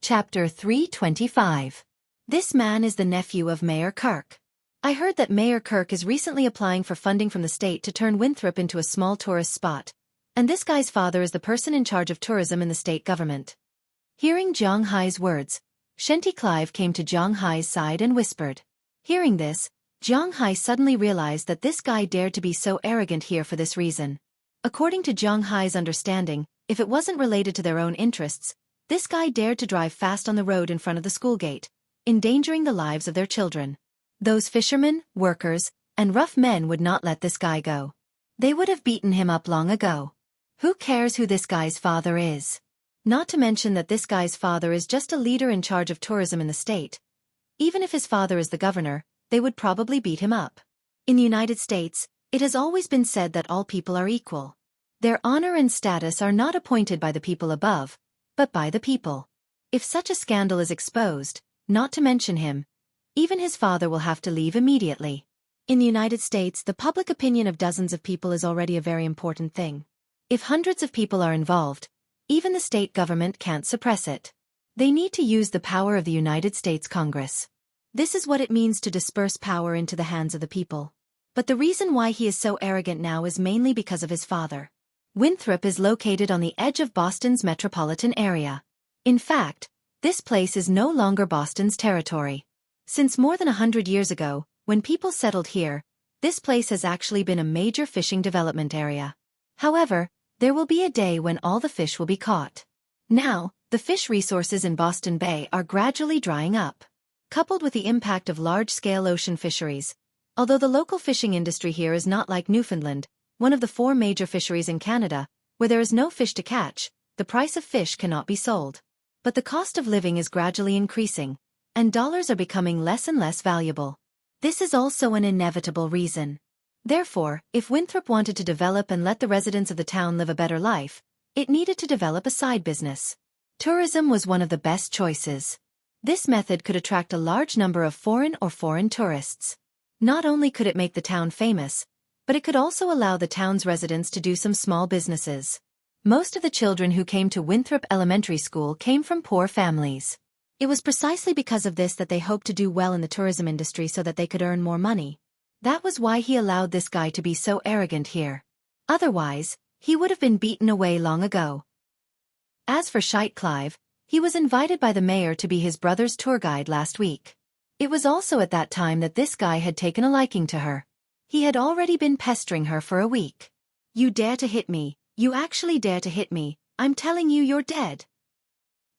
Chapter 325. This man is the nephew of Mayor Kirk. I heard that Mayor Kirk is recently applying for funding from the state to turn Winthrop into a small tourist spot, and this guy's father is the person in charge of tourism in the state government. Hearing Zhang Hai's words, Xueqi Clive came to Zhang Hai's side and whispered. Hearing this, Zhang Hai suddenly realized that this guy dared to be so arrogant here for this reason. According to Zhang Hai's understanding, if it wasn't related to their own interests, this guy dared to drive fast on the road in front of the school gate, endangering the lives of their children. Those fishermen, workers, and rough men would not let this guy go. They would have beaten him up long ago. Who cares who this guy's father is? Not to mention that this guy's father is just a leader in charge of tourism in the state. Even if his father is the governor, they would probably beat him up. In the United States, it has always been said that all people are equal. Their honor and status are not appointed by the people above, but by the people. If such a scandal is exposed, not to mention him, even his father will have to leave immediately. In the United States, the public opinion of dozens of people is already a very important thing. If hundreds of people are involved, even the state government can't suppress it. They need to use the power of the United States Congress. This is what it means to disperse power into the hands of the people. But the reason why he is so arrogant now is mainly because of his father. Winthrop is located on the edge of Boston's metropolitan area. In fact, this place is no longer Boston's territory. Since more than 100 years ago, when people settled here, this place has actually been a major fishing development area. However, there will be a day when all the fish will be caught. Now, the fish resources in Boston Bay are gradually drying up. Coupled with the impact of large-scale ocean fisheries, although the local fishing industry here is not like Newfoundland, one of the 4 major fisheries in Canada, where there is no fish to catch, the price of fish cannot be sold. But the cost of living is gradually increasing, and dollars are becoming less and less valuable. This is also an inevitable reason. Therefore, if Winthrop wanted to develop and let the residents of the town live a better life, it needed to develop a side business. Tourism was one of the best choices. This method could attract a large number of foreign tourists. Not only could it make the town famous, but it could also allow the town's residents to do some small businesses. Most of the children who came to Winthrop Elementary School came from poor families. It was precisely because of this that they hoped to do well in the tourism industry so that they could earn more money. That was why he allowed this guy to be so arrogant here. Otherwise, he would have been beaten away long ago. As for Xueqi Clive, he was invited by the mayor to be his brother's tour guide last week. It was also at that time that this guy had taken a liking to her. He had already been pestering her for a week. "You dare to hit me, you actually dare to hit me, I'm telling you you're dead."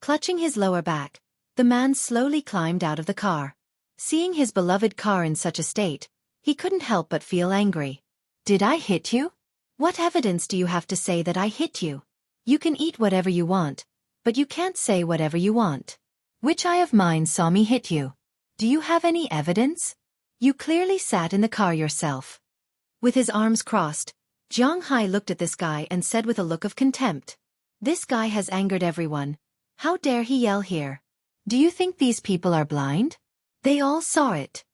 Clutching his lower back, the man slowly climbed out of the car. Seeing his beloved car in such a state, he couldn't help but feel angry. "Did I hit you? What evidence do you have to say that I hit you? You can eat whatever you want, but you can't say whatever you want. Which eye of mine saw me hit you? Do you have any evidence? You clearly sat in the car yourself." With his arms crossed, Zhang Hai looked at this guy and said with a look of contempt. "This guy has angered everyone. How dare he yell here? Do you think these people are blind? They all saw it."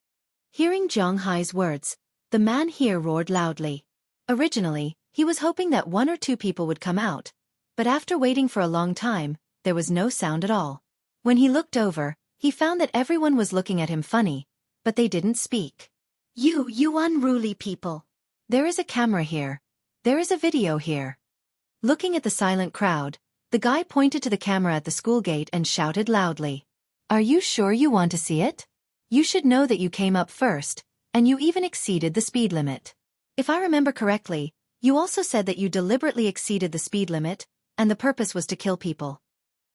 Hearing Zhang Hai's words, the man here roared loudly. Originally, he was hoping that 1 or 2 people would come out, but after waiting for a long time, there was no sound at all. When he looked over, he found that everyone was looking at him funny, but they didn't speak. You unruly people. There is a camera here. There is a video here." Looking at the silent crowd, the guy pointed to the camera at the school gate and shouted loudly. "Are you sure you want to see it? You should know that you came up first, and you even exceeded the speed limit. If I remember correctly, you also said that you deliberately exceeded the speed limit, and the purpose was to kill people."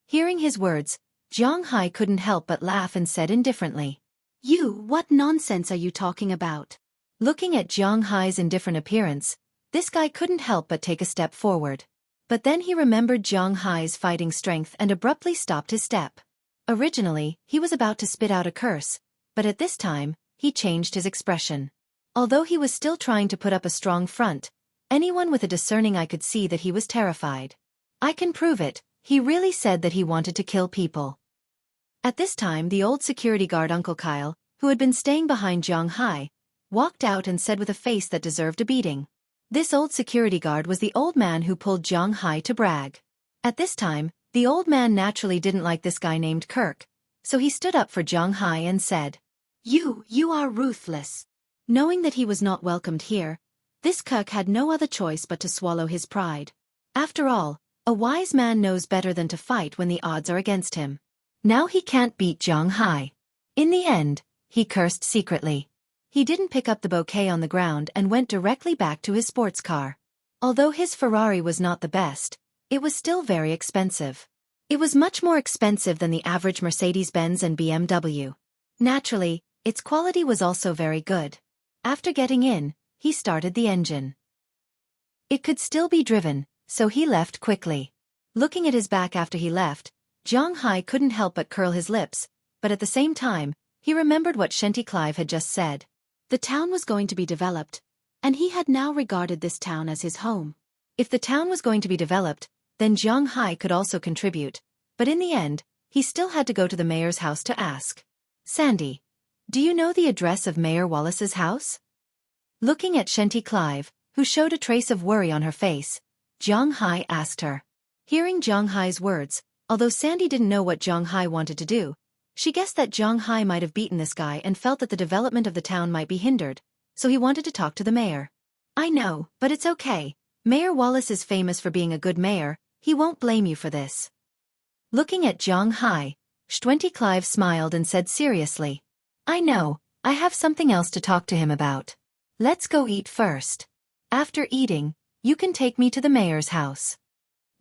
Hearing his words, Zhang Hai couldn't help but laugh and said indifferently, What nonsense are you talking about?" Looking at Zhang Hai's indifferent appearance, this guy couldn't help but take a step forward. But then he remembered Zhang Hai's fighting strength and abruptly stopped his step. Originally, he was about to spit out a curse, but at this time, he changed his expression. Although he was still trying to put up a strong front, anyone with a discerning eye could see that he was terrified. "I can prove it," he really said that he wanted to kill people. At this time the old security guard Uncle Kyle, who had been staying behind Zhang Hai, walked out and said with a face that deserved a beating. This old security guard was the old man who pulled Zhang Hai to brag. At this time, The old man naturally didn't like this guy named Kirk, so he stood up for Zhang Hai and said, You are ruthless. Knowing that he was not welcomed here, this Kirk had no other choice but to swallow his pride. After all, a wise man knows better than to fight when the odds are against him. Now he can't beat Zhang Hai. In the end, he cursed secretly. He didn't pick up the bouquet on the ground and went directly back to his sports car. Although his Ferrari was not the best, it was still very expensive. It was much more expensive than the average Mercedes-Benz and BMW. Naturally, its quality was also very good. After getting in, he started the engine. It could still be driven, so he left quickly. Looking at his back after he left, Zhang Hai couldn't help but curl his lips, but at the same time, he remembered what Xueqi Clive had just said. The town was going to be developed, and he had now regarded this town as his home. If the town was going to be developed, then Zhang Hai could also contribute, but in the end, he still had to go to the mayor's house to ask. Sandy, do you know the address of Mayor Wallace's house? Looking at Xueqi Clive, who showed a trace of worry on her face, Zhang Hai asked her. Hearing Zhang Hai's words, although Sandy didn't know what Zhang Hai wanted to do, she guessed that Zhang Hai might have beaten this guy and felt that the development of the town might be hindered, so he wanted to talk to the mayor. I know, but it's okay. Mayor Wallace is famous for being a good mayor, he won't blame you for this. Looking at Zhang Hai, Xueqi Clive smiled and said seriously. I know, I have something else to talk to him about. Let's go eat first. After eating, you can take me to the mayor's house.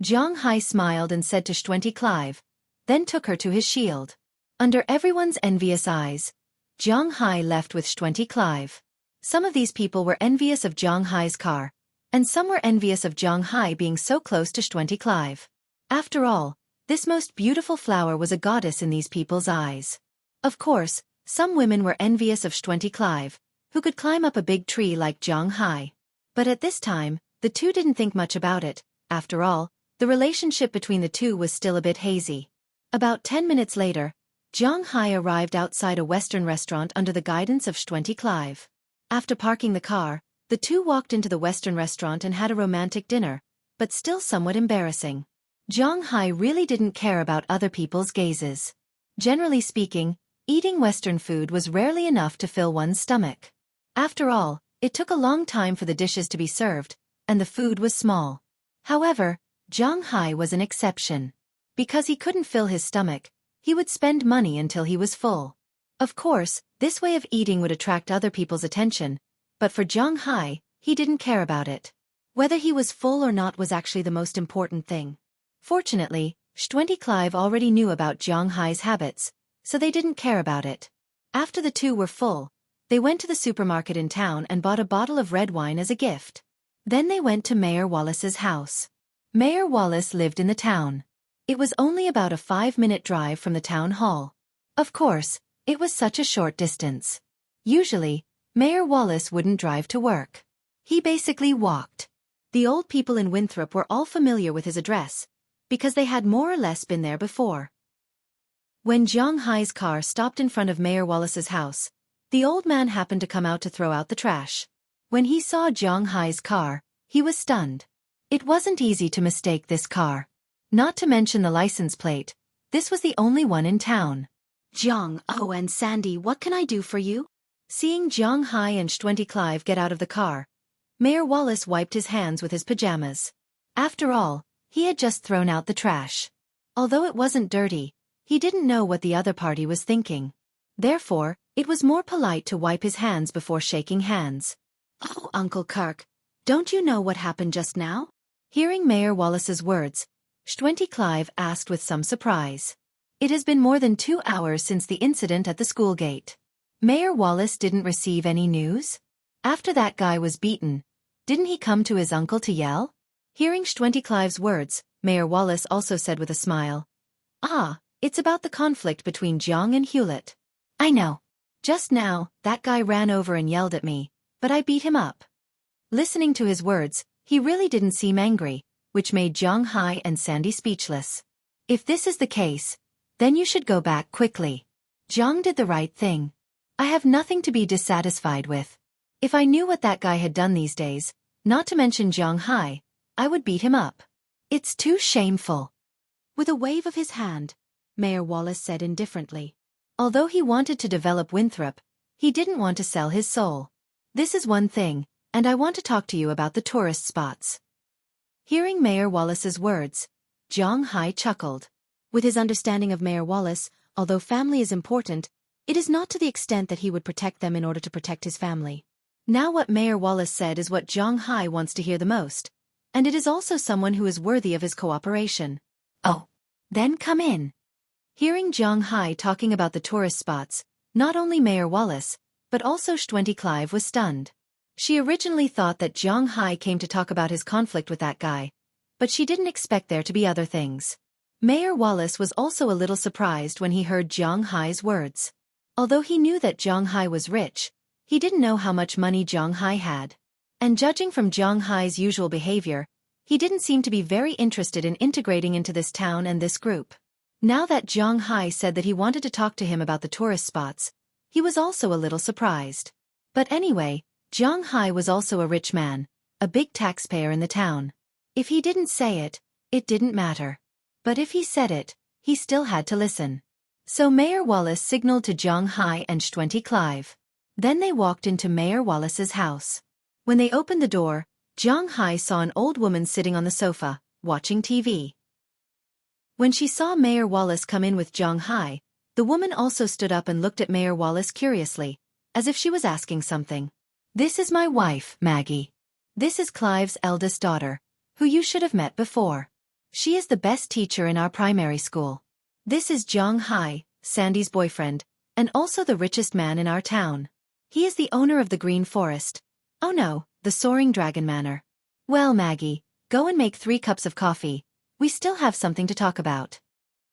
Zhang Hai smiled and said to Xueqi Clive, then took her to his shield. Under everyone's envious eyes, Zhang Hai left with Xueqi Clive. Some of these people were envious of Zhang Hai's car, and some were envious of Zhang Hai being so close to Xueqi Clive. After all, this most beautiful flower was a goddess in these people's eyes. Of course, some women were envious of Xueqi Clive, who could climb up a big tree like Zhang Hai. But at this time, the two didn't think much about it. After all, the relationship between the two was still a bit hazy. About 10 minutes later, Zhang Hai arrived outside a Western restaurant under the guidance of Xueqi Clive. After parking the car, the two walked into the Western restaurant and had a romantic dinner, but still somewhat embarrassing. Zhang Hai really didn't care about other people's gazes. Generally speaking, eating Western food was rarely enough to fill one's stomach. After all, it took a long time for the dishes to be served, and the food was small. However, Zhang Hai was an exception. Because he couldn't fill his stomach, he would spend money until he was full. Of course, this way of eating would attract other people's attention, but for Zhang Hai, he didn't care about it. Whether he was full or not was actually the most important thing. Fortunately, Xueqi Clive already knew about Zhang Hai's habits, so they didn't care about it. After the two were full, they went to the supermarket in town and bought a bottle of red wine as a gift. Then they went to Mayor Wallace's house. Mayor Wallace lived in the town. It was only about a 5-minute drive from the town hall. Of course, it was such a short distance. Usually, Mayor Wallace wouldn't drive to work. He basically walked. The old people in Winthrop were all familiar with his address, because they had more or less been there before. When Zhang Hai's car stopped in front of Mayor Wallace's house, the old man happened to come out to throw out the trash. When he saw Zhang Hai's car, he was stunned. It wasn't easy to mistake this car. Not to mention the license plate, this was the only one in town. Zhang, oh and Sandy, what can I do for you? Seeing Zhang Hai and Xueqi Clive get out of the car, Mayor Wallace wiped his hands with his pajamas. After all, he had just thrown out the trash. Although it wasn't dirty, he didn't know what the other party was thinking. Therefore, it was more polite to wipe his hands before shaking hands. Oh, Uncle Kirk, don't you know what happened just now? Hearing Mayor Wallace's words, Xueqi Clive asked with some surprise. It has been more than 2 hours since the incident at the school gate. Mayor Wallace didn't receive any news? After that guy was beaten, didn't he come to his uncle to yell? Hearing Xueqi Clive's words, Mayor Wallace also said with a smile, Ah, it's about the conflict between Zhang and Hewlett. I know. Just now, that guy ran over and yelled at me, but I beat him up. Listening to his words, he really didn't seem angry, which made Zhang Hai and Sandy speechless. If this is the case, then you should go back quickly. Zhang did the right thing. I have nothing to be dissatisfied with. If I knew what that guy had done these days, not to mention Zhang Hai, I would beat him up. It's too shameful. With a wave of his hand, Mayor Wallace said indifferently. Although he wanted to develop Winthrop, he didn't want to sell his soul. This is one thing, and I want to talk to you about the tourist spots. Hearing Mayor Wallace's words, Zhang Hai chuckled. With his understanding of Mayor Wallace, although family is important, it is not to the extent that he would protect them in order to protect his family. Now what Mayor Wallace said is what Zhang Hai wants to hear the most, and it is also someone who is worthy of his cooperation. Oh, then come in. Hearing Zhang Hai talking about the tourist spots, not only Mayor Wallace, but also Xueqi Clive was stunned. She originally thought that Zhang Hai came to talk about his conflict with that guy, but she didn't expect there to be other things. Mayor Wallace was also a little surprised when he heard Zhang Hai's words. Although he knew that Zhang Hai was rich, he didn't know how much money Zhang Hai had. And judging from Zhang Hai's usual behavior, he didn't seem to be very interested in integrating into this town and this group. Now that Zhang Hai said that he wanted to talk to him about the tourist spots, he was also a little surprised. But anyway, Zhang Hai was also a rich man, a big taxpayer in the town. If he didn't say it, it didn't matter. But if he said it, he still had to listen. So Mayor Wallace signaled to Zhang Hai and Xueqi Clive. Then they walked into Mayor Wallace's house. When they opened the door, Zhang Hai saw an old woman sitting on the sofa, watching TV. When she saw Mayor Wallace come in with Zhang Hai, the woman also stood up and looked at Mayor Wallace curiously, as if she was asking something. This is my wife, Maggie. This is Clive's eldest daughter, who you should have met before. She is the best teacher in our primary school. This is Zhang Hai, Sandy's boyfriend, and also the richest man in our town. He is the owner of the Green Forest. Oh no, the Soaring Dragon Manor. Well, Maggie, go and make 3 cups of coffee. We still have something to talk about.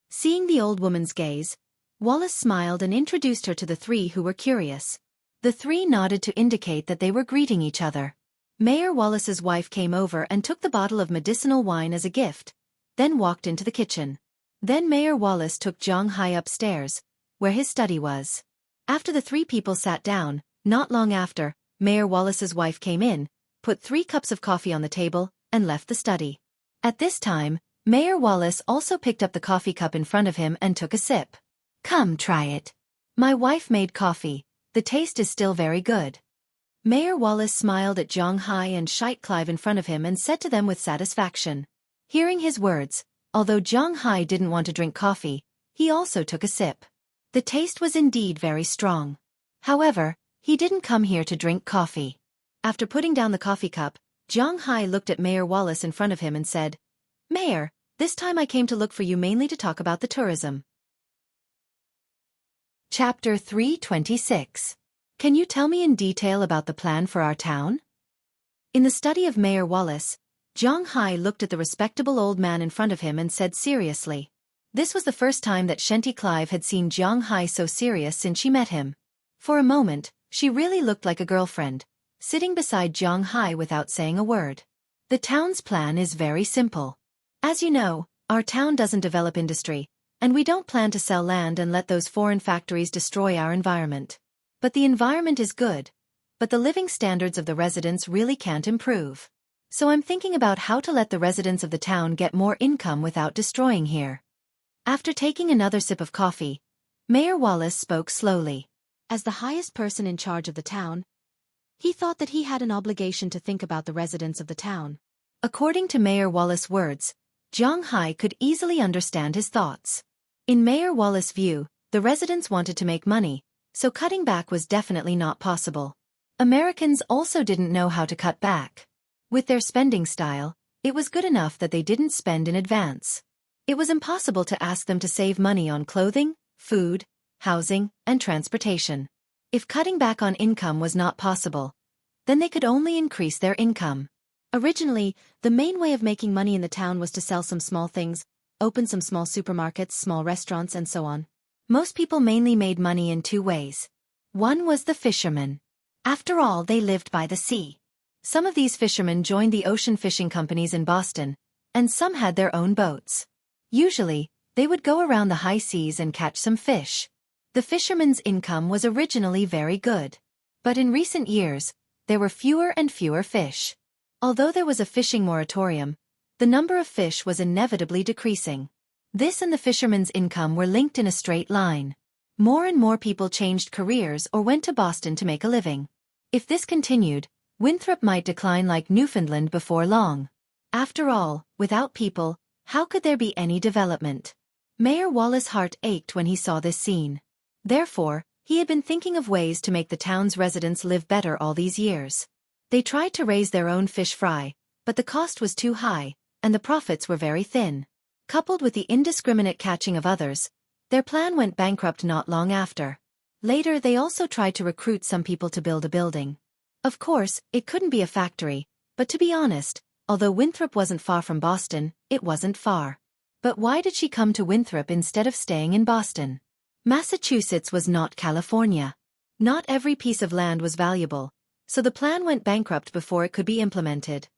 Seeing the old woman's gaze, Wallace smiled and introduced her to the 3 who were curious. The 3 nodded to indicate that they were greeting each other. Mayor Wallace's wife came over and took the bottle of medicinal wine as a gift, then walked into the kitchen. Then Mayor Wallace took Zhang Hai upstairs, where his study was. After the 3 people sat down, not long after, Mayor Wallace's wife came in, put 3 cups of coffee on the table, and left the study. At this time, Mayor Wallace also picked up the coffee cup in front of him and took a sip. Come try it. My wife made coffee. The taste is still very good. Mayor Wallace smiled at Zhang Hai and Xueqi Clive in front of him and said to them with satisfaction. Hearing his words, although Zhang Hai didn't want to drink coffee, he also took a sip. The taste was indeed very strong. However, he didn't come here to drink coffee. After putting down the coffee cup, Zhang Hai looked at Mayor Wallace in front of him and said, Mayor, this time I came to look for you mainly to talk about the tourism. Chapter 326. Can you tell me in detail about the plan for our town? In the study of Mayor Wallace, Zhang Hai looked at the respectable old man in front of him and said seriously. This was the first time that Xueqi Clive had seen Zhang Hai so serious since she met him. For a moment, she really looked like a girlfriend, sitting beside Zhang Hai without saying a word. The town's plan is very simple. As you know, our town doesn't develop industry, and we don't plan to sell land and let those foreign factories destroy our environment. But the environment is good, but the living standards of the residents really can't improve. So I'm thinking about how to let the residents of the town get more income without destroying here. After taking another sip of coffee, Mayor Wallace spoke slowly. As the highest person in charge of the town, he thought that he had an obligation to think about the residents of the town. According to Mayor Wallace's words, Zhang Hai could easily understand his thoughts. In Mayor Wallace's view, the residents wanted to make money, so cutting back was definitely not possible. Americans also didn't know how to cut back. With their spending style, it was good enough that they didn't spend in advance. It was impossible to ask them to save money on clothing, food, housing, and transportation. If cutting back on income was not possible, then they could only increase their income. Originally, the main way of making money in the town was to sell some small things, open some small supermarkets, small restaurants, and so on. Most people mainly made money in 2 ways. One was the fishermen. After all, they lived by the sea. Some of these fishermen joined the ocean fishing companies in Boston, and some had their own boats. Usually, they would go around the high seas and catch some fish. The fishermen's income was originally very good. But in recent years, there were fewer and fewer fish. Although there was a fishing moratorium, the number of fish was inevitably decreasing. This and the fisherman's income were linked in a straight line. More and more people changed careers or went to Boston to make a living. If this continued, Winthrop might decline like Newfoundland before long. After all, without people, how could there be any development? Mayor Wallace's heart ached when he saw this scene. Therefore, he had been thinking of ways to make the town's residents live better all these years. They tried to raise their own fish fry, but the cost was too high, and the profits were very thin. Coupled with the indiscriminate catching of others, their plan went bankrupt not long after. Later they also tried to recruit some people to build a building. Of course, it couldn't be a factory, but to be honest, although Winthrop wasn't far from Boston, it wasn't far. But why did she come to Winthrop instead of staying in Boston? Massachusetts was not California. Not every piece of land was valuable, so the plan went bankrupt before it could be implemented.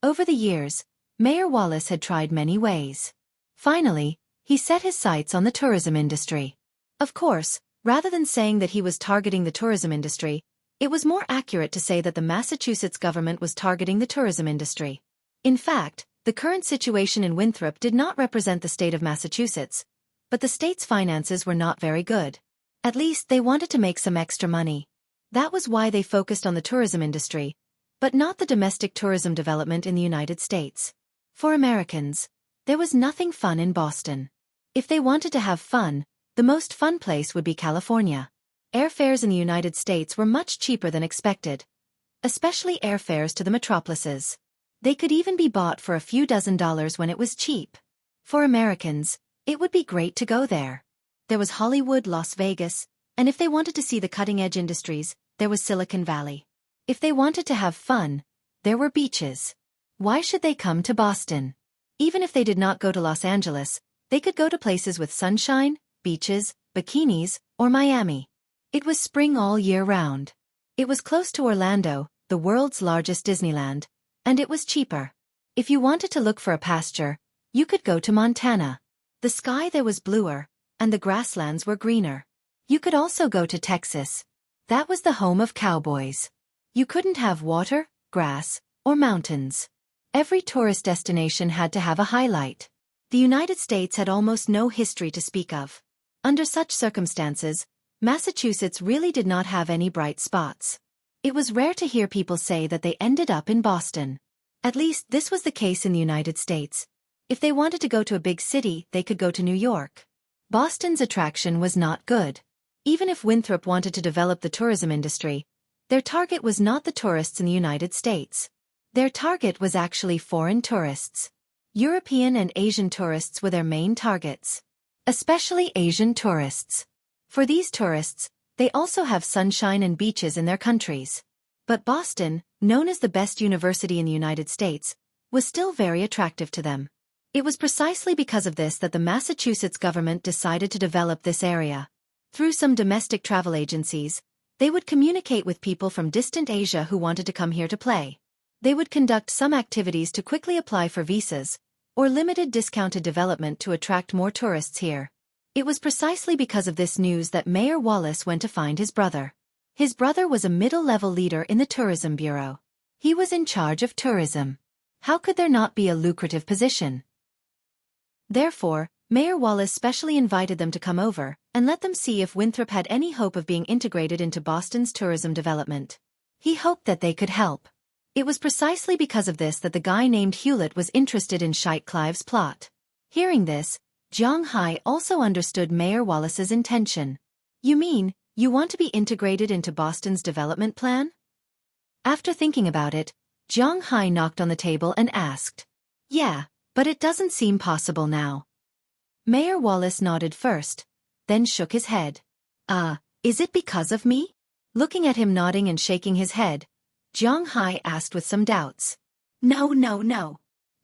Over the years, Mayor Wallace had tried many ways. Finally, he set his sights on the tourism industry. Of course, rather than saying that he was targeting the tourism industry, it was more accurate to say that the Massachusetts government was targeting the tourism industry. In fact, the current situation in Winthrop did not represent the state of Massachusetts, but the state's finances were not very good. At least they wanted to make some extra money. That was why they focused on the tourism industry, but not the domestic tourism development in the United States. For Americans, there was nothing fun in Boston. If they wanted to have fun, the most fun place would be California. Airfares in the United States were much cheaper than expected, especially airfares to the metropolises. They could even be bought for a few $dozen when it was cheap. For Americans, it would be great to go there. There was Hollywood, Las Vegas, and if they wanted to see the cutting-edge industries, there was Silicon Valley. If they wanted to have fun, there were beaches. Why should they come to Boston? Even if they did not go to Los Angeles, they could go to places with sunshine, beaches, bikinis, or Miami. It was spring all year round. It was close to Orlando, the world's largest Disneyland, and it was cheaper. If you wanted to look for a pasture, you could go to Montana. The sky there was bluer, and the grasslands were greener. You could also go to Texas. That was the home of cowboys. You couldn't have water, grass, or mountains. Every tourist destination had to have a highlight. The United States had almost no history to speak of. Under such circumstances, Massachusetts really did not have any bright spots. It was rare to hear people say that they ended up in Boston. At least this was the case in the United States. If they wanted to go to a big city, they could go to New York. Boston's attraction was not good. Even if Winthrop wanted to develop the tourism industry, their target was not the tourists in the United States. Their target was actually foreign tourists. European and Asian tourists were their main targets. Especially Asian tourists. For these tourists, they also have sunshine and beaches in their countries. But Boston, known as the best university in the United States, was still very attractive to them. It was precisely because of this that the Massachusetts government decided to develop this area. Through some domestic travel agencies, they would communicate with people from distant Asia who wanted to come here to play. They would conduct some activities to quickly apply for visas, or limited discounted development to attract more tourists here. It was precisely because of this news that Mayor Wallace went to find his brother. His brother was a middle-level leader in the Tourism Bureau. He was in charge of tourism. How could there not be a lucrative position? Therefore, Mayor Wallace specially invited them to come over and let them see if Winthrop had any hope of being integrated into Boston's tourism development. He hoped that they could help. It was precisely because of this that the guy named Hewlett was interested in Xueqi's plot. Hearing this, Jiang Hai also understood Mayor Wallace's intention. You mean, you want to be integrated into Boston's development plan? After thinking about it, Jiang Hai knocked on the table and asked. Yeah, but it doesn't seem possible now. Mayor Wallace nodded first, then shook his head. Is it because of me? Looking at him nodding and shaking his head, Jiang Hai asked with some doubts. No,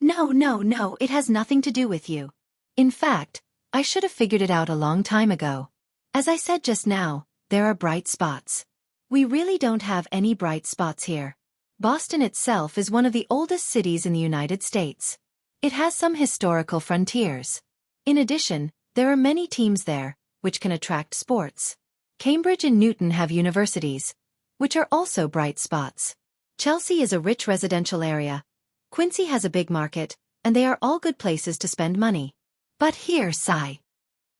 it has nothing to do with you. In fact, I should have figured it out a long time ago. As I said just now, there are bright spots. We really don't have any bright spots here. Boston itself is one of the oldest cities in the United States. It has some historical frontiers. In addition, there are many teams there, which can attract sports. Cambridge and Newton have universities, which are also bright spots. Chelsea is a rich residential area. Quincy has a big market, and they are all good places to spend money. But here, sigh.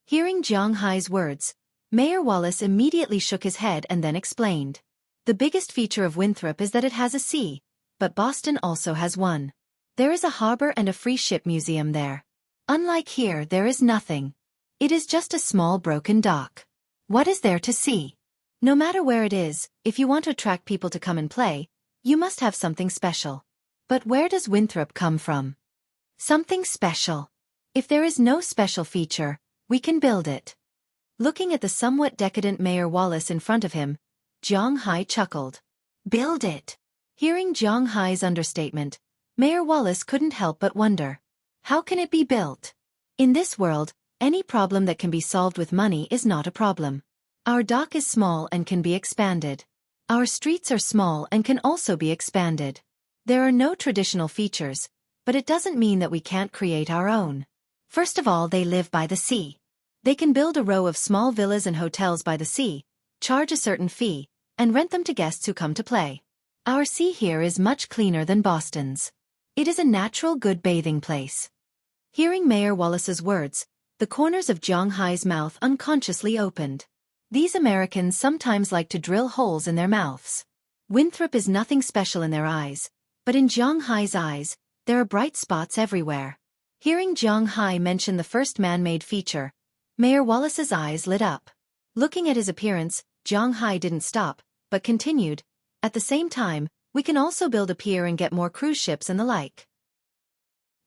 Hearing Jiang Hai's words, Mayor Wallace immediately shook his head and then explained. The biggest feature of Winthrop is that it has a sea, but Boston also has one. There is a harbor and a free ship museum there. Unlike here, there is nothing. It is just a small broken dock. What is there to see? No matter where it is, if you want to attract people to come and play, you must have something special. But where does Winthrop come from? Something special. If there is no special feature, we can build it. Looking at the somewhat decadent Mayor Wallace in front of him, Jiang Hai chuckled. Build it. Hearing Jiang Hai's understatement, Mayor Wallace couldn't help but wonder. How can it be built? In this world, any problem that can be solved with money is not a problem. Our dock is small and can be expanded. Our streets are small and can also be expanded. There are no traditional features, but it doesn't mean that we can't create our own. First of all, they live by the sea. They can build a row of small villas and hotels by the sea, charge a certain fee, and rent them to guests who come to play. Our sea here is much cleaner than Boston's. It is a natural good bathing place. Hearing Mayor Wallace's words, the corners of Jiang Hai's mouth unconsciously opened. These Americans sometimes like to drill holes in their mouths. Winthrop is nothing special in their eyes, but in Jiang Hai's eyes, there are bright spots everywhere. Hearing Jiang Hai mention the first man-made feature, Mayor Wallace's eyes lit up. Looking at his appearance, Jiang Hai didn't stop, but continued, at the same time, we can also build a pier and get more cruise ships and the like.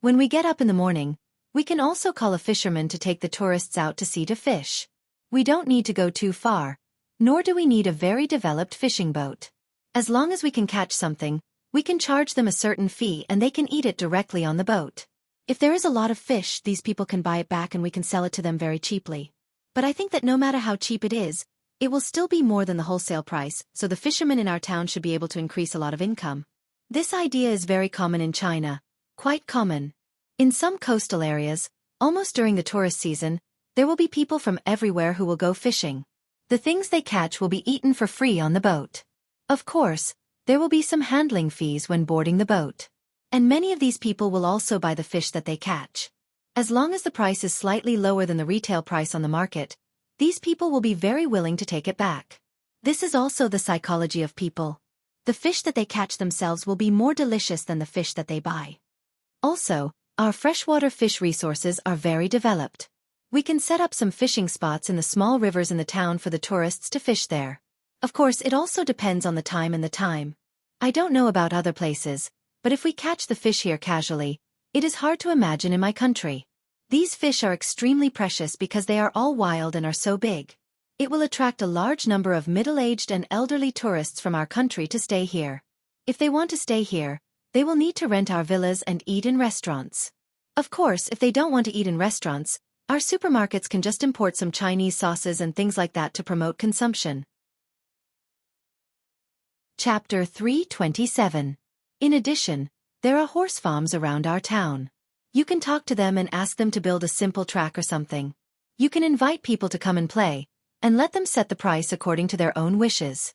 When we get up in the morning, we can also call a fisherman to take the tourists out to sea to fish. We don't need to go too far, nor do we need a very developed fishing boat. As long as we can catch something, we can charge them a certain fee and they can eat it directly on the boat. If there is a lot of fish, these people can buy it back and we can sell it to them very cheaply. But I think that no matter how cheap it is, it will still be more than the wholesale price, so the fishermen in our town should be able to increase a lot of income. This idea is very common in China. Quite common. In some coastal areas, almost during the tourist season, there will be people from everywhere who will go fishing. The things they catch will be eaten for free on the boat. Of course, there will be some handling fees when boarding the boat. And many of these people will also buy the fish that they catch. As long as the price is slightly lower than the retail price on the market, these people will be very willing to take it back. This is also the psychology of people. The fish that they catch themselves will be more delicious than the fish that they buy. Also, our freshwater fish resources are very developed. We can set up some fishing spots in the small rivers in the town for the tourists to fish there. Of course, it also depends on the time and the time. I don't know about other places, but if we catch the fish here casually, it is hard to imagine in my country. These fish are extremely precious because they are all wild and are so big. It will attract a large number of middle-aged and elderly tourists from our country to stay here. If they want to stay here, they will need to rent our villas and eat in restaurants. Of course, if they don't want to eat in restaurants, our supermarkets can just import some Chinese sauces and things like that to promote consumption. Chapter 327. In addition, there are horse farms around our town. You can talk to them and ask them to build a simple track or something. You can invite people to come and play, and let them set the price according to their own wishes.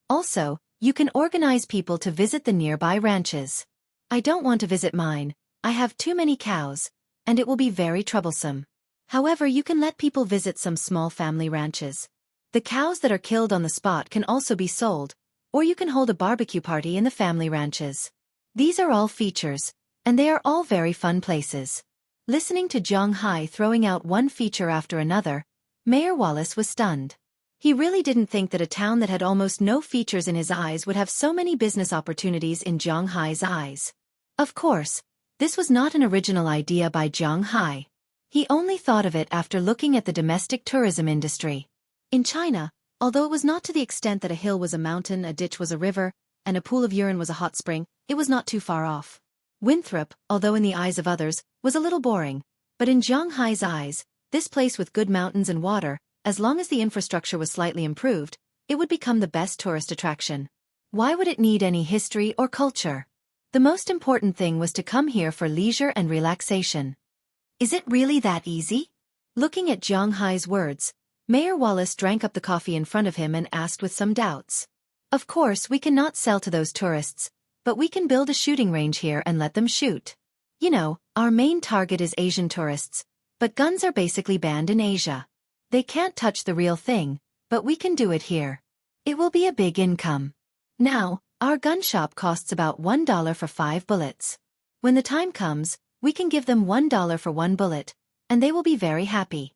Also, you can organize people to visit the nearby ranches. I don't want to visit mine, I have too many cows, and it will be very troublesome. However, you can let people visit some small family ranches. The cows that are killed on the spot can also be sold, or you can hold a barbecue party in the family ranches. These are all features, and they are all very fun places. Listening to Jiang Hai throwing out one feature after another, Mayor Wallace was stunned. He really didn't think that a town that had almost no features in his eyes would have so many business opportunities in Jiang Hai's eyes. Of course, this was not an original idea by Jiang Hai. He only thought of it after looking at the domestic tourism industry. In China, although it was not to the extent that a hill was a mountain, a ditch was a river, and a pool of urine was a hot spring, it was not too far off. Winthrop, although in the eyes of others, was a little boring, but in Jiang Hai's eyes, this place with good mountains and water, as long as the infrastructure was slightly improved, it would become the best tourist attraction. Why would it need any history or culture? The most important thing was to come here for leisure and relaxation. Is it really that easy? Looking at Jiang Hai's words, Mayor Wallace drank up the coffee in front of him and asked with some doubts. Of course, we cannot sell to those tourists, but we can build a shooting range here and let them shoot. You know, our main target is Asian tourists, But guns are basically banned in Asia. They can't touch the real thing, but we can do it here. It will be a big income. Now, our gun shop costs about $1 for 5 bullets. When the time comes, we can give them $1 for 1 bullet, and they will be very happy.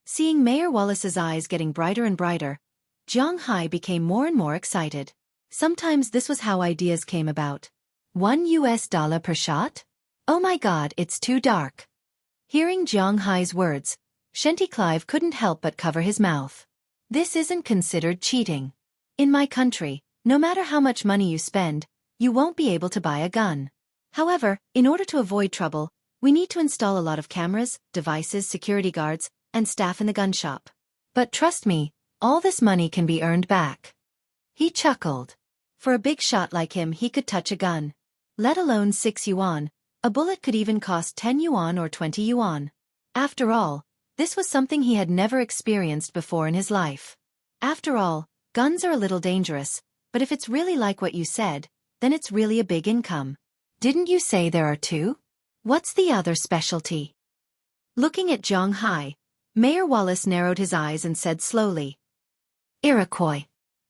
Seeing Mayor Wallace's eyes getting brighter and brighter, Jiang Hai became more and more excited. Sometimes this was how ideas came about. $1 per shot? Oh my God, it's too dark. Hearing Jiang Hai's words, Xueqi Clive couldn't help but cover his mouth. This isn't considered cheating. In my country, no matter how much money you spend, you won't be able to buy a gun. However, in order to avoid trouble, we need to install a lot of cameras, devices, security guards, and staff in the gun shop. But trust me, all this money can be earned back. He chuckled. For a big shot like him, he could touch a gun. Let alone 6 yuan, a bullet could even cost 10 yuan or 20 yuan. After all, this was something he had never experienced before in his life. After all, guns are a little dangerous, but if it's really like what you said, then it's really a big income. Didn't you say there are 2? What's the other specialty? Looking at Jiang Hai, Mayor Wallace narrowed his eyes and said slowly, Iroquois.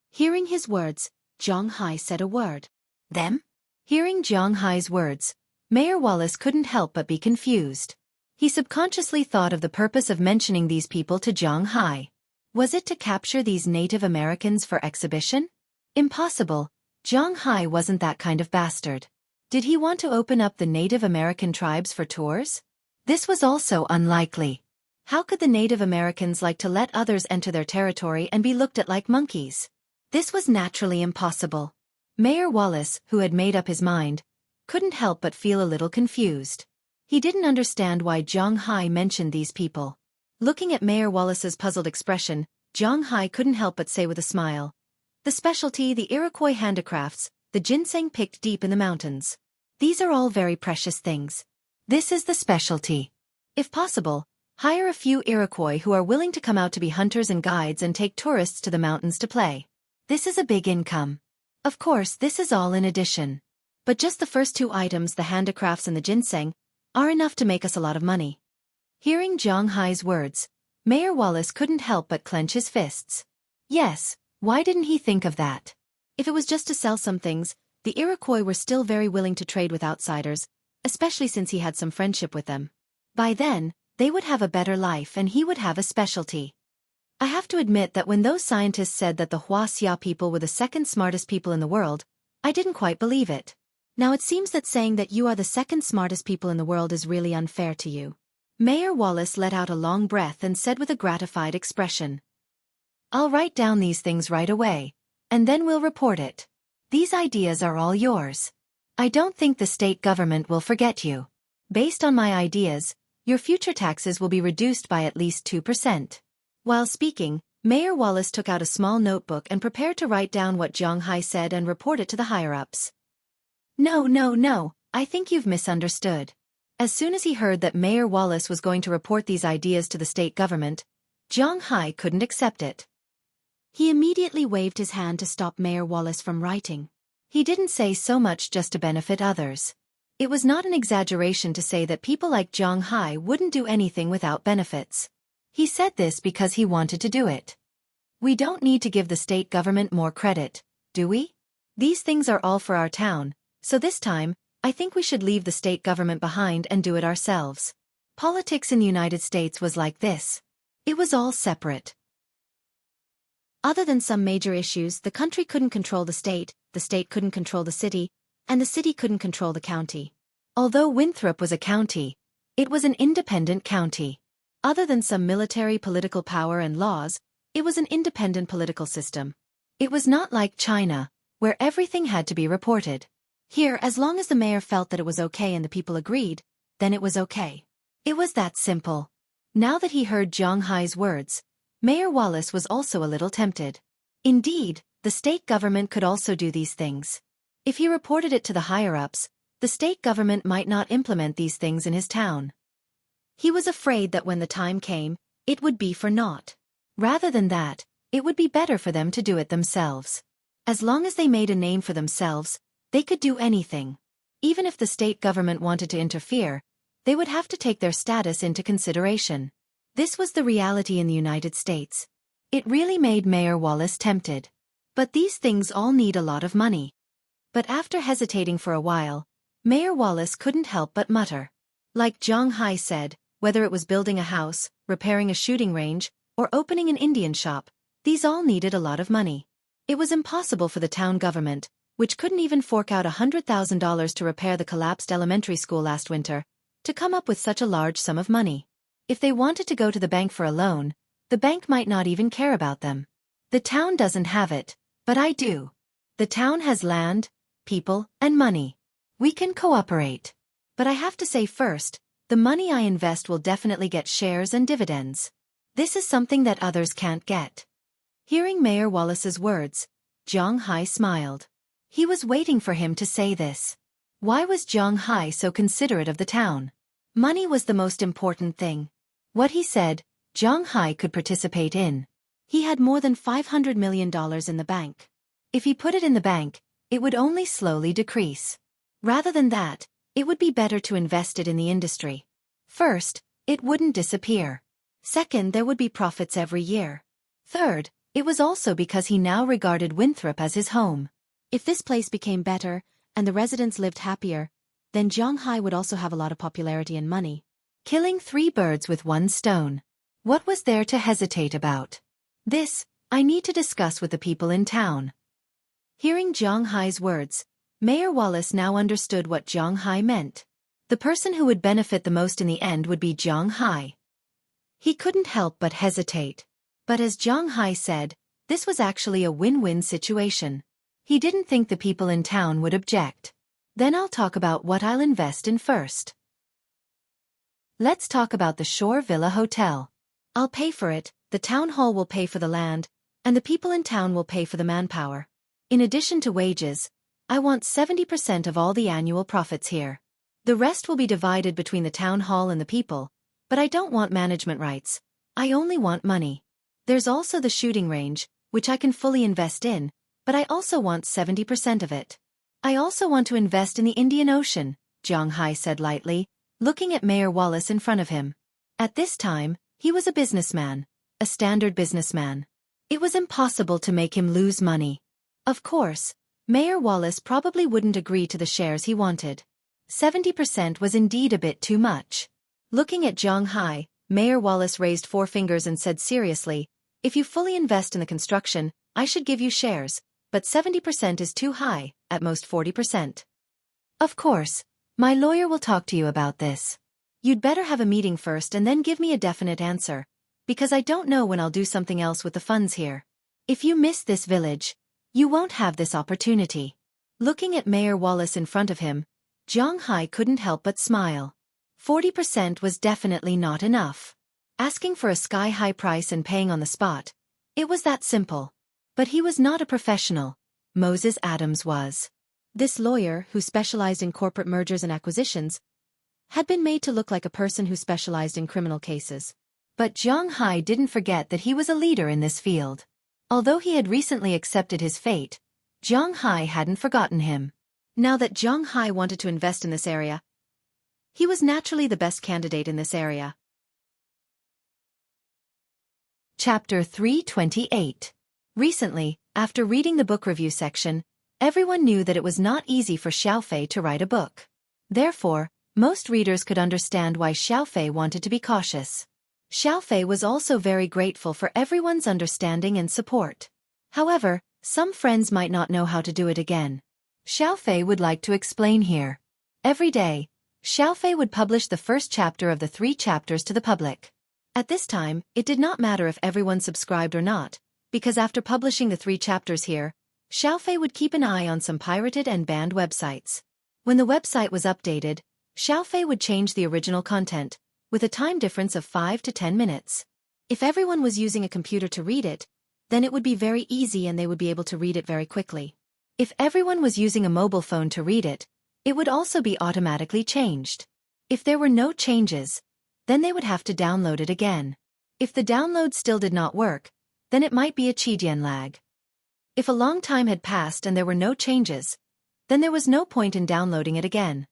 Hearing his words, Jiang Hai said a word. Them? Hearing Jiang Hai's words, Mayor Wallace couldn't help but be confused. He subconsciously thought of the purpose of mentioning these people to Jiang Hai. Was it to capture these Native Americans for exhibition? Impossible. Jiang Hai wasn't that kind of bastard. Did he want to open up the Native American tribes for tours? This was also unlikely. How could the Native Americans like to let others enter their territory and be looked at like monkeys? This was naturally impossible. Mayor Wallace, who had made up his mind, couldn't help but feel a little confused. He didn't understand why Jiang Hai mentioned these people. Looking at Mayor Wallace's puzzled expression, Jiang Hai couldn't help but say with a smile, the specialty, the Iroquois handicrafts, the ginseng picked deep in the mountains. These are all very precious things. This is the specialty. If possible, hire a few Iroquois who are willing to come out to be hunters and guides and take tourists to the mountains to play. This is a big income. Of course, this is all in addition. But just the first 2 items, the handicrafts and the ginseng, are enough to make us a lot of money. Hearing Jiang Hai's words, Mayor Wallace couldn't help but clench his fists. Yes, why didn't he think of that? If it was just to sell some things, the Iroquois were still very willing to trade with outsiders, especially since he had some friendship with them. By then, they would have a better life and he would have a specialty. I have to admit that when those scientists said that the Xueqi people were the second smartest people in the world, I didn't quite believe it. Now it seems that saying that you are the second smartest people in the world is really unfair to you. Mayor Wallace let out a long breath and said with a gratified expression, I'll write down these things right away, and then we'll report it. These ideas are all yours. I don't think the state government will forget you. Based on my ideas, your future taxes will be reduced by at least 2%. While speaking, Mayor Wallace took out a small notebook and prepared to write down what Jiang Hai said and report it to the higher-ups. No, I think you've misunderstood. As soon as he heard that Mayor Wallace was going to report these ideas to the state government, Jiang Hai couldn't accept it. He immediately waved his hand to stop Mayor Wallace from writing. He didn't say so much just to benefit others. It was not an exaggeration to say that people like Jiang Hai wouldn't do anything without benefits. He said this because he wanted to do it. We don't need to give the state government more credit, do we? These things are all for our town, so this time, I think we should leave the state government behind and do it ourselves. Politics in the United States was like this. It was all separate. Other than some major issues, the country couldn't control the state couldn't control the city, and the city couldn't control the county. Although Winthrop was a county, it was an independent county. Other than some military political power and laws, it was an independent political system. It was not like China, where everything had to be reported. Here, as long as the mayor felt that it was okay and the people agreed, then it was okay. It was that simple. Now that he heard Jiang Hai's words, Mayor Wallace was also a little tempted. Indeed, the state government could also do these things. If he reported it to the higher-ups, the state government might not implement these things in his town. He was afraid that when the time came, it would be for naught. Rather than that, it would be better for them to do it themselves. As long as they made a name for themselves, they could do anything. Even if the state government wanted to interfere, they would have to take their status into consideration. This was the reality in the United States. It really made Mayor Wallace tempted. But these things all need a lot of money. But after hesitating for a while, Mayor Wallace couldn't help but mutter. Like Zhang Hai said, whether it was building a house, repairing a shooting range, or opening an Indian shop, these all needed a lot of money. It was impossible for the town government, which couldn't even fork out $100,000 to repair the collapsed elementary school last winter, to come up with such a large sum of money. If they wanted to go to the bank for a loan, the bank might not even care about them. The town doesn't have it, but I do. The town has land, people, and money. We can cooperate. But I have to say first, the money I invest will definitely get shares and dividends. This is something that others can't get. Hearing Mayor Wallace's words, Zhang Hai smiled. He was waiting for him to say this. Why was Zhang Hai so considerate of the town? Money was the most important thing. What he said, Zhang Hai could participate in. He had more than $500 million in the bank. If he put it in the bank, it would only slowly decrease. Rather than that, it would be better to invest it in the industry. First, it wouldn't disappear. Second, there would be profits every year. Third, it was also because he now regarded Winthrop as his home. If this place became better, and the residents lived happier, then Zhang Hai would also have a lot of popularity and money. Killing 3 birds with 1 stone. What was there to hesitate about? This, I need to discuss with the people in town. Hearing Zhang Hai's words, Mayor Wallace now understood what Zhang Hai meant. The person who would benefit the most in the end would be Zhang Hai. He couldn't help but hesitate. But as Zhang Hai said, this was actually a win-win situation. He didn't think the people in town would object. Then I'll talk about what I'll invest in first. Let's talk about the Shore Villa Hotel. I'll pay for it, the town hall will pay for the land, and the people in town will pay for the manpower. In addition to wages, I want 70% of all the annual profits here. The rest will be divided between the town hall and the people, but I don't want management rights. I only want money. There's also the shooting range, which I can fully invest in, but I also want 70% of it. I also want to invest in the Indian Ocean, Zhang Hai said lightly, looking at Mayor Wallace in front of him. At this time, he was a businessman, a standard businessman. It was impossible to make him lose money. Of course, Mayor Wallace probably wouldn't agree to the shares he wanted. 70% was indeed a bit too much. Looking at Zhang Hai, Mayor Wallace raised 4 fingers and said seriously, if you fully invest in the construction, I should give you shares, but 70% is too high, at most 40%. Of course, my lawyer will talk to you about this. You'd better have a meeting first and then give me a definite answer, because I don't know when I'll do something else with the funds here. If you miss this village, you won't have this opportunity. Looking at Mayor Wallace in front of him, Zhang Hai couldn't help but smile. 40% was definitely not enough. Asking for a sky-high price and paying on the spot, it was that simple. But he was not a professional. Moses Adams was. This lawyer, who specialized in corporate mergers and acquisitions, had been made to look like a person who specialized in criminal cases. But Zhang Hai didn't forget that he was a leader in this field. Although he had recently accepted his fate, Zhang Hai hadn't forgotten him. Now that Zhang Hai wanted to invest in this area, he was naturally the best candidate in this area. Chapter 328. Recently, after reading the book review section, everyone knew that it was not easy for Xueqi to write a book. Therefore, most readers could understand why Xueqi wanted to be cautious. Xueqi was also very grateful for everyone's understanding and support. However, some friends might not know how to do it again. Xueqi would like to explain here. Every day, Xueqi would publish the first chapter of the 3 chapters to the public. At this time, it did not matter if everyone subscribed or not, because after publishing the 3 chapters here, Xueqi would keep an eye on some pirated and banned websites. When the website was updated, Xueqi would change the original content, with a time difference of 5 to 10 minutes. If everyone was using a computer to read it, then it would be very easy and they would be able to read it very quickly. If everyone was using a mobile phone to read it, it would also be automatically changed. If there were no changes, then they would have to download it again. If the download still did not work, then it might be a Qidian lag. If a long time had passed and there were no changes, then there was no point in downloading it again.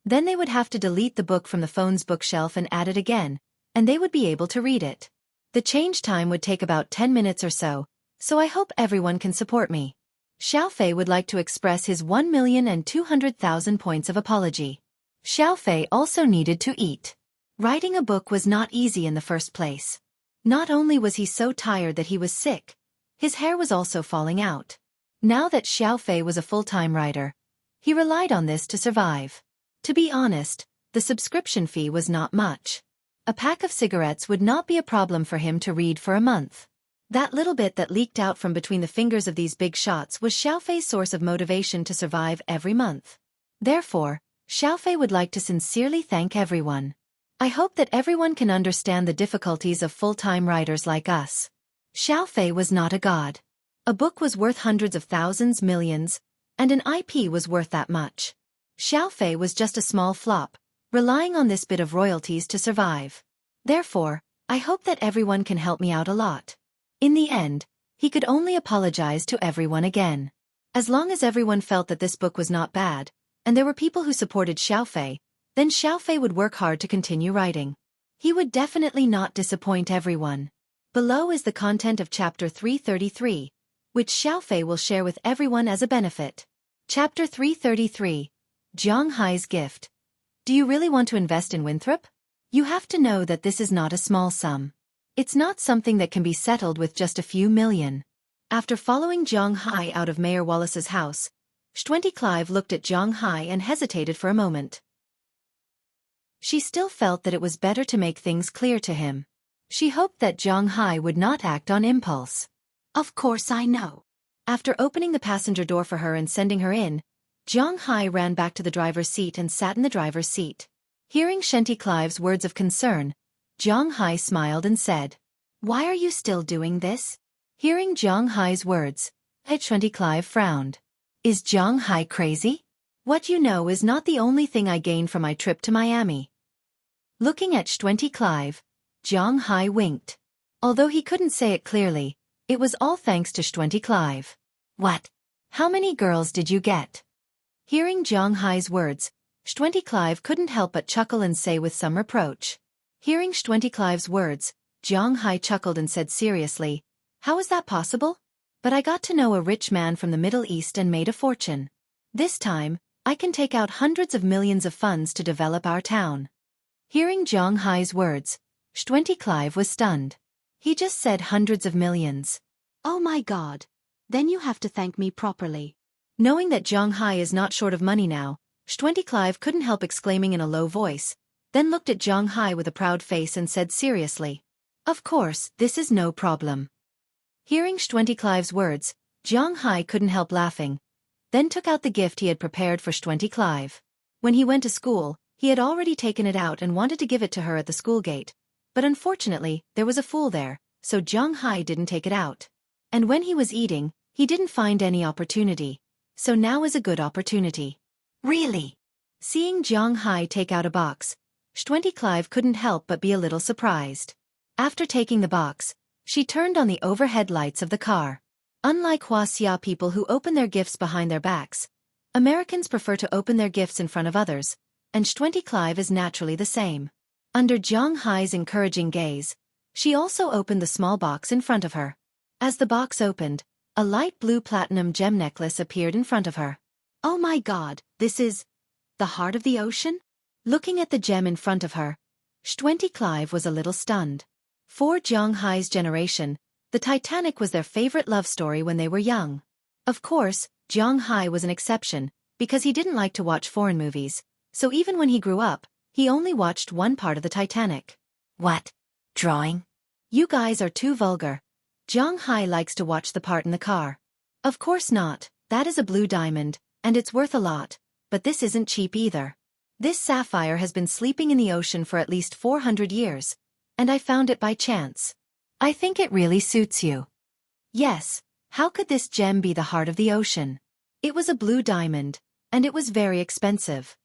Then they would have to delete the book from the phone's bookshelf and add it again, and they would be able to read it. The change time would take about 10 minutes or so I hope everyone can support me. Xueqi would like to express his 1,200,000 points of apology. Xueqi also needed to eat. Writing a book was not easy in the first place. Not only was he so tired that he was sick, his hair was also falling out. Now that Xueqi was a full-time writer, he relied on this to survive. To be honest, the subscription fee was not much. A pack of cigarettes would not be a problem for him to read for a month. That little bit that leaked out from between the fingers of these big shots was Xueqi's source of motivation to survive every month. Therefore, Xueqi would like to sincerely thank everyone. I hope that everyone can understand the difficulties of full-time writers like us. Xueqi was not a god. A book was worth hundreds of thousands, millions, and an IP was worth that much. Xueqi was just a small flop, relying on this bit of royalties to survive. Therefore, I hope that everyone can help me out a lot. In the end, he could only apologize to everyone again. As long as everyone felt that this book was not bad, and there were people who supported Xueqi, then Xueqi would work hard to continue writing. He would definitely not disappoint everyone. Below is the content of Chapter 333, which Xueqi will share with everyone as a benefit. Chapter 333, Zhang Hai's Gift. Do you really want to invest in Winthrop? You have to know that this is not a small sum. It's not something that can be settled with just a few million. After following Zhang Hai out of Mayor Wallace's house, Xueqi looked at Zhang Hai and hesitated for a moment. She still felt that it was better to make things clear to him. She hoped that Zhang Hai would not act on impulse. Of course I know. After opening the passenger door for her and sending her in, Zhang Hai ran back to the driver's seat and sat in the driver's seat. Hearing Xueqi's words of concern, Zhang Hai smiled and said, "Why are you still doing this?" Hearing Zhang Hai's words, Xueqi frowned. Is Zhang Hai crazy? What you know is not the only thing I gained from my trip to Miami. Looking at Xueqi, Zhang Hai winked. Although he couldn't say it clearly, it was all thanks to Xueqi. What? How many girls did you get? Hearing Zhang Hai's words, Xueqi couldn't help but chuckle and say with some reproach. Hearing Xueqi's words, Zhang Hai chuckled and said seriously, "How is that possible? But I got to know a rich man from the Middle East and made a fortune. This time, I can take out hundreds of millions of funds to develop our town." Hearing Zhang Hai's words, Xueqi was stunned. He just said hundreds of millions. Oh my God. Then you have to thank me properly. Knowing that Zhang Hai is not short of money now, Xueqi couldn't help exclaiming in a low voice, then looked at Zhang Hai with a proud face and said seriously, "Of course, this is no problem." Hearing Xueqi's words, Zhang Hai couldn't help laughing, then took out the gift he had prepared for Xueqi. When he went to school, he had already taken it out and wanted to give it to her at the school gate, but unfortunately, there was a fool there, so Zhang Hai didn't take it out. And when he was eating, he didn't find any opportunity, so now is a good opportunity. Really? Seeing Zhang Hai take out a box, Xueqi couldn't help but be a little surprised. After taking the box, she turned on the overhead lights of the car. Unlike Huaxia people who open their gifts behind their backs, Americans prefer to open their gifts in front of others, and Xueqi is naturally the same. Under Zhang Hai's encouraging gaze, she also opened the small box in front of her. As the box opened, a light blue platinum gem necklace appeared in front of her. Oh my God, this is the heart of the ocean? Looking at the gem in front of her, Xueqi was a little stunned. For Zhang Hai's generation, the Titanic was their favorite love story when they were young. Of course, Zhang Hai was an exception, because he didn't like to watch foreign movies, so even when he grew up, he only watched one part of the Titanic. What? Drawing? You guys are too vulgar. Zhang Hai likes to watch the part in the car. Of course not, that is a blue diamond, and it's worth a lot, but this isn't cheap either. This sapphire has been sleeping in the ocean for at least 400 years, and I found it by chance. I think it really suits you. Yes, how could this gem be the heart of the ocean? It was a blue diamond, and it was very expensive.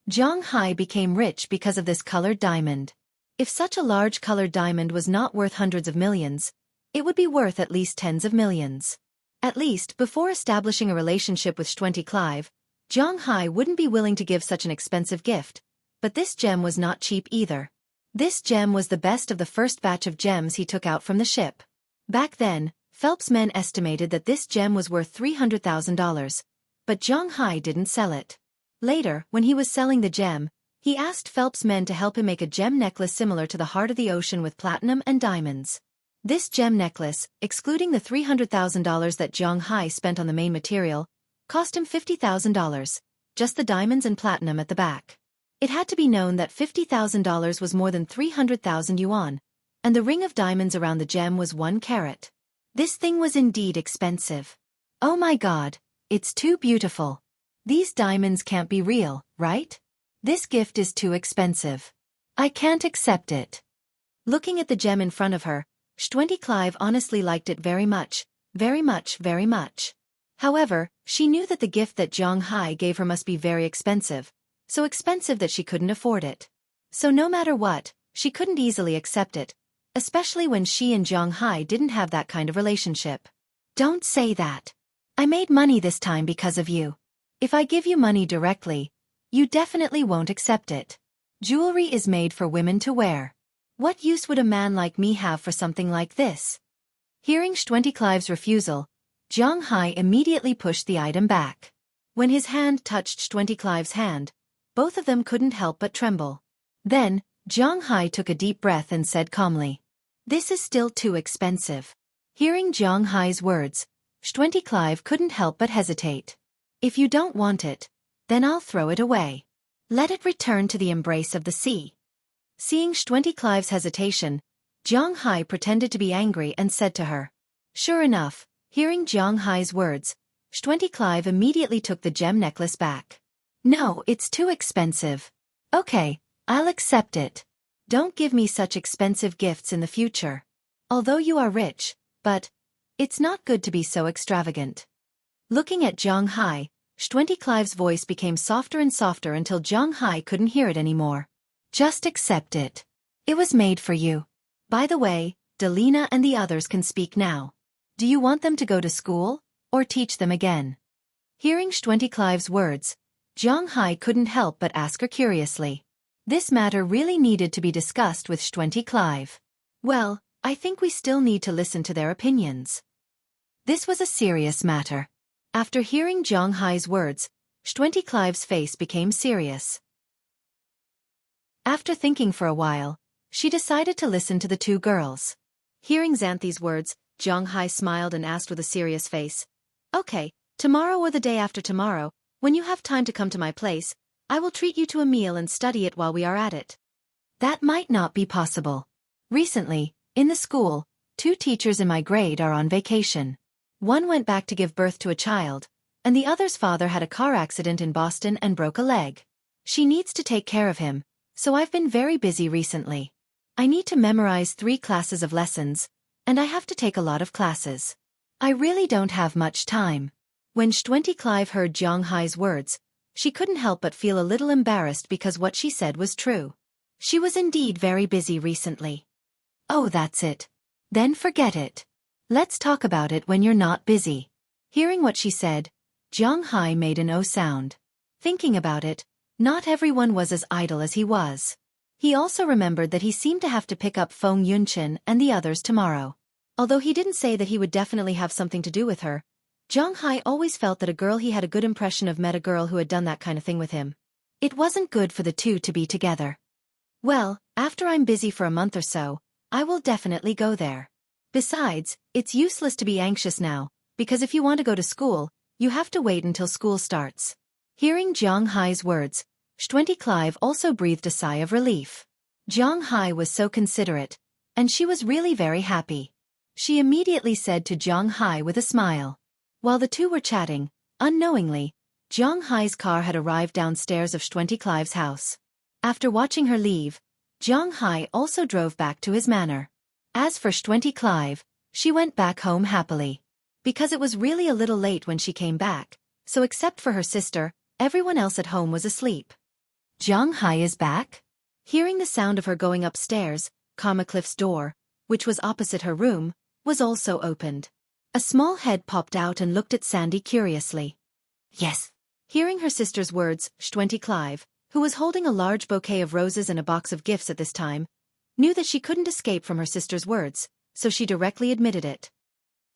Zhang Hai became rich because of this colored diamond. If such a large colored diamond was not worth hundreds of millions, it would be worth at least tens of millions. At least, before establishing a relationship with Xueqi, Zhang Hai wouldn't be willing to give such an expensive gift, but this gem was not cheap either. This gem was the best of the first batch of gems he took out from the ship. Back then, Phelps' men estimated that this gem was worth $300,000, but Zhang Hai didn't sell it. Later, when he was selling the gem, he asked Phelps' men to help him make a gem necklace similar to the heart of the ocean with platinum and diamonds. This gem necklace, excluding the $300,000 that Zhang Hai spent on the main material, cost him $50,000, just the diamonds and platinum at the back. It had to be known that $50,000 was more than 300,000 yuan, and the ring of diamonds around the gem was 1 carat. This thing was indeed expensive. Oh my God, it's too beautiful. These diamonds can't be real, right? This gift is too expensive. I can't accept it. Looking at the gem in front of her, Xueqi honestly liked it very much, very much, very much. However, she knew that the gift that Zhang Hai gave her must be very expensive, so expensive that she couldn't afford it. So no matter what, she couldn't easily accept it, especially when she and Zhang Hai didn't have that kind of relationship. Don't say that. I made money this time because of you. If I give you money directly, you definitely won't accept it. Jewelry is made for women to wear. What use would a man like me have for something like this? Hearing Xueqi's refusal, Zhang Hai immediately pushed the item back. When his hand touched Xueqi's hand, both of them couldn't help but tremble. Then, Zhang Hai took a deep breath and said calmly, "This is still too expensive." Hearing Zhang Hai's words, Xueqi couldn't help but hesitate. "If you don't want it, then I'll throw it away. Let it return to the embrace of the sea." Seeing Xueqi's hesitation, Zhang Hai pretended to be angry and said to her. Sure enough, hearing Zhang Hai's words, Xueqi immediately took the gem necklace back. "No, it's too expensive. Okay, I'll accept it. Don't give me such expensive gifts in the future. Although you are rich, but it's not good to be so extravagant." Looking at Zhang Hai, Xueqi's voice became softer and softer until Zhang Hai couldn't hear it anymore. "Just accept it. It was made for you. By the way, Delina and the others can speak now. Do you want them to go to school, or teach them again?" Hearing Xueqi's words, Zhang Hai couldn't help but ask her curiously. This matter really needed to be discussed with Xueqi. "Well, I think we still need to listen to their opinions." This was a serious matter. After hearing Zhang Hai's words, Xueqi's face became serious. After thinking for a while, she decided to listen to the two girls. Hearing Xanthi's words, Zhang Hai smiled and asked with a serious face, "Okay, tomorrow or the day after tomorrow, when you have time to come to my place, I will treat you to a meal and study it while we are at it." "That might not be possible. Recently, in the school, 2 teachers in my grade are on vacation. One went back to give birth to a child, and the other's father had a car accident in Boston and broke a leg. She needs to take care of him, so I've been very busy recently. I need to memorize 3 classes of lessons, and I have to take a lot of classes. I really don't have much time." When Xueqi heard Zhang Hai's words, she couldn't help but feel a little embarrassed because what she said was true. She was indeed very busy recently. "Oh, that's it. Then forget it. Let's talk about it when you're not busy." Hearing what she said, Zhang Hai made an "oh" sound. Thinking about it, not everyone was as idle as he was. He also remembered that he seemed to have to pick up Feng Yunchen and the others tomorrow. Although he didn't say that he would definitely have something to do with her, Zhang Hai always felt that a girl he had a good impression of met a girl who had done that kind of thing with him. It wasn't good for the two to be together. "Well, after I'm busy for a month or so, I will definitely go there. Besides, it's useless to be anxious now, because if you want to go to school, you have to wait until school starts." Hearing Zhang Hai's words, Xueqi also breathed a sigh of relief. Zhang Hai was so considerate, and she was really very happy. She immediately said to Zhang Hai with a smile. While the two were chatting, unknowingly, Zhang Hai's car had arrived downstairs of Xueqi's house. After watching her leave, Zhang Hai also drove back to his manor. As for Xueqi, she went back home happily. Because it was really a little late when she came back, so except for her sister, everyone else at home was asleep. Zhang Hai is back? Hearing the sound of her going upstairs, Cliff's door, which was opposite her room, was also opened. A small head popped out and looked at Sandy curiously. "Yes. Hearing her sister's words, Xueqi, who was holding a large bouquet of roses and a box of gifts at this time, knew that she couldn't escape from her sister's words, so she directly admitted it.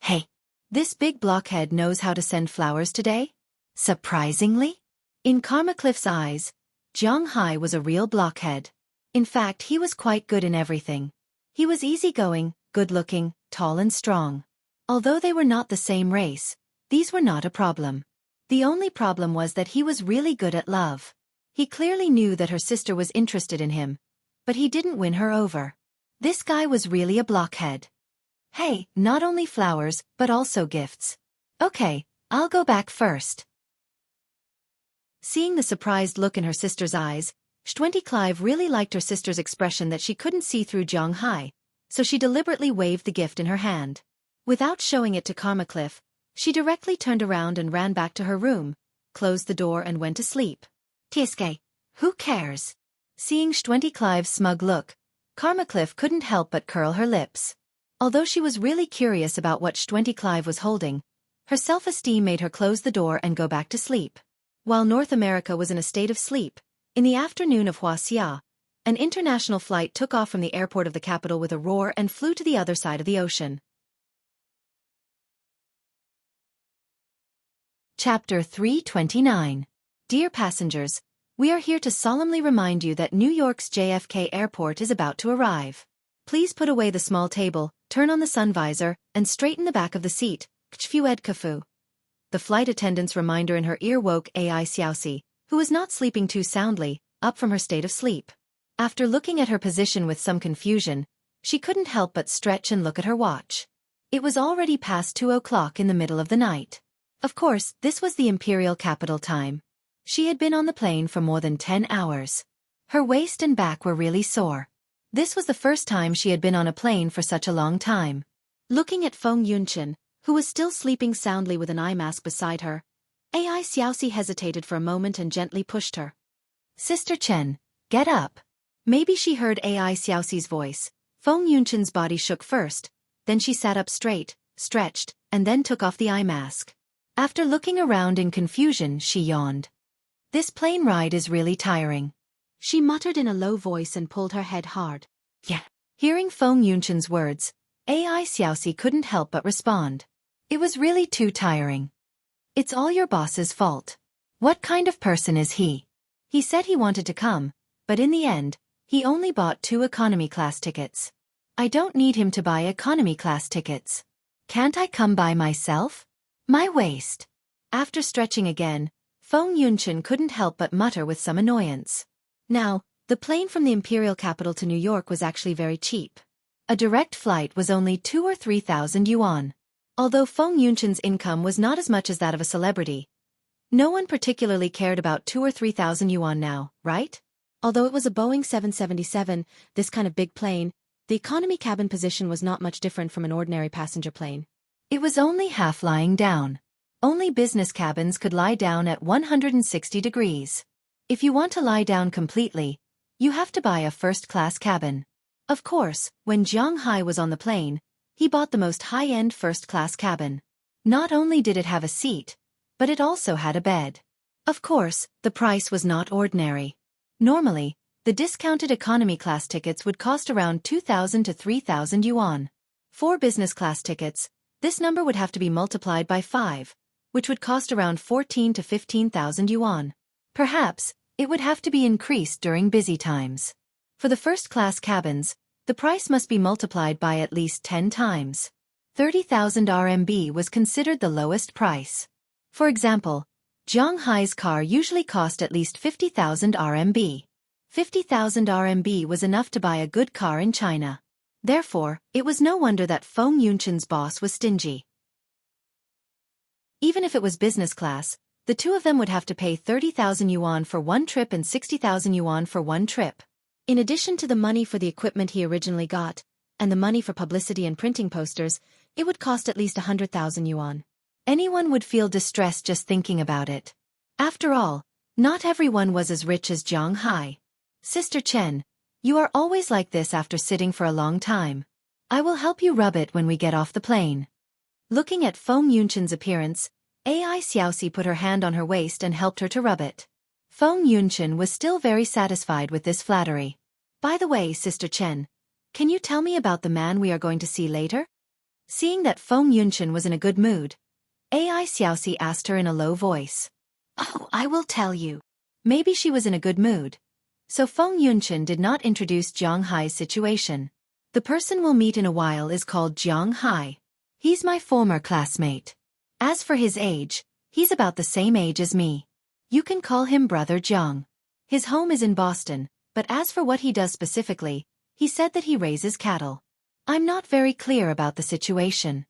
Hey, this big blockhead knows how to send flowers today? Surprisingly? In Karmacliff's eyes, Jiang Hai was a real blockhead. In fact, he was quite good in everything. He was easygoing, good-looking, tall and strong. Although they were not the same race, these were not a problem. The only problem was that he was really good at love. He clearly knew that her sister was interested in him, but he didn't win her over. This guy was really a blockhead. Hey, not only flowers, but also gifts. Okay, I'll go back first. Seeing the surprised look in her sister's eyes, Xueqi really liked her sister's expression that she couldn't see through Jiang Hai, so she deliberately waved the gift in her hand. Without showing it to Karmacliff, she directly turned around and ran back to her room, closed the door and went to sleep. Tsk, who cares? Seeing Xueqi's smug look, Karmacliff couldn't help but curl her lips. Although she was really curious about what Xueqi was holding, her self-esteem made her close the door and go back to sleep. While North America was in a state of sleep, in the afternoon of Huaxia, an international flight took off from the airport of the capital with a roar and flew to the other side of the ocean. Chapter 329. Dear passengers, we are here to solemnly remind you that New York's JFK Airport is about to arrive. Please put away the small table, turn on the sun visor, and straighten the back of the seat. Xueqi. The flight attendant's reminder in her ear woke Xueqi, who was not sleeping too soundly, up from her state of sleep. After looking at her position with some confusion, she couldn't help but stretch and look at her watch. It was already past 2 o'clock in the middle of the night. Of course, this was the imperial capital time. She had been on the plane for more than 10 hours. Her waist and back were really sore. This was the first time she had been on a plane for such a long time. Looking at Feng Yunchen, who was still sleeping soundly with an eye mask beside her, Xueqi hesitated for a moment and gently pushed her. Sister Chen, get up. Maybe she heard Xueqi's voice. Feng Yunchen's body shook first, then she sat up straight, stretched, and then took off the eye mask. After looking around in confusion, she yawned. This plane ride is really tiring. She muttered in a low voice and pulled her head hard. Yeah. Hearing Feng Yunchen's words, Xueqi couldn't help but respond. It was really too tiring. It's all your boss's fault. What kind of person is he? He said he wanted to come, but in the end, he only bought 2 economy class tickets. I don't need him to buy economy class tickets. Can't I come by myself? My waist. After stretching again, Feng Yunchen couldn't help but mutter with some annoyance. Now, the plane from the imperial capital to New York was actually very cheap. A direct flight was only 2,000 or 3,000 yuan. Although Feng Yunchen's income was not as much as that of a celebrity, no one particularly cared about 2,000 or 3,000 yuan now, right? Although it was a Boeing 777, this kind of big plane, the economy cabin position was not much different from an ordinary passenger plane. It was only half lying down. Only business cabins could lie down at 160 degrees. If you want to lie down completely, you have to buy a first-class cabin. Of course, when Jiang Hai was on the plane, he bought the most high-end first-class cabin. Not only did it have a seat, but it also had a bed. Of course, the price was not ordinary. Normally, the discounted economy class tickets would cost around 2,000 to 3,000 yuan. For business class tickets, this number would have to be multiplied by 5, which would cost around 14,000 to 15,000 yuan. Perhaps, it would have to be increased during busy times. For the first-class cabins, the price must be multiplied by at least 10 times. 30,000 RMB was considered the lowest price. For example, Jiang Hai's car usually cost at least 50,000 RMB. 50,000 RMB was enough to buy a good car in China. Therefore, it was no wonder that Feng Yunchen's boss was stingy. Even if it was business class, the two of them would have to pay 30,000 yuan for one trip and 60,000 yuan for one trip. In addition to the money for the equipment he originally got, and the money for publicity and printing posters, it would cost at least 100,000 yuan. Anyone would feel distressed just thinking about it. After all, not everyone was as rich as Jiang Hai. Sister Chen, you are always like this after sitting for a long time. I will help you rub it when we get off the plane. Looking at Feng Yunchen's appearance, AI Xiaoxi put her hand on her waist and helped her to rub it. Feng Yunchen was still very satisfied with this flattery. By the way, Sister Chen, can you tell me about the man we are going to see later? Seeing that Feng Yunchen was in a good mood, AI Xiaoxi asked her in a low voice. Oh, I will tell you. Maybe she was in a good mood. So Feng Yunchen did not introduce Jiang Hai's situation. The person we'll meet in a while is called Jiang Hai. He's my former classmate. As for his age, he's about the same age as me. You can call him Brother Jiang. His home is in Boston, but as for what he does specifically, he said that he raises cattle. I'm not very clear about the situation.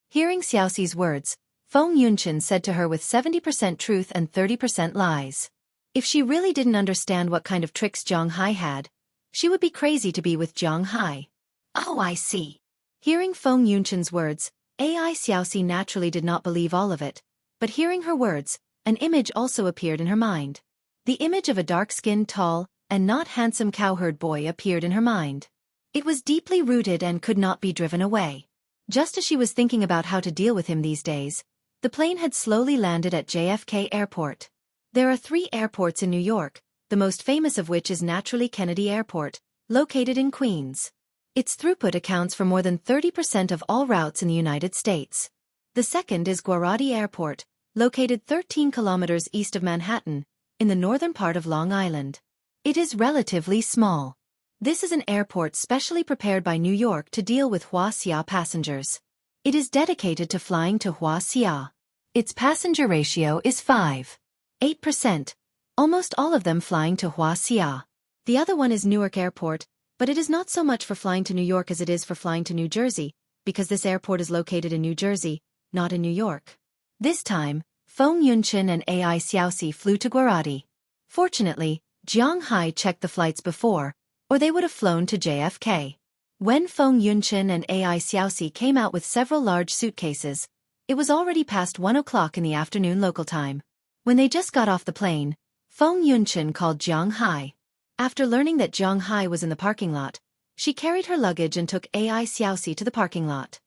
Hearing Xiaoxi's words, Feng Yunchen said to her with 70% truth and 30% lies. If she really didn't understand what kind of tricks Jiang Hai had, she would be crazy to be with Jiang Hai. Oh, I see. Hearing Feng Yunchen's words, AI Xiaoxi naturally did not believe all of it, but hearing her words, an image also appeared in her mind. The image of a dark-skinned, tall, and not handsome cowherd boy appeared in her mind. It was deeply rooted and could not be driven away. Just as she was thinking about how to deal with him these days, the plane had slowly landed at JFK Airport. There are 3 airports in New York, the most famous of which is naturally Kennedy Airport, located in Queens. Its throughput accounts for more than 30% of all routes in the United States. The second is Guarati Airport, located 13 kilometers east of Manhattan, in the northern part of Long Island. It is relatively small. This is an airport specially prepared by New York to deal with Huaxia passengers. It is dedicated to flying to Huaxia. Its passenger ratio is 5.8%, almost all of them flying to Huaxia. The other one is Newark Airport, but it is not so much for flying to New York as it is for flying to New Jersey, because this airport is located in New Jersey, not in New York. This time, Feng Yunchen and AI Xiaoxi flew to Guarati. Fortunately, Jiang Hai checked the flights before, or they would have flown to JFK. When Feng Yunchen and AI Xiaoxi came out with several large suitcases, it was already past 1 o'clock in the afternoon local time. When they just got off the plane, Feng Yunchen called Jiang Hai. After learning that Jiang Hai was in the parking lot, she carried her luggage and took AI Xiaoxi to the parking lot.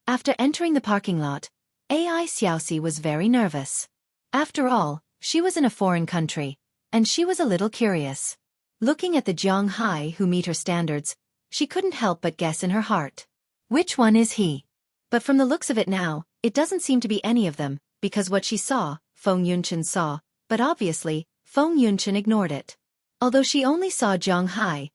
After entering the parking lot, AI Xiaoxi was very nervous. After all, she was in a foreign country, and she was a little curious. Looking at the Jiang Hai who meet her standards, she couldn't help but guess in her heart. Which one is he? But from the looks of it now, it doesn't seem to be any of them, because what she saw, Feng Yunchen saw, but obviously, Feng Yunchen ignored it. Although she only saw Jiang Hai,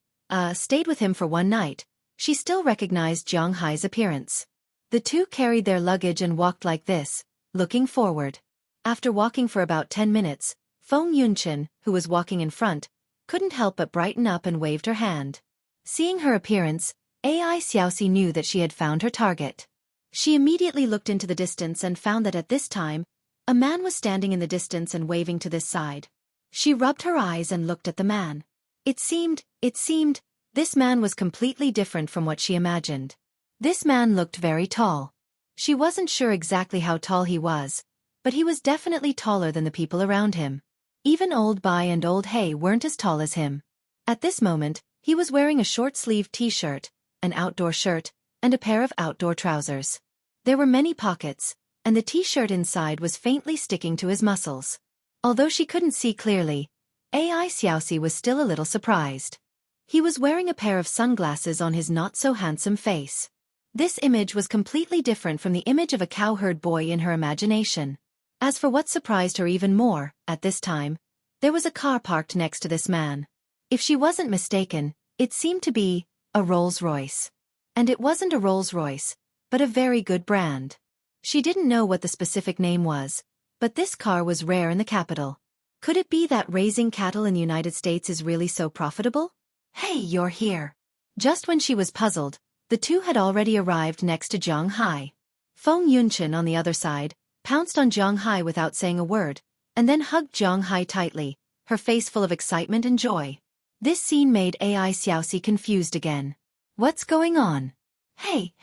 stayed with him for one night, she still recognized Jiang Hai's appearance. The two carried their luggage and walked like this, looking forward. After walking for about 10 minutes, Feng Yunchen, who was walking in front, couldn't help but brighten up and waved her hand. Seeing her appearance, AI Xiaoxi knew that she had found her target. She immediately looked into the distance and found that at this time, a man was standing in the distance and waving to this side. She rubbed her eyes and looked at the man. It seemed, this man was completely different from what she imagined. This man looked very tall. She wasn't sure exactly how tall he was, but he was definitely taller than the people around him. Even Old Bai and Old Hay weren't as tall as him. At this moment, he was wearing a short-sleeved t-shirt, an outdoor shirt, and a pair of outdoor trousers. There were many pockets, and the t-shirt inside was faintly sticking to his muscles. Although she couldn't see clearly, AI Xiaoxi was still a little surprised. He was wearing a pair of sunglasses on his not-so-handsome face. This image was completely different from the image of a cowherd boy in her imagination. As for what surprised her even more, at this time, there was a car parked next to this man. If she wasn't mistaken, it seemed to be a Rolls-Royce. And it wasn't a Rolls-Royce, but a very good brand. She didn't know what the specific name was, but this car was rare in the capital. Could it be that raising cattle in the United States is really so profitable? Hey, you're here. Just when she was puzzled, the two had already arrived next to Jiang Hai. Feng Yunchen on the other side, pounced on Jiang Hai without saying a word, and then hugged Jiang Hai tightly, her face full of excitement and joy. This scene made AI Xiaoxi confused again. What's going on? Hey,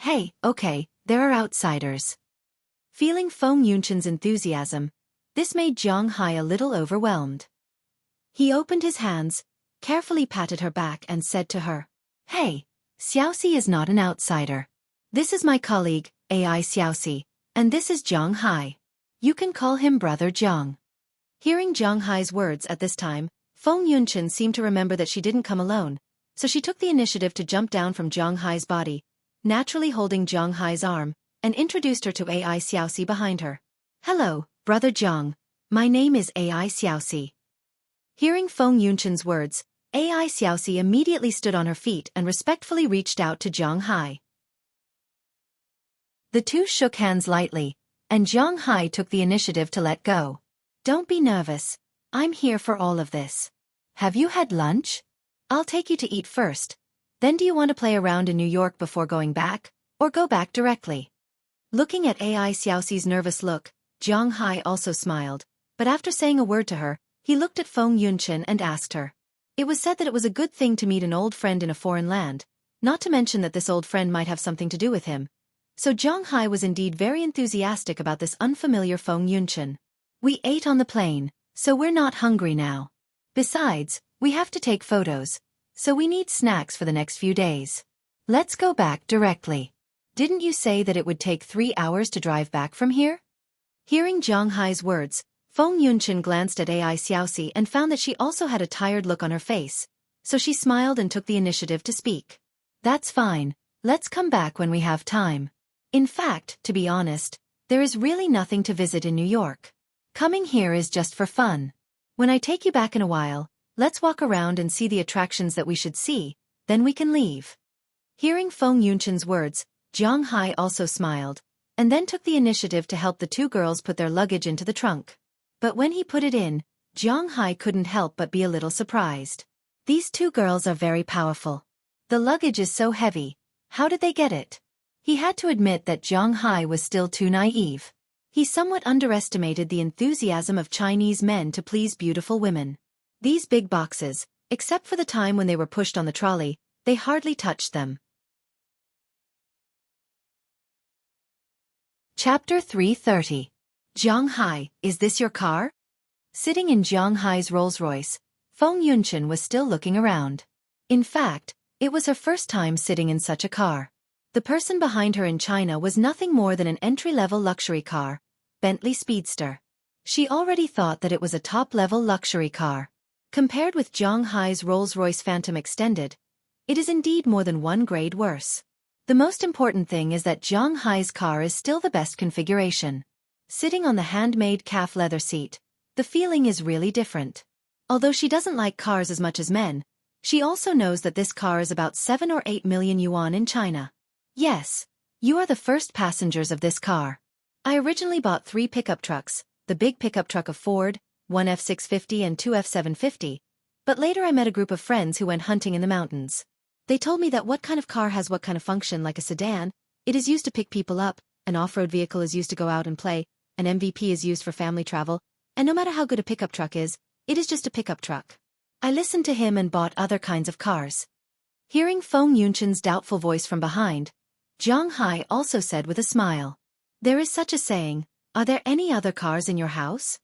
okay, there are outsiders. Feeling Feng Yunchen's enthusiasm, this made Jiang Hai a little overwhelmed. He opened his hands, carefully patted her back and said to her, Hey, Xiaoxi is not an outsider. This is my colleague, AI Xiaoxi, And this is Zhang Hai. You can call him Brother Zhang. Hearing Zhang Hai's words at this time, Feng Yunchen seemed to remember that she didn't come alone, so she took the initiative to jump down from Zhang Hai's body, naturally holding Zhang Hai's arm, and introduced her to AI Xueqi behind her. Hello, Brother Zhang. My name is AI Xueqi. Hearing Feng Yunchen's words, AI Xueqi immediately stood on her feet and respectfully reached out to Zhang Hai. The two shook hands lightly, and Zhang Hai took the initiative to let go. Don't be nervous. I'm here for all of this. Have you had lunch? I'll take you to eat first. Then do you want to play around in New York before going back, or go back directly? Looking at AI Xueqi's nervous look, Zhang Hai also smiled, but after saying a word to her, he looked at Feng Yunchen and asked her. It was said that it was a good thing to meet an old friend in a foreign land, not to mention that this old friend might have something to do with him. So Zhang Hai was indeed very enthusiastic about this unfamiliar Feng Yunchen. We ate on the plane, so we're not hungry now. Besides, we have to take photos, so we need snacks for the next few days. Let's go back directly. Didn't you say that it would take 3 hours to drive back from here? Hearing Zhang Hai's words, Feng Yunchen glanced at AI Xueqi and found that she also had a tired look on her face, so she smiled and took the initiative to speak. That's fine, let's come back when we have time. In fact, to be honest, there is really nothing to visit in New York. Coming here is just for fun. When I take you back in a while, let's walk around and see the attractions that we should see, then we can leave. Hearing Feng Yunchen's words, Zhang Hai also smiled, and then took the initiative to help the two girls put their luggage into the trunk. But when he put it in, Zhang Hai couldn't help but be a little surprised. These two girls are very powerful. The luggage is so heavy. How did they get it? He had to admit that Zhang Hai was still too naive. He somewhat underestimated the enthusiasm of Chinese men to please beautiful women. These big boxes, except for the time when they were pushed on the trolley, they hardly touched them. Chapter 330. Zhang Hai, is this your car? Sitting in Zhang Hai's Rolls-Royce, Feng Yunchen was still looking around. In fact, it was her first time sitting in such a car. The person behind her in China was nothing more than an entry-level luxury car, Bentley Speedster. She already thought that it was a top-level luxury car. Compared with Zhang Hai's Rolls-Royce Phantom Extended, it is indeed more than one grade worse. The most important thing is that Zhang Hai's car is still the best configuration. Sitting on the handmade calf leather seat, the feeling is really different. Although she doesn't like cars as much as men, she also knows that this car is about 7 or 8 million yuan in China. Yes, you are the first passengers of this car. I originally bought 3 pickup trucks, the big pickup truck of Ford, one F650 and 2 F750, but later I met a group of friends who went hunting in the mountains. They told me that what kind of car has what kind of function, like a sedan, it is used to pick people up, an off-road vehicle is used to go out and play, an MVP is used for family travel, and no matter how good a pickup truck is, it is just a pickup truck. I listened to him and bought other kinds of cars. Hearing Feng Yunchen's doubtful voice from behind, Zhang Hai also said with a smile. There is such a saying, are there any other cars in your house?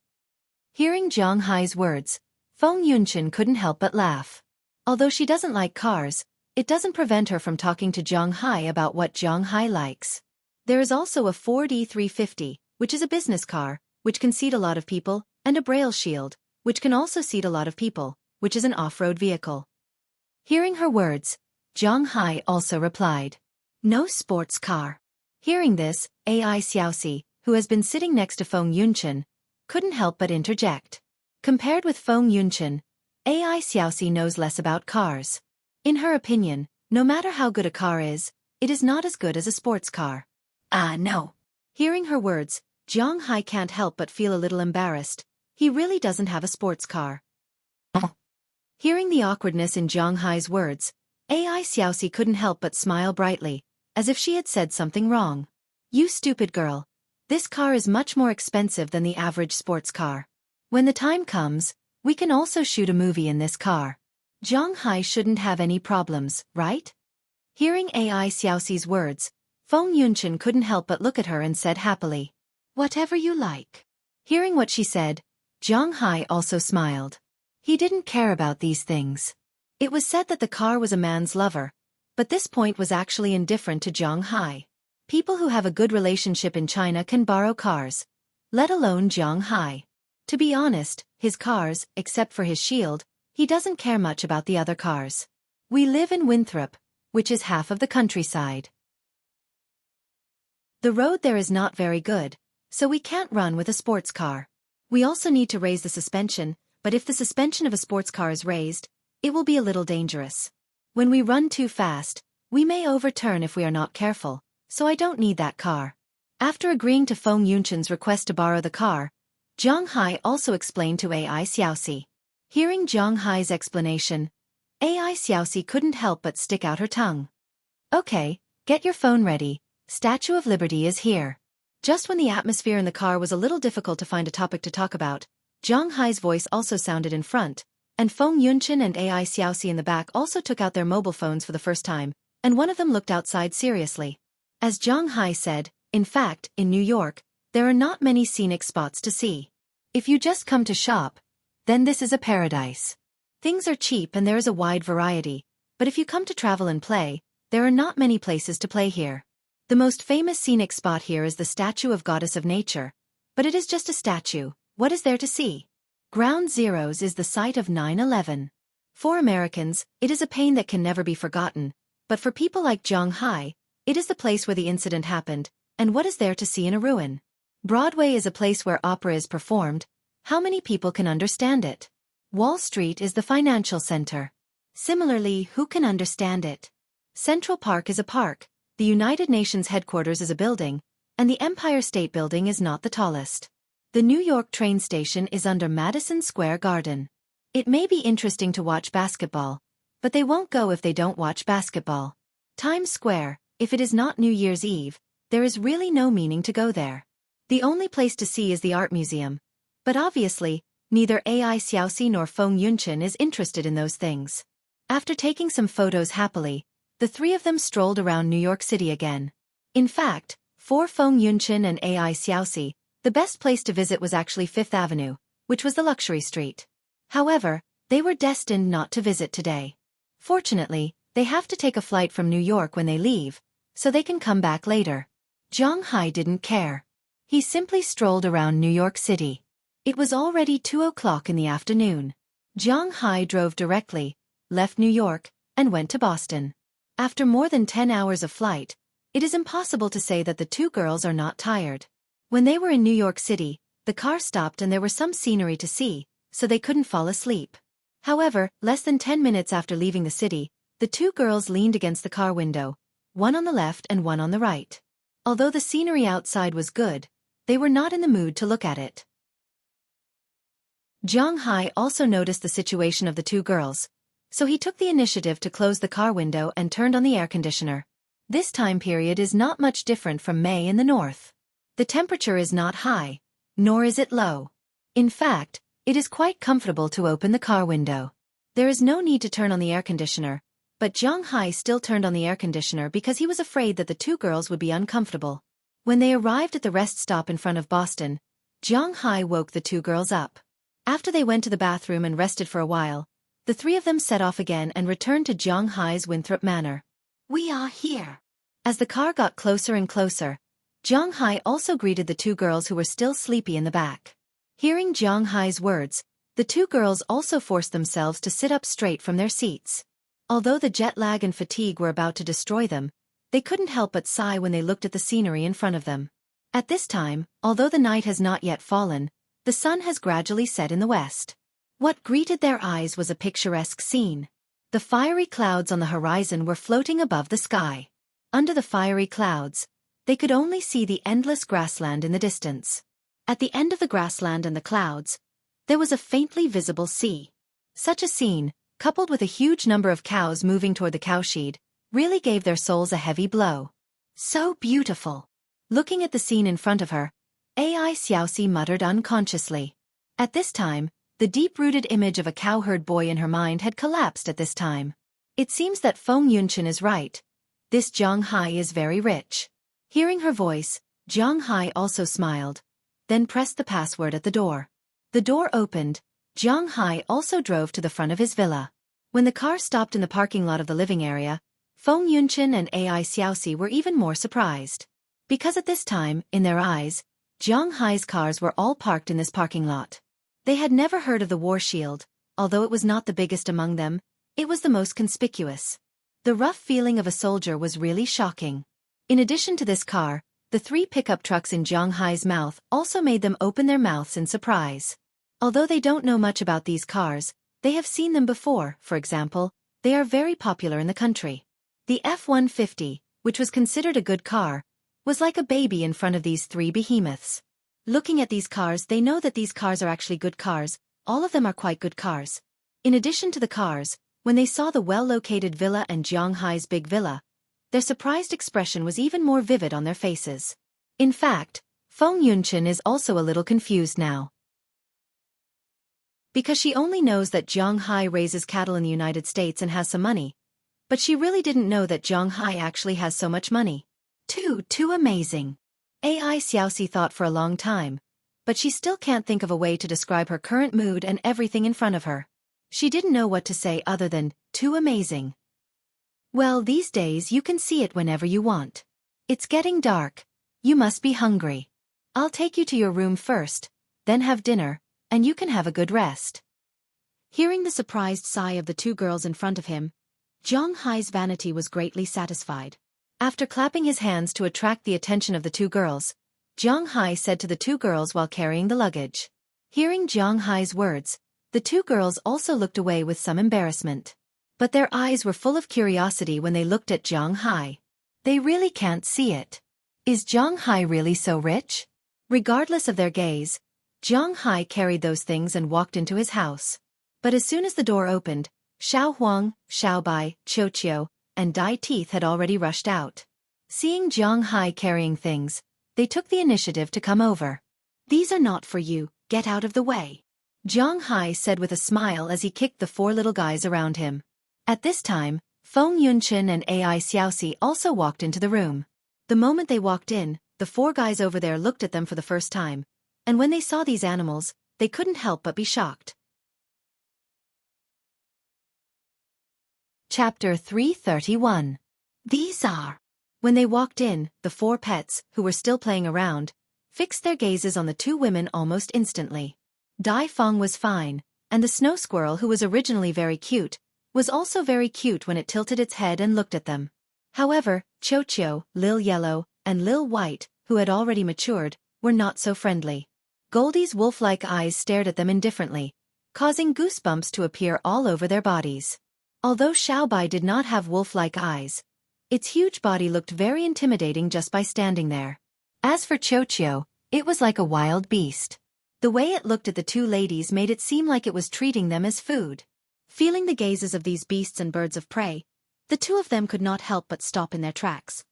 Hearing Zhang Hai's words, Feng Yunchen couldn't help but laugh. Although she doesn't like cars, it doesn't prevent her from talking to Zhang Hai about what Zhang Hai likes. There is also a Ford E350, which is a business car, which can seat a lot of people, and a Braille Shield, which can also seat a lot of people, which is an off-road vehicle. Hearing her words, Zhang Hai also replied. No sports car. Hearing this, AI Xueqi, who has been sitting next to Feng Yunchen, couldn't help but interject. Compared with Feng Yunchen, AI Xueqi knows less about cars. In her opinion, no matter how good a car is, it is not as good as a sports car. No. Hearing her words, Zhang Hai can't help but feel a little embarrassed. He really doesn't have a sports car. Hearing the awkwardness in Zhang Hai's words, AI Xueqi couldn't help but smile brightly, as if she had said something wrong. You stupid girl. This car is much more expensive than the average sports car. When the time comes, we can also shoot a movie in this car. Zhang Hai shouldn't have any problems, right? Hearing AI Xueqi's words, Feng Yunchen couldn't help but look at her and said happily. Whatever you like. Hearing what she said, Zhang Hai also smiled. He didn't care about these things. It was said that the car was a man's lover, but this point was actually indifferent to Zhang Hai. People who have a good relationship in China can borrow cars, let alone Jiang Hai. To be honest, his cars, except for his shield, he doesn't care much about the other cars. We live in Winthrop, which is half of the countryside. The road there is not very good, so we can't run with a sports car. We also need to raise the suspension, but if the suspension of a sports car is raised, it will be a little dangerous. When we run too fast, we may overturn if we are not careful, so I don't need that car. After agreeing to Feng Yunchen's request to borrow the car, Jiang Hai also explained to AI Xueqi. Hearing Jiang Hai's explanation, AI Xueqi couldn't help but stick out her tongue. Okay, get your phone ready. Statue of Liberty is here. Just when the atmosphere in the car was a little difficult to find a topic to talk about, Jiang Hai's voice also sounded in front, and Feng Yunchen and AI Xueqi in the back also took out their mobile phones for the first time, and one of them looked outside seriously. As Jiang Hai said, in fact, in New York, there are not many scenic spots to see. If you just come to shop, then this is a paradise. Things are cheap and there is a wide variety, but if you come to travel and play, there are not many places to play here. The most famous scenic spot here is the statue of Goddess of Nature, but it is just a statue. What is there to see? Ground Zeroes is the site of 9/11. For Americans, it is a pain that can never be forgotten, but for people like Jiang Hai, it is the place where the incident happened, and what is there to see in a ruin? Broadway is a place where opera is performed. How many people can understand it? Wall Street is the financial center. Similarly, who can understand it? Central Park is a park. The United Nations headquarters is a building, and the Empire State Building is not the tallest. The New York train station is under Madison Square Garden. It may be interesting to watch basketball, but they won't go if they don't watch basketball. Times Square, if it is not New Year's Eve, there is really no meaning to go there. The only place to see is the art museum, but obviously, neither AI Xueqi nor Feng Yunchen is interested in those things. After taking some photos happily, the three of them strolled around New York City again. In fact, for Feng Yunchen and AI Xueqi, the best place to visit was actually Fifth Avenue, which was the luxury street. However, they were destined not to visit today. Fortunately, they have to take a flight from New York when they leave, so they can come back later. Jiang Hai didn't care. He simply strolled around New York City. It was already 2 o'clock in the afternoon. Jiang Hai drove directly, left New York, and went to Boston. After more than 10 hours of flight, it is impossible to say that the two girls are not tired. When they were in New York City, the car stopped and there was some scenery to see, so they couldn't fall asleep. However, less than 10 minutes after leaving the city, the two girls leaned against the car window, one on the left and one on the right. Although the scenery outside was good, they were not in the mood to look at it. Jiang Hai also noticed the situation of the two girls, so he took the initiative to close the car window and turned on the air conditioner. This time period is not much different from May in the north. The temperature is not high, nor is it low. In fact, it is quite comfortable to open the car window. There is no need to turn on the air conditioner, but Jiang Hai still turned on the air conditioner because he was afraid that the two girls would be uncomfortable. When they arrived at the rest stop in front of Boston, Jiang Hai woke the two girls up. After they went to the bathroom and rested for a while, the three of them set off again and returned to Jiang Hai's Winthrop Manor. We are here. As the car got closer and closer, Jiang Hai also greeted the two girls who were still sleepy in the back. Hearing Jiang Hai's words, the two girls also forced themselves to sit up straight from their seats. Although the jet lag and fatigue were about to destroy them, they couldn't help but sigh when they looked at the scenery in front of them. At this time, although the night has not yet fallen, the sun has gradually set in the west. What greeted their eyes was a picturesque scene. The fiery clouds on the horizon were floating above the sky. Under the fiery clouds, they could only see the endless grassland in the distance. At the end of the grassland and the clouds, there was a faintly visible sea. Such a scene, coupled with a huge number of cows moving toward the cowshed, really gave their souls a heavy blow. So beautiful. Looking at the scene in front of her, AI Xueqi muttered unconsciously. At this time, the deep-rooted image of a cowherd boy in her mind had collapsed at this time. It seems that Feng Yunchen is right. This Jiang Hai is very rich. Hearing her voice, Jiang Hai also smiled, then pressed the password at the door. The door opened. Jiang Hai also drove to the front of his villa. When the car stopped in the parking lot of the living area, Feng Yunchen and AI Xueqi were even more surprised. Because at this time, in their eyes, Jiang Hai's cars were all parked in this parking lot. They had never heard of the war shield, although it was not the biggest among them, it was the most conspicuous. The rough feeling of a soldier was really shocking. In addition to this car, the 3 pickup trucks in Jiang Hai's mouth also made them open their mouths in surprise. Although they don't know much about these cars, they have seen them before. For example, they are very popular in the country. The F-150, which was considered a good car, was like a baby in front of these 3 behemoths. Looking at these cars, they know that these cars are actually good cars. All of them are quite good cars. In addition to the cars, when they saw the well-located villa and Jiang Hai's big villa, their surprised expression was even more vivid on their faces. In fact, Feng Yunqin is also a little confused now. Because she only knows that Jiang Hai raises cattle in the United States and has some money. But she really didn't know that Jiang Hai actually has so much money. Too amazing. AI Xueqi thought for a long time, but she still can't think of a way to describe her current mood and everything in front of her. She didn't know what to say other than, too amazing. Well, these days you can see it whenever you want. It's getting dark. You must be hungry. I'll take you to your room first, then have dinner, and you can have a good rest. Hearing the surprised sigh of the 2 girls in front of him, Jiang Hai's vanity was greatly satisfied. After clapping his hands to attract the attention of the 2 girls, Jiang Hai said to the 2 girls while carrying the luggage. Hearing Jiang Hai's words, the 2 girls also looked away with some embarrassment. But their eyes were full of curiosity when they looked at Jiang Hai. They really can't see it. Is Jiang Hai really so rich? Regardless of their gaze, Jiang Hai carried those things and walked into his house. But as soon as the door opened, Xiao Huang, Xiao Bai, Xueqi, and Dai Teeth had already rushed out. Seeing Jiang Hai carrying things, they took the initiative to come over. These are not for you, get out of the way, Jiang Hai said with a smile as he kicked the 4 little guys around him. At this time, Feng Yunqin and AI Xueqi also walked into the room. The moment they walked in, the 4 guys over there looked at them for the first time, and when they saw these animals, they couldn't help but be shocked. Chapter 331. These are. When they walked in, the 4 pets, who were still playing around, fixed their gazes on the 2 women almost instantly. Dai Feng was fine, and the snow squirrel, who was originally very cute, was also very cute when it tilted its head and looked at them. However, Xueqi, Lil Yellow, and Lil White, who had already matured, were not so friendly. Goldie's wolf-like eyes stared at them indifferently, causing goosebumps to appear all over their bodies. Although Xiao Bai did not have wolf-like eyes, its huge body looked very intimidating just by standing there. As for Xueqi, it was like a wild beast. The way it looked at the 2 ladies made it seem like it was treating them as food. Feeling the gazes of these beasts and birds of prey, the 2 of them could not help but stop in their tracks.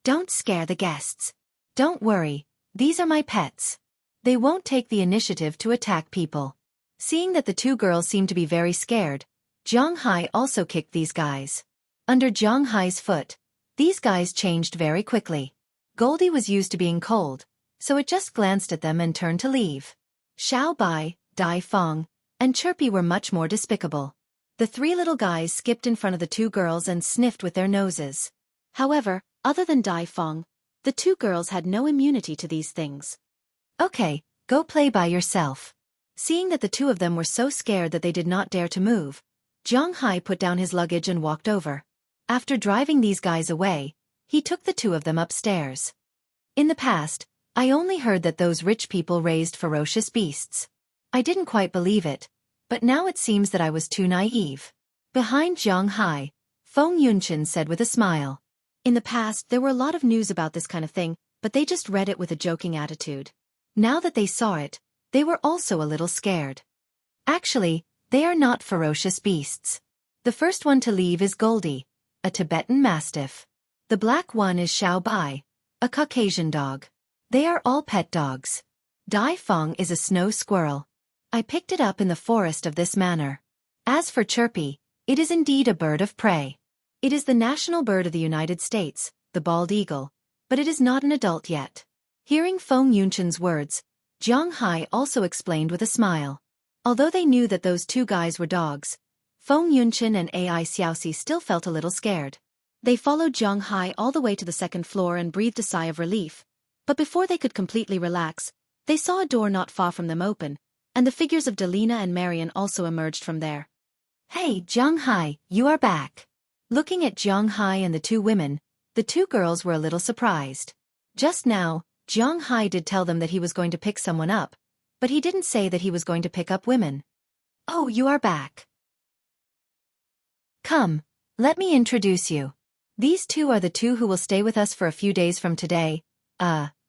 Don't scare the guests. Don't worry, these are my pets. They won't take the initiative to attack people. Seeing that the 2 girls seemed to be very scared, Jiang Hai also kicked these guys. Under Jiang Hai's foot, these guys changed very quickly. Goldie was used to being cold, so it just glanced at them and turned to leave. Xiao Bai, Dai Feng, and Chirpy were much more despicable. The 3 little guys skipped in front of the 2 girls and sniffed with their noses. However, other than Dai Feng, the 2 girls had no immunity to these things. Okay, go play by yourself. Seeing that the 2 of them were so scared that they did not dare to move, Jiang Hai put down his luggage and walked over. After driving these guys away, he took the 2 of them upstairs. In the past, I only heard that those rich people raised ferocious beasts. I didn't quite believe it, but now it seems that I was too naive. Behind Jiang Hai, Feng Yunqin said with a smile. In the past, there were a lot of news about this kind of thing, but they just read it with a joking attitude. Now that they saw it, they were also a little scared. Actually, they are not ferocious beasts. The first one to leave is Goldie, a Tibetan Mastiff. The black one is Xiao Bai, a Caucasian dog. They are all pet dogs. Dai Feng is a snow squirrel. I picked it up in the forest of this manner. As for Chirpy, it is indeed a bird of prey. It is the national bird of the United States, the bald eagle, but it is not an adult yet. Hearing Feng Yunqin's words, Jiang Hai also explained with a smile. Although they knew that those 2 guys were dogs, Feng Yunqin and AI Xueqi still felt a little scared. They followed Zhang Hai all the way to the second floor and breathed a sigh of relief. But before they could completely relax, they saw a door not far from them open, and the figures of Delina and Marian also emerged from there. "Hey, Zhang Hai, you are back." Looking at Zhang Hai and the two women, the two girls were a little surprised. Just now, Zhang Hai did tell them that he was going to pick someone up, but he didn't say that he was going to pick up women. "Oh, you are back. Come, let me introduce you. These two are the two who will stay with us for a few days from today.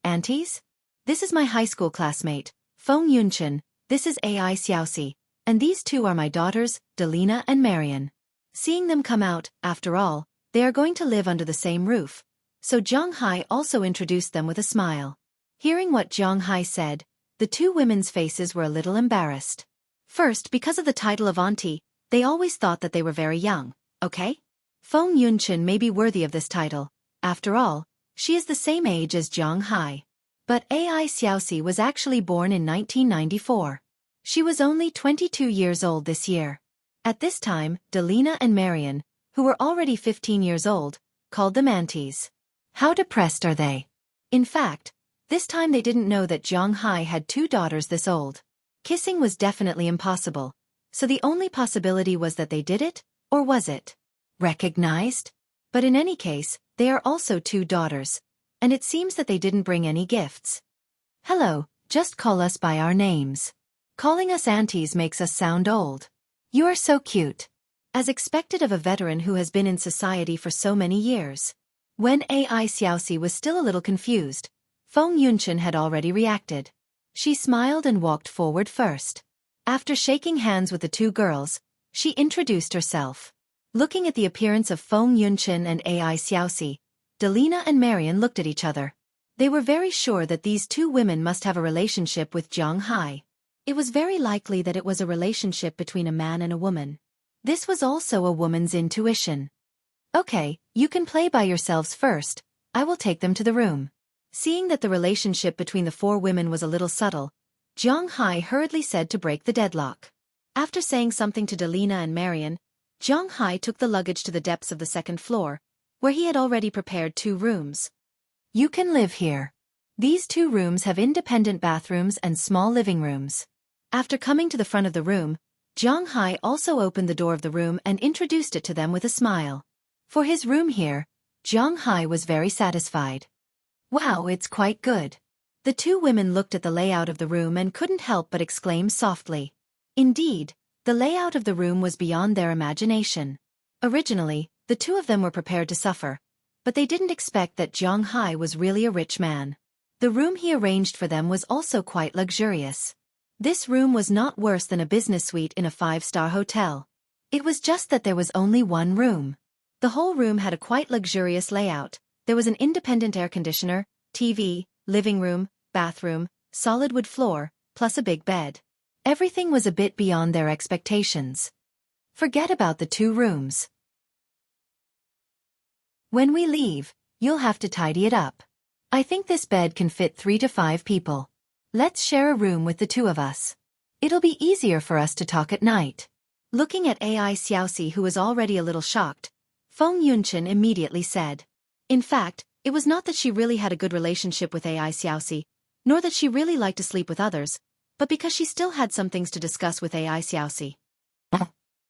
Aunties? This is my high school classmate, Feng Yunchen, this is AI Xueqi, and these two are my daughters, Delina and Marian." Seeing them come out, after all, they are going to live under the same roof, so Zhang Hai also introduced them with a smile. Hearing what Zhang Hai said, the two women's faces were a little embarrassed. First, because of the title of auntie, they always thought that they were very young, okay? Feng Yunchen may be worthy of this title. After all, she is the same age as Zhang Hai. But AI Xueqi was actually born in 1994. She was only 22 years old this year. At this time, Delina and Marian, who were already 15 years old, called them aunties. How depressed are they? In fact, this time they didn't know that Zhang Hai had two daughters this old. Kissing was definitely impossible, so the only possibility was that they did it, or was it recognized? But in any case, they are also two daughters, and it seems that they didn't bring any gifts. "Hello, just call us by our names. Calling us aunties makes us sound old. You are so cute." As expected of a veteran who has been in society for so many years. When AI Xueqi was still a little confused, Feng Yunchen had already reacted. She smiled and walked forward first. After shaking hands with the two girls, she introduced herself. Looking at the appearance of Feng Yunchen and AI Xueqi, Delina and Marian looked at each other. They were very sure that these two women must have a relationship with Zhang Hai. It was very likely that it was a relationship between a man and a woman. This was also a woman's intuition. "Okay, you can play by yourselves first, I will take them to the room." Seeing that the relationship between the four women was a little subtle, Zhang Hai hurriedly said to break the deadlock. After saying something to Delina and Marian, Zhang Hai took the luggage to the depths of the second floor, where he had already prepared two rooms. "You can live here. These two rooms have independent bathrooms and small living rooms." After coming to the front of the room, Zhang Hai also opened the door of the room and introduced it to them with a smile. For his room here, Zhang Hai was very satisfied. "Wow, it's quite good." The two women looked at the layout of the room and couldn't help but exclaim softly. Indeed, the layout of the room was beyond their imagination. Originally, the two of them were prepared to suffer, but they didn't expect that Zhang Hai was really a rich man. The room he arranged for them was also quite luxurious. This room was not worse than a business suite in a 5-star hotel. It was just that there was only one room. The whole room had a quite luxurious layout. There was an independent air conditioner, TV, living room, bathroom, solid wood floor, plus a big bed. Everything was a bit beyond their expectations. Forget about the two rooms. "When we leave, you'll have to tidy it up. I think this bed can fit 3 to 5 people. Let's share a room with the two of us. It'll be easier for us to talk at night." Looking at AI Xueqi, who was already a little shocked, Feng Yunchen immediately said. In fact, it was not that she really had a good relationship with AI Xueqi, nor that she really liked to sleep with others, but because she still had some things to discuss with AI Xueqi.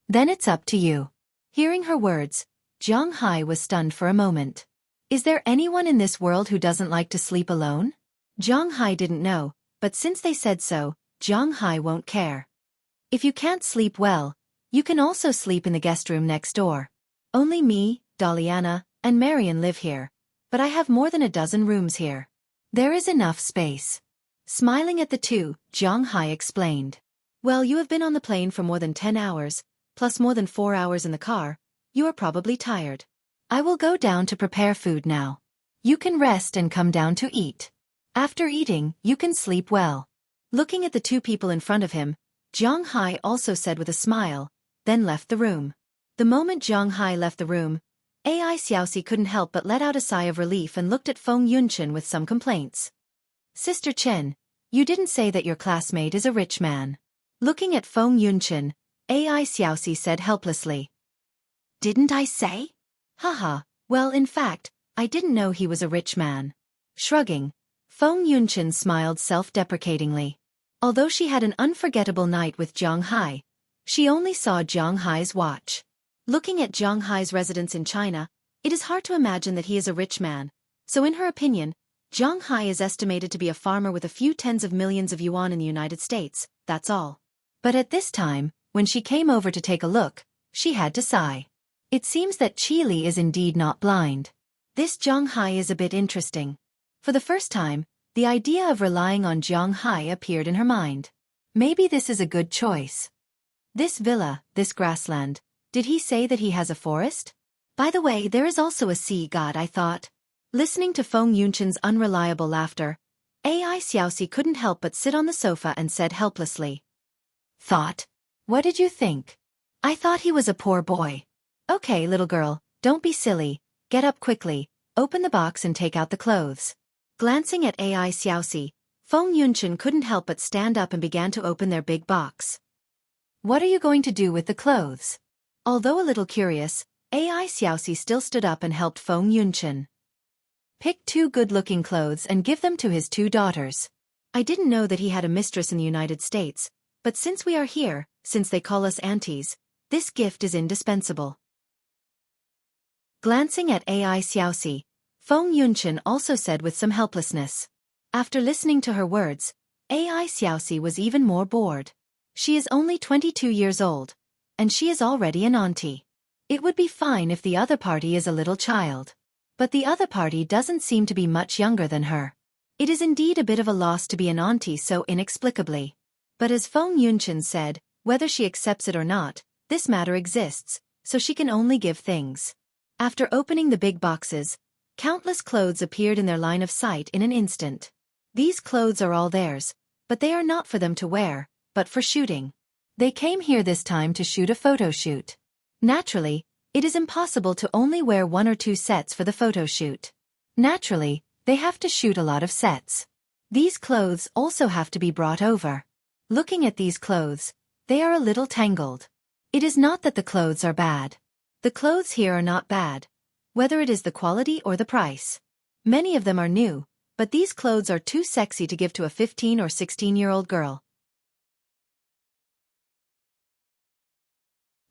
"Then it's up to you." Hearing her words, Zhang Hai was stunned for a moment. Is there anyone in this world who doesn't like to sleep alone? Zhang Hai didn't know, but since they said so, Zhang Hai won't care. "If you can't sleep well, you can also sleep in the guest room next door. Only me, Daliana, and Marian live here, but I have more than a dozen rooms here. There is enough space." Smiling at the two, Zhang Hai explained. "Well, you have been on the plane for more than 10 hours, plus more than 4 hours in the car. You are probably tired. I will go down to prepare food now. You can rest and come down to eat. After eating, you can sleep well." Looking at the two people in front of him, Zhang Hai also said with a smile, then left the room. The moment Zhang Hai left the room, AI Xueqi couldn't help but let out a sigh of relief and looked at Feng Yunchen with some complaints. "Sister Chen, you didn't say that your classmate is a rich man." Looking at Feng Yunchen, AI Xueqi said helplessly. "Didn't I say? Haha, Well, in fact, I didn't know he was a rich man. Shrugging, Feng Yunchen smiled self-deprecatingly. Although she had an unforgettable night with Jiang Hai, she only saw Jiang Hai's watch. Looking at Jiang Hai's residence in China, it is hard to imagine that he is a rich man, so in her opinion, Jiang Hai is estimated to be a farmer with a few tens of millions of yuan in the United States, that's all. But at this time, when she came over to take a look, she had to sigh. It seems that Qi Li is indeed not blind. This Jiang Hai is a bit interesting. For the first time, the idea of relying on Jiang Hai appeared in her mind. Maybe this is a good choice. This villa, this grassland, did he say that he has a forest? By the way, there is also a sea god, I thought. Listening to Feng Yunchen's unreliable laughter, AI Xueqi couldn't help but sit on the sofa and said helplessly. Thought? What did you think? I thought he was a poor boy. Okay, little girl, don't be silly, get up quickly, open the box and take out the clothes. Glancing at AI Xueqi, Feng Yunchen couldn't help but stand up and began to open their big box. What are you going to do with the clothes? Although a little curious, AI Xueqi still stood up and helped Feng Yunchen. Pick 2 good-looking clothes and give them to his 2 daughters. I didn't know that he had a mistress in the United States, but since we are here, since they call us aunties, this gift is indispensable. Glancing at AI Xueqi, Feng Yunchen also said with some helplessness. After listening to her words, AI Xueqi was even more bored. She is only 22 years old, and she is already an auntie. It would be fine if the other party is a little child. But the other party doesn't seem to be much younger than her. It is indeed a bit of a loss to be an auntie so inexplicably. But as Feng Yunchen said, whether she accepts it or not, this matter exists, so she can only give things. After opening the big boxes, countless clothes appeared in their line of sight in an instant. These clothes are all theirs, but they are not for them to wear, but for shooting. They came here this time to shoot a photo shoot. Naturally, it is impossible to only wear 1 or 2 sets for the photo shoot. Naturally, they have to shoot a lot of sets. These clothes also have to be brought over. Looking at these clothes, they are a little tangled. It is not that the clothes are bad. The clothes here are not bad, whether it is the quality or the price. Many of them are new, but these clothes are too sexy to give to a 15 or 16-year-old girl.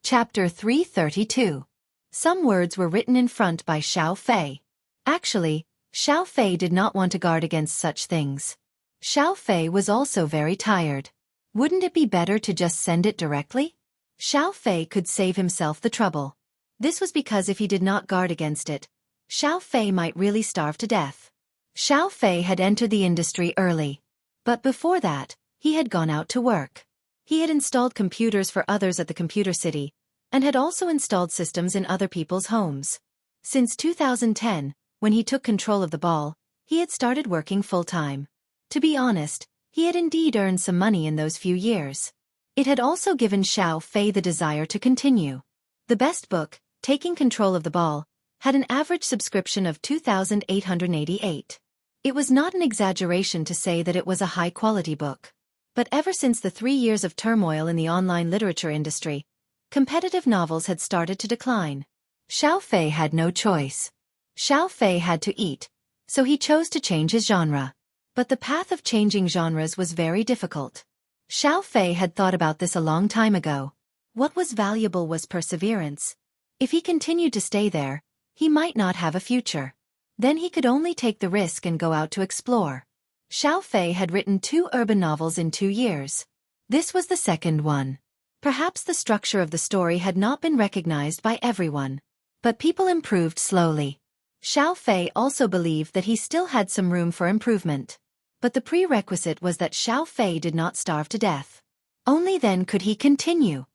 Chapter 332. Some words were written in front by Xiao Fei. Actually, Xiao Fei did not want to guard against such things. Xiao Fei was also very tired. Wouldn't it be better to just send it directly? Xiao Fei could save himself the trouble. This was because if he did not guard against it, Xiao Fei might really starve to death. Xiao Fei had entered the industry early. But before that, he had gone out to work. He had installed computers for others at the computer city, and had also installed systems in other people's homes. Since 2010, when he took control of the ball, he had started working full-time. To be honest, he had indeed earned some money in those few years. It had also given Xiao Fei the desire to continue. The best book, Taking Control of the Ball, had an average subscription of 2,888. It was not an exaggeration to say that it was a high-quality book. But ever since the 3 years of turmoil in the online literature industry, competitive novels had started to decline. Xiao Fei had no choice. Xiao Fei had to eat, so he chose to change his genre. But the path of changing genres was very difficult. Xiao Fei had thought about this a long time ago. What was valuable was perseverance. If he continued to stay there, he might not have a future. Then he could only take the risk and go out to explore. Xiao Fei had written 2 urban novels in 2 years. This was the second one. Perhaps the structure of the story had not been recognized by everyone. But people improved slowly. Xiao Fei also believed that he still had some room for improvement. But the prerequisite was that Xiao Fei did not starve to death. Only then could he continue.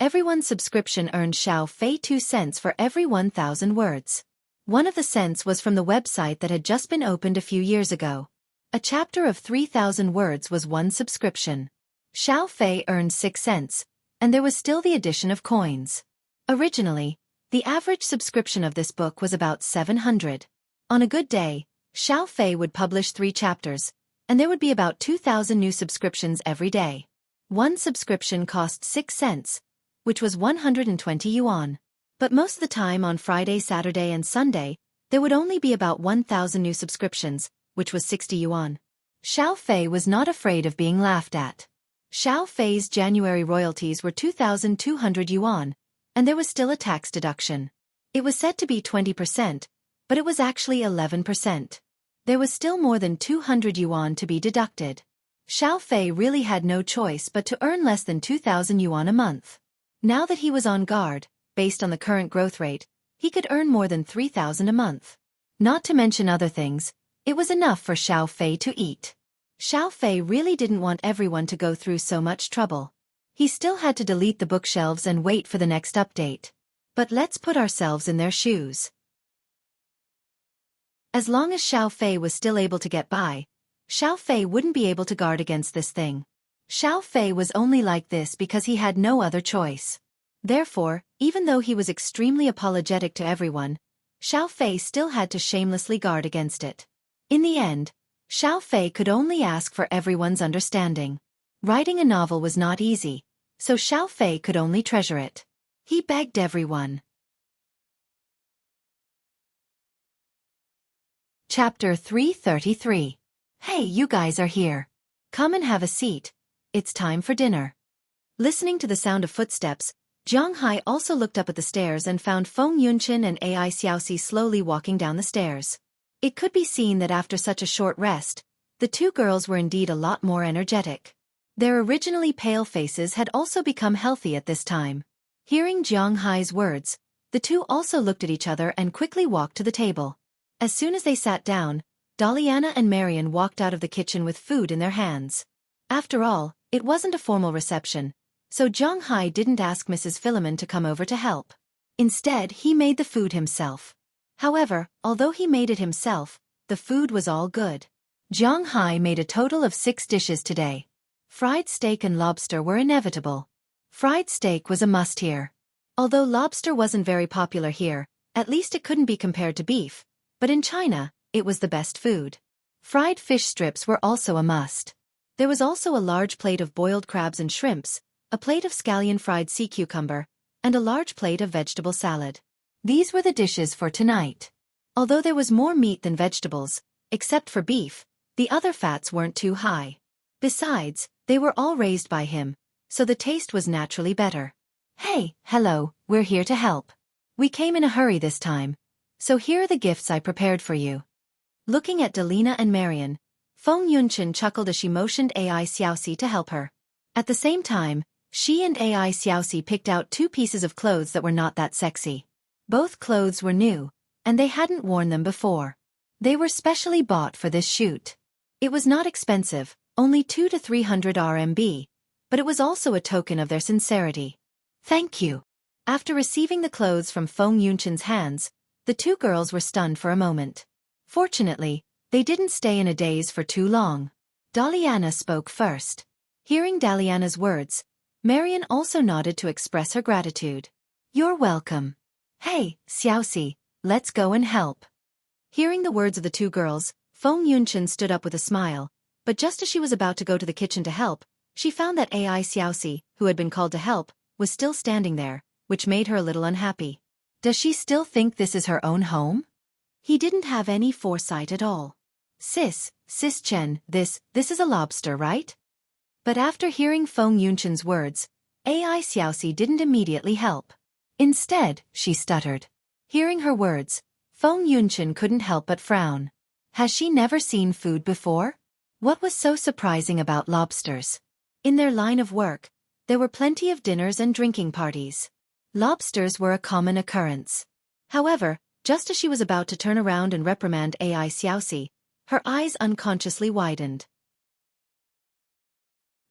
Everyone's subscription earned Xiao Fei 2 cents for every 1,000 words. One of the cents was from the website that had just been opened a few years ago. A chapter of 3,000 words was 1 subscription. Xiao Fei earned 6 cents. And there was still the addition of coins. Originally, the average subscription of this book was about 700. On a good day, Xiao Fei would publish 3 chapters, and there would be about 2,000 new subscriptions every day. 1 subscription cost 6 cents, which was 120 yuan. But most of the time on Friday, Saturday, and Sunday, there would only be about 1,000 new subscriptions, which was 60 yuan. Xiao Fei was not afraid of being laughed at. Xiao Fei's January royalties were 2,200 yuan, and there was still a tax deduction. It was said to be 20%, but it was actually 11%. There was still more than 200 yuan to be deducted. Xiao Fei really had no choice but to earn less than 2,000 yuan a month. Now that he was on guard, based on the current growth rate, he could earn more than 3,000 a month. Not to mention other things, it was enough for Xiao Fei to eat. Xiao Fei really didn't want everyone to go through so much trouble. He still had to delete the bookshelves and wait for the next update. But let's put ourselves in their shoes. As long as Xiao Fei was still able to get by, Xiao Fei wouldn't be able to guard against this thing. Xiao Fei was only like this because he had no other choice. Therefore, even though he was extremely apologetic to everyone, Xiao Fei still had to shamelessly guard against it. In the end, Xiao Fei could only ask for everyone's understanding. Writing a novel was not easy, so Xiao Fei could only treasure it. He begged everyone. Chapter 333. Hey, you guys are here. Come and have a seat. It's time for dinner. Listening to the sound of footsteps, Jiang Hai also looked up at the stairs and found Feng Yunqin and Ai Xiaoxi slowly walking down the stairs. It could be seen that after such a short rest, the two girls were indeed a lot more energetic. Their originally pale faces had also become healthy at this time. Hearing Jiang Hai's words, the two also looked at each other and quickly walked to the table. As soon as they sat down, Daliana and Marian walked out of the kitchen with food in their hands. After all, it wasn't a formal reception, so Jiang Hai didn't ask Mrs. Philemon to come over to help. Instead, he made the food himself. However, although he made it himself, the food was all good. Jiang Hai made a total of 6 dishes today. Fried steak and lobster were inevitable. Fried steak was a must here. Although lobster wasn't very popular here, at least it couldn't be compared to beef, but in China, it was the best food. Fried fish strips were also a must. There was also a large plate of boiled crabs and shrimps, a plate of scallion fried sea cucumber, and a large plate of vegetable salad. These were the dishes for tonight. Although there was more meat than vegetables, except for beef, the other fats weren't too high. Besides, they were all raised by him, so the taste was naturally better. Hey, hello, we're here to help. We came in a hurry this time, so here are the gifts I prepared for you. Looking at Delina and Marian, Feng Yunqin chuckled as she motioned Ai Xiaoxi to help her. At the same time, she and Ai Xiaoxi picked out 2 pieces of clothes that were not that sexy. Both clothes were new, and they hadn't worn them before. They were specially bought for this shoot. It was not expensive, only 200 to 300 RMB, but it was also a token of their sincerity. Thank you. After receiving the clothes from Feng Yunqin's hands, the 2 girls were stunned for a moment. Fortunately, they didn't stay in a daze for too long. Daliana spoke first. Hearing Daliana's words, Marian also nodded to express her gratitude. You're welcome. Hey, Xiaoxi, let's go and help. Hearing the words of the 2 girls, Feng Yunqin stood up with a smile, but just as she was about to go to the kitchen to help, she found that Ai Xiaoxi, who had been called to help, was still standing there, which made her a little unhappy. Does she still think this is her own home? He didn't have any foresight at all. Sis Chen, this is a lobster, right? But after hearing Feng Yunqin's words, Ai Xiaoxi didn't immediately help. Instead, she stuttered. Hearing her words, Feng Yunqin couldn't help but frown. Has she never seen food before? What was so surprising about lobsters? In their line of work, there were plenty of dinners and drinking parties. Lobsters were a common occurrence. However, just as she was about to turn around and reprimand Ai Xiaoxi, her eyes unconsciously widened.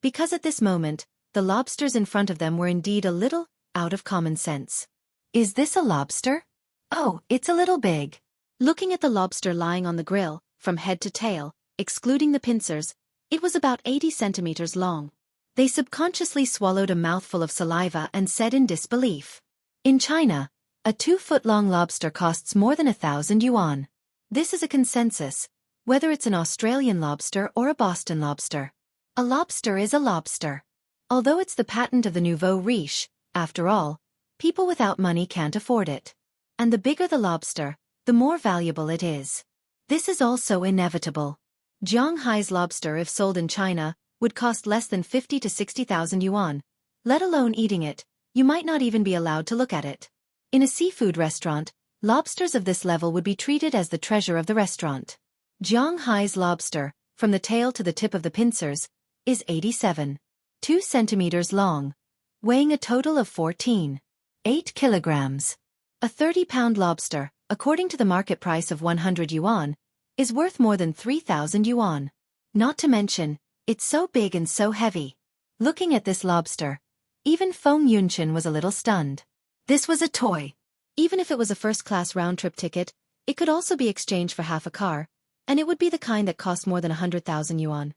Because at this moment, the lobsters in front of them were indeed a little out of common sense. Is this a lobster? Oh, it's a little big. Looking at the lobster lying on the grill, from head to tail, excluding the pincers, it was about 80 centimeters long. They subconsciously swallowed a mouthful of saliva and said in disbelief. In China, a 2-foot-long lobster costs more than 1,000 yuan. This is a consensus, whether it's an Australian lobster or a Boston lobster. A lobster is a lobster. Although it's the patent of the nouveau riche, after all, People without money can't afford it. And the bigger the lobster, the more valuable it is. This is also inevitable. Shanghai's lobster, if sold in China, would cost less than 50 to 60,000 yuan. Let alone eating it, you might not even be allowed to look at it. In a seafood restaurant, lobsters of this level would be treated as the treasure of the restaurant. Shanghai's lobster, from the tail to the tip of the pincers, is 87.2 centimeters long, weighing a total of 14.8 kilograms. A 30-pound lobster, according to the market price of 100 yuan, is worth more than 3,000 yuan. Not to mention, it's so big and so heavy. Looking at this lobster, even Feng Yunqin was a little stunned. This was a toy. Even if it was a first-class round-trip ticket, it could also be exchanged for half a car, and it would be the kind that cost more than 100,000 yuan.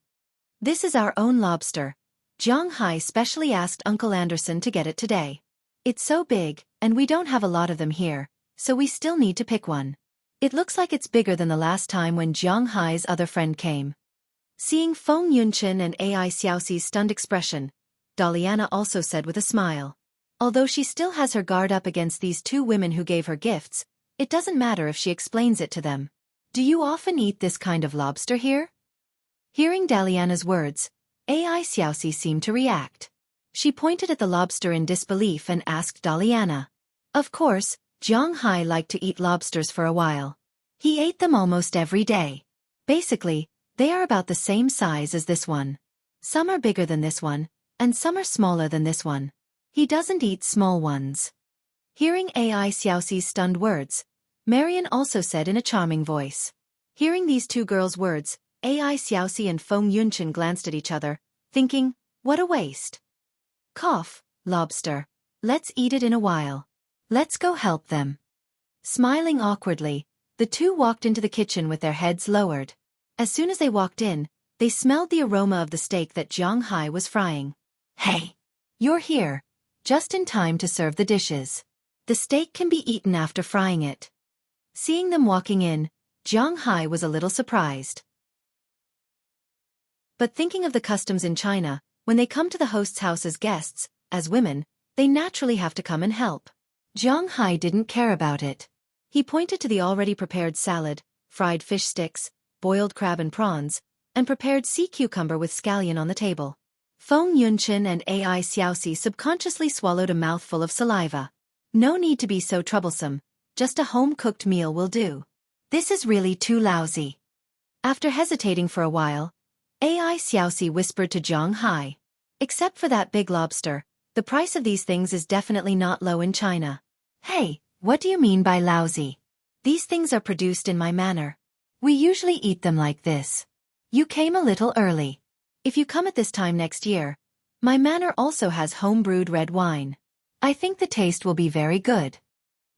This is our own lobster. Shanghai specially asked Uncle Anderson to get it today. It's so big, and we don't have a lot of them here, so we still need to pick one. It looks like it's bigger than the last time when Shanghai's other friend came. Seeing Feng Yunqin and Ai Xiaoxi's stunned expression, Daliana also said with a smile. Although she still has her guard up against these two women who gave her gifts, it doesn't matter if she explains it to them. Do you often eat this kind of lobster here? Hearing Daliana's words, Ai Xiaoxi seemed to react. She pointed at the lobster in disbelief and asked Daliana. Of course, Shanghai liked to eat lobsters for a while. He ate them almost every day. Basically, they are about the same size as this one. Some are bigger than this one, and some are smaller than this one. He doesn't eat small ones. Hearing Ai Xiaoxi's stunned words, Marian also said in a charming voice. Hearing these two girls' words, Ai Xiaoxi and Feng Yunqin glanced at each other, thinking, what a waste. Cough, lobster. Let's eat it in a while. Let's go help them. Smiling awkwardly, the two walked into the kitchen with their heads lowered. As soon as they walked in, they smelled the aroma of the steak that Shanghai was frying. Hey! You're here, just in time to serve the dishes. The steak can be eaten after frying it. Seeing them walking in, Shanghai was a little surprised. But thinking of the customs in China, when they come to the host's house as guests, as women, they naturally have to come and help. Shanghai didn't care about it. He pointed to the already prepared salad, fried fish sticks, boiled crab and prawns, and prepared sea cucumber with scallion on the table. Feng Yunqin and Ai Xiaoxi subconsciously swallowed a mouthful of saliva. No need to be so troublesome, just a home-cooked meal will do. This is really too lousy. After hesitating for a while, Ai Xiaoxi whispered to Shanghai. Except for that big lobster, the price of these things is definitely not low in China. Hey, what do you mean by lousy? These things are produced in my manner. We usually eat them like this. You came a little early. If you come at this time next year, my manor also has home-brewed red wine. I think the taste will be very good.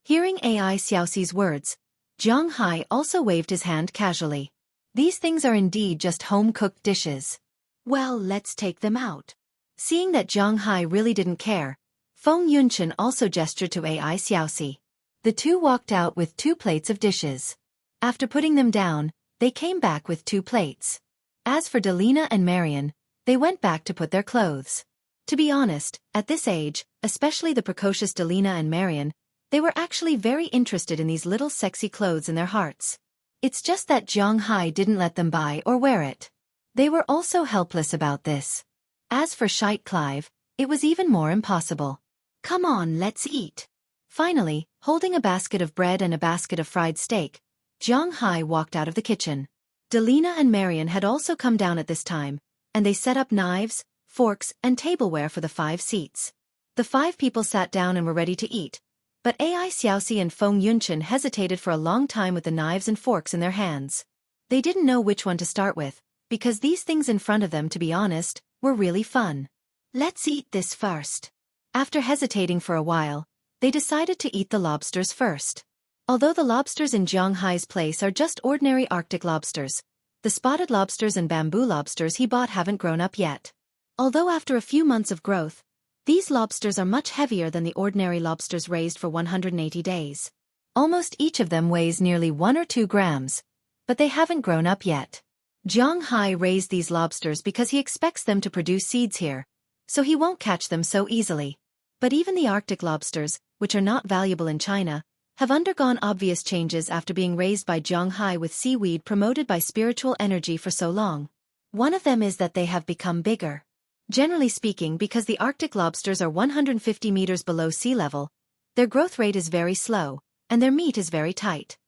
Hearing Ai Xiaoxi's words, Shanghai also waved his hand casually. These things are indeed just home-cooked dishes. Well, let's take them out. Seeing that Shanghai really didn't care, Feng Yunqin also gestured to Ai Xiaoxi. The two walked out with 2 plates of dishes. After putting them down, they came back with 2 plates. As for Delina and Marian, they went back to put their clothes. To be honest, at this age, especially the precocious Delina and Marian, they were actually very interested in these little sexy clothes in their hearts. It's just that Shanghai didn't let them buy or wear it. They were also helpless about this. As for Xueqi, it was even more impossible. Come on, let's eat. Finally, holding a basket of bread and a basket of fried steak, Shanghai walked out of the kitchen. Delina and Marian had also come down at this time, and they set up knives, forks, and tableware for the 5 seats. The 5 people sat down and were ready to eat, but Ai Xiaoxi and Feng Yunqin hesitated for a long time with the knives and forks in their hands. They didn't know which one to start with, because these things in front of them, to be honest, were really fun. Let's eat this first. After hesitating for a while, they decided to eat the lobsters first. Although the lobsters in Shanghai's place are just ordinary Arctic lobsters, the spotted lobsters and bamboo lobsters he bought haven't grown up yet. Although after a few months of growth, these lobsters are much heavier than the ordinary lobsters raised for 180 days. Almost each of them weighs nearly 1 or 2 grams, but they haven't grown up yet. Shanghai raised these lobsters because he expects them to produce seeds here, so he won't catch them so easily. But even the Arctic lobsters, which are not valuable in China, have undergone obvious changes after being raised by Zhonghai with seaweed promoted by spiritual energy for so long. One of them is that they have become bigger. Generally speaking, because the Arctic lobsters are 150 meters below sea level, their growth rate is very slow, and their meat is very tight.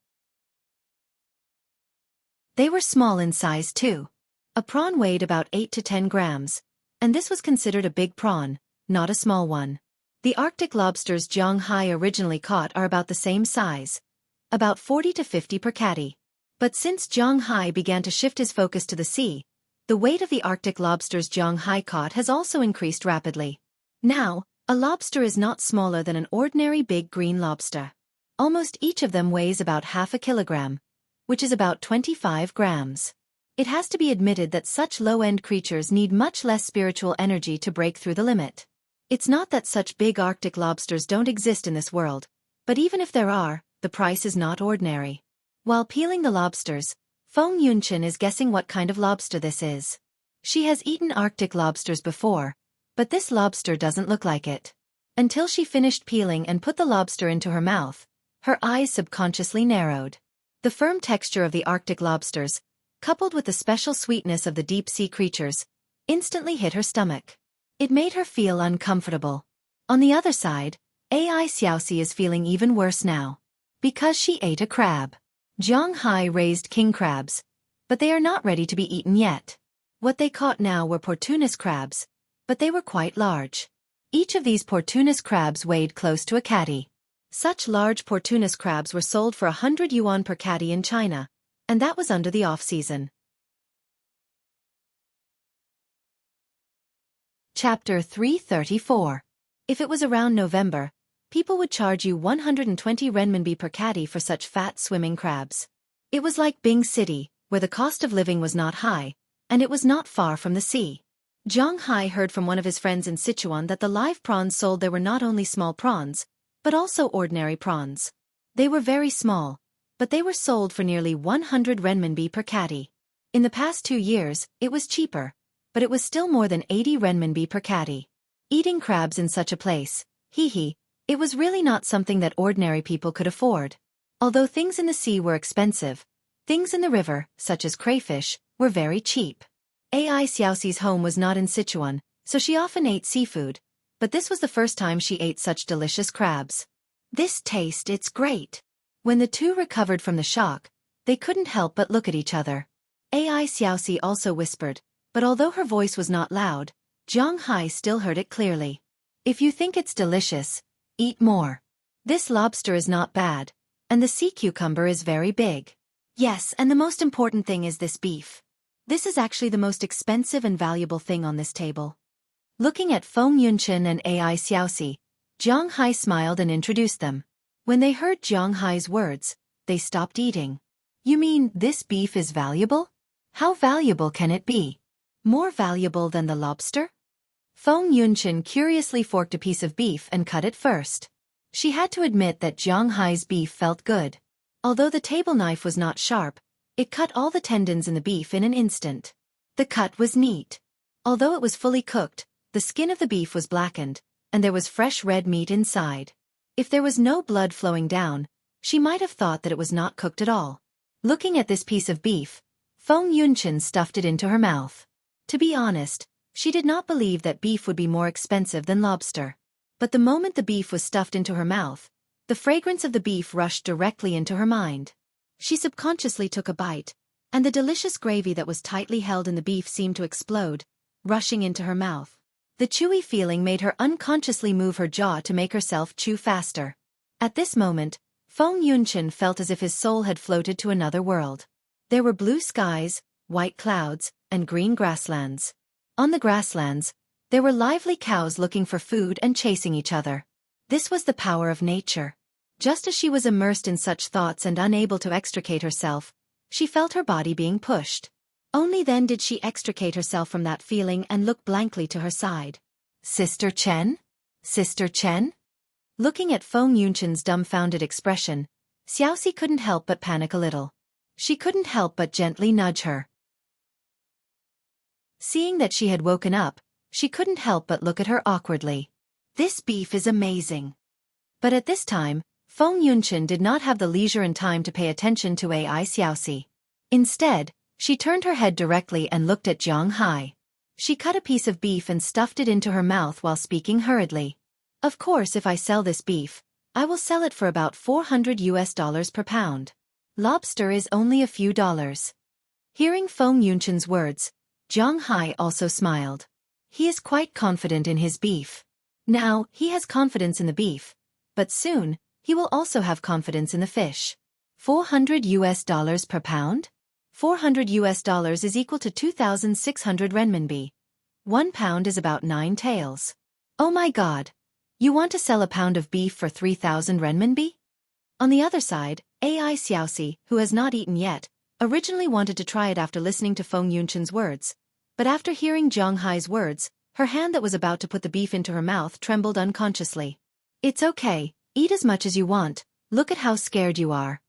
They were small in size too. A prawn weighed about 8 to 10 grams, and this was considered a big prawn, not a small one. The Arctic lobsters Zhonghai originally caught are about the same size, about 40 to 50 per catty. But since Zhonghai began to shift his focus to the sea, the weight of the Arctic lobsters Zhonghai caught has also increased rapidly. Now, a lobster is not smaller than an ordinary big green lobster. Almost each of them weighs about half a kilogram, which is about 25 grams. It has to be admitted that such low-end creatures need much less spiritual energy to break through the limit. It's not that such big Arctic lobsters don't exist in this world, but even if there are, the price is not ordinary. While peeling the lobsters, Feng Yunchen is guessing what kind of lobster this is. She has eaten Arctic lobsters before, but this lobster doesn't look like it. Until she finished peeling and put the lobster into her mouth, her eyes subconsciously narrowed. The firm texture of the Arctic lobsters, coupled with the special sweetness of the deep-sea creatures, instantly hit her stomach. It made her feel uncomfortable. On the other side, Xueqi is feeling even worse now. Because she ate a crab. Zhonghai raised king crabs, but they are not ready to be eaten yet. What they caught now were Portunus crabs, but they were quite large. Each of these Portunus crabs weighed close to a catty. Such large Portunus crabs were sold for 100 yuan per catty in China, and that was under the off-season. Chapter 334. If it was around November, people would charge you 120 renminbi per catty for such fat swimming crabs. It was like Bing City, where the cost of living was not high, and it was not far from the sea. Zhonghai heard from one of his friends in Sichuan that the live prawns sold there were not only small prawns, but also ordinary prawns. They were very small, but they were sold for nearly 100 renminbi per catty. In the past 2 years, it was cheaper, but it was still more than 80 renminbi per catty. Eating crabs in such a place, it was really not something that ordinary people could afford. Although things in the sea were expensive, things in the river, such as crayfish, were very cheap. Xueqi's home was not in Sichuan, so she often ate seafood, but this was the first time she ate such delicious crabs. It's great. When the two recovered from the shock, they couldn't help but look at each other. Xueqi also whispered, but although her voice was not loud, Zhonghai still heard it clearly. If you think it's delicious, eat more. This lobster is not bad, and the sea cucumber is very big. Yes, and the most important thing is this beef. This is actually the most expensive and valuable thing on this table. Looking at Feng Yunchen and Xueqi, Zhonghai smiled and introduced them. When they heard Zhonghai's words, they stopped eating. You mean this beef is valuable? How valuable can it be? More valuable than the lobster? Feng Yunchen curiously forked a piece of beef and cut it first. She had to admit that Zhonghai's beef felt good. Although the table knife was not sharp, it cut all the tendons in the beef in an instant. The cut was neat. Although it was fully cooked, the skin of the beef was blackened, and there was fresh red meat inside. If there was no blood flowing down, she might have thought that it was not cooked at all. Looking at this piece of beef, Feng Yunchen stuffed it into her mouth. To be honest, she did not believe that beef would be more expensive than lobster. But the moment the beef was stuffed into her mouth, the fragrance of the beef rushed directly into her mind. She subconsciously took a bite, and the delicious gravy that was tightly held in the beef seemed to explode, rushing into her mouth. The chewy feeling made her unconsciously move her jaw to make herself chew faster. At this moment, Feng Yunchen felt as if his soul had floated to another world. There were blue skies, white clouds, and green grasslands. On the grasslands, there were lively cows looking for food and chasing each other. This was the power of nature. Just as she was immersed in such thoughts and unable to extricate herself, she felt her body being pushed. Only then did she extricate herself from that feeling and look blankly to her side. Sister Chen? Sister Chen? Looking at Feng Yunchen's dumbfounded expression, Xueqi couldn't help but panic a little. She couldn't help but gently nudge her. Seeing that she had woken up, she couldn't help but look at her awkwardly. This beef is amazing. But at this time, Feng Yunqin did not have the leisure and time to pay attention to Ai Xiaoxi. Instead, she turned her head directly and looked at Zhang Hai. She cut a piece of beef and stuffed it into her mouth while speaking hurriedly. Of course, if I sell this beef, I will sell it for about $400 per pound. Lobster is only a few dollars. Hearing Feng Yunqin's words, Zhang Hai also smiled. He is quite confident in his beef. Now, he has confidence in the beef, but soon, he will also have confidence in the fish. $400 per pound? $400 is equal to 2,600 renminbi. 1 pound is about 9 taels. Oh my god! You want to sell a pound of beef for 3,000 renminbi? On the other side, Ai Xiaoxi, who has not eaten yet, originally wanted to try it after listening to Feng Yunqin's words, but after hearing Zhang Hai's words, her hand that was about to put the beef into her mouth trembled unconsciously. It's okay, eat as much as you want, look at how scared you are.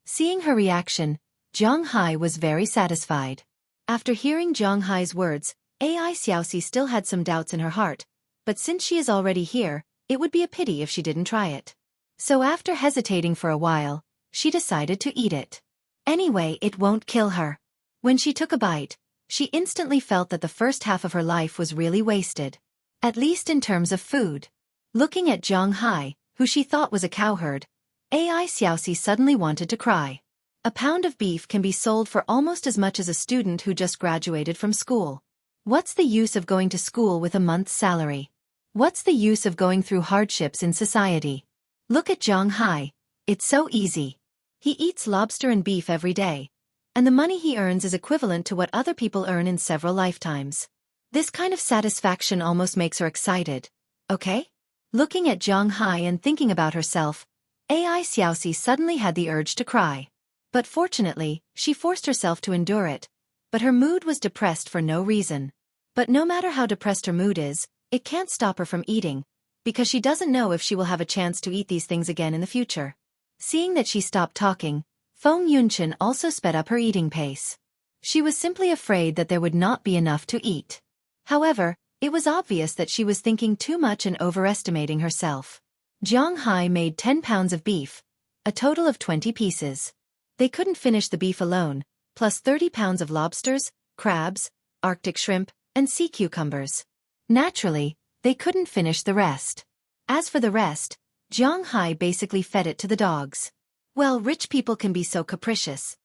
Seeing her reaction, Zhang Hai was very satisfied. After hearing Zhang Hai's words, Ai Xiaoxi still had some doubts in her heart, but since she is already here, it would be a pity if she didn't try it. So after hesitating for a while, she decided to eat it. Anyway, it won't kill her. When she took a bite, she instantly felt that the first half of her life was really wasted. At least in terms of food. Looking at Zhang Hai, who she thought was a cowherd, Ai Xiaoxi suddenly wanted to cry. A pound of beef can be sold for almost as much as a student who just graduated from school. What's the use of going to school with a month's salary? What's the use of going through hardships in society? Look at Zhang Hai. It's so easy. He eats lobster and beef every day, and the money he earns is equivalent to what other people earn in several lifetimes. This kind of satisfaction almost makes her excited. Okay? Looking at Zhang Hai and thinking about herself, Ai Xiaoxi suddenly had the urge to cry. But fortunately, she forced herself to endure it. But her mood was depressed for no reason. But no matter how depressed her mood is, it can't stop her from eating, because she doesn't know if she will have a chance to eat these things again in the future. Seeing that she stopped talking, Feng Yunqin also sped up her eating pace. She was simply afraid that there would not be enough to eat. However, it was obvious that she was thinking too much and overestimating herself. Zhang Hai made 10 pounds of beef, a total of 20 pieces. They couldn't finish the beef alone, plus 30 pounds of lobsters, crabs, Arctic shrimp, and sea cucumbers. Naturally, they couldn't finish the rest. As for the rest, Zhang Hai basically fed it to the dogs. Well, rich people can be so capricious.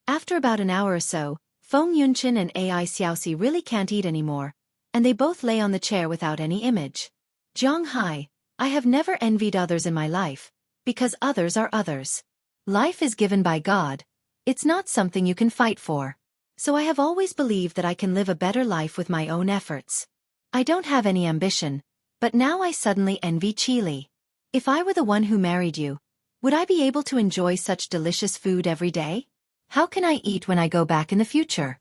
After about an hour or so, Feng Yunqin and Ai Xiaoxi really can't eat anymore, and they both lay on the chair without any image. Zhang Hai, I have never envied others in my life, because others are others. Life is given by God. It's not something you can fight for. So I have always believed that I can live a better life with my own efforts. I don't have any ambition, but now I suddenly envy Chili. If I were the one who married you, would I be able to enjoy such delicious food every day? How can I eat when I go back in the future?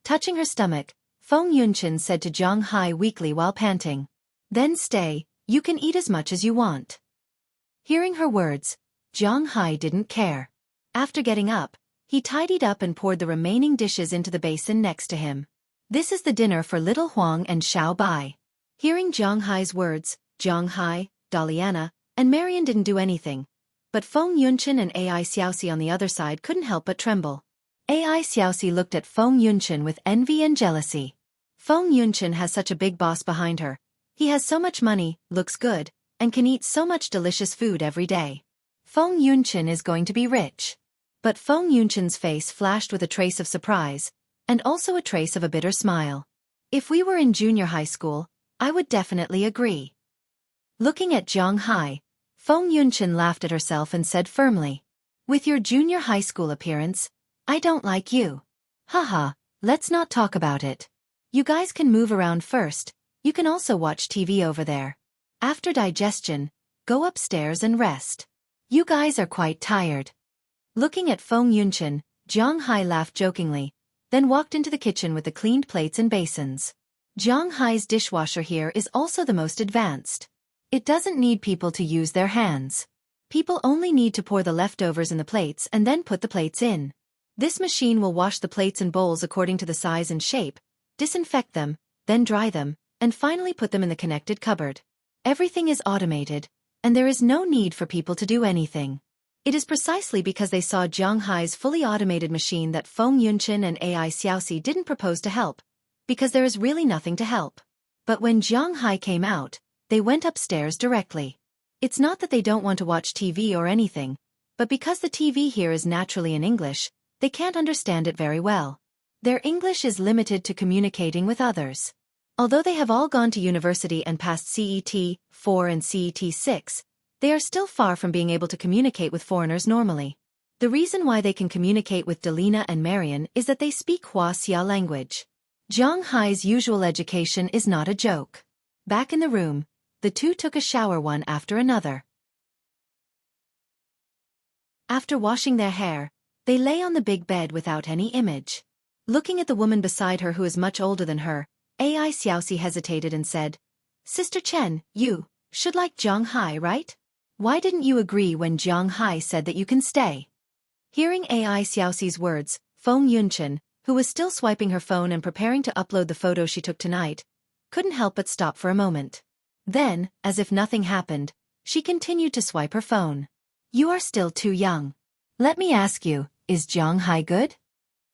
Touching her stomach, Feng Yunqin said to Zhang Hai weakly while panting. Then stay, you can eat as much as you want. Hearing her words, Zhang Hai didn't care. After getting up, he tidied up and poured the remaining dishes into the basin next to him. This is the dinner for little Huang and Xiao Bai. Hearing Zhang Hai's words, Zhang Hai, Daliana, and Marian didn't do anything. But Feng Yunqin and Ai Xiaoxi on the other side couldn't help but tremble. Ai Xiaoxi looked at Feng Yunqin with envy and jealousy. Feng Yunqin has such a big boss behind her. He has so much money, looks good, and can eat so much delicious food every day. Feng Yunqin is going to be rich. But Feng Yunqin's face flashed with a trace of surprise, and also a trace of a bitter smile. If we were in junior high school, I would definitely agree. Looking at Zhang Hai, Feng Yunqin laughed at herself and said firmly, with your junior high school appearance, I don't like you. Haha, let's not talk about it. You guys can move around first, you can also watch TV over there. After digestion, go upstairs and rest. You guys are quite tired. Looking at Feng Yunqin, Zhang Hai laughed jokingly, then walked into the kitchen with the cleaned plates and basins. Zhang Hai's dishwasher here is also the most advanced. It doesn't need people to use their hands. People only need to pour the leftovers in the plates and then put the plates in. This machine will wash the plates and bowls according to the size and shape, disinfect them, then dry them, and finally put them in the connected cupboard. Everything is automated, and there is no need for people to do anything. It is precisely because they saw Jiang Hai's fully automated machine that Feng Yunqin and AI Xueqi didn't propose to help, because there is really nothing to help. But when Jiang Hai came out, they went upstairs directly. It's not that they don't want to watch TV or anything, but because the TV here is naturally in English, they can't understand it very well. Their English is limited to communicating with others. Although they have all gone to university and passed CET 4 and CET 6, they are still far from being able to communicate with foreigners normally. The reason why they can communicate with Delina and Marian is that they speak Xia language. Jiang Hai's usual education is not a joke. Back in the room, the two took a shower one after another. After washing their hair, they lay on the big bed without any image. Looking at the woman beside her who is much older than her, AI Xueqi hesitated and said, "Sister Chen, you should like Jiang Hai, right? Why didn't you agree when Jiang Hai said that you can stay?" Hearing AI Xueqi's words, Feng Yunqin, who was still swiping her phone and preparing to upload the photo she took tonight, couldn't help but stop for a moment. Then, as if nothing happened, she continued to swipe her phone. "You are still too young. Let me ask you, is Jiang Hai good?"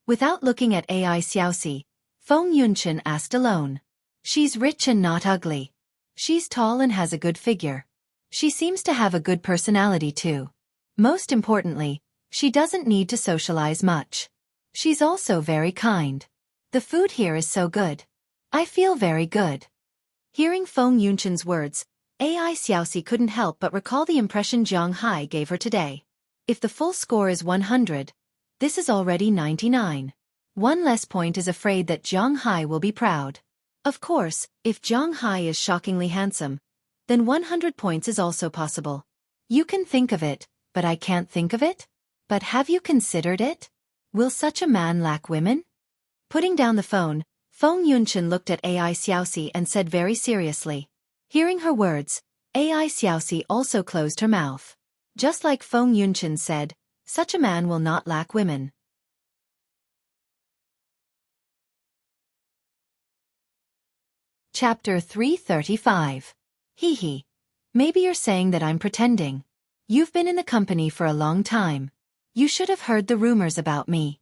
Without looking at AI Xueqi, Feng Yunqin asked alone. "She's rich and not ugly. She's tall and has a good figure. She seems to have a good personality too. Most importantly, she doesn't need to socialize much. She's also very kind. The food here is so good. I feel very good." Hearing Feng Yunqin's words, AI Xueqi couldn't help but recall the impression Jiang Hai gave her today. If the full score is 100, this is already 99. One less point is afraid that Jiang Hai will be proud. Of course, if Jiang Hai is shockingly handsome, then 100 points is also possible. You can think of it, but I can't think of it? But have you considered it? Will such a man lack women? Putting down the phone, Feng Yunqin looked at AI Xueqi and said very seriously. Hearing her words, AI Xueqi also closed her mouth. Just like Feng Yunqin said, such a man will not lack women. Chapter 335. Hee hee. Maybe you're saying that I'm pretending. You've been in the company for a long time. You should have heard the rumors about me.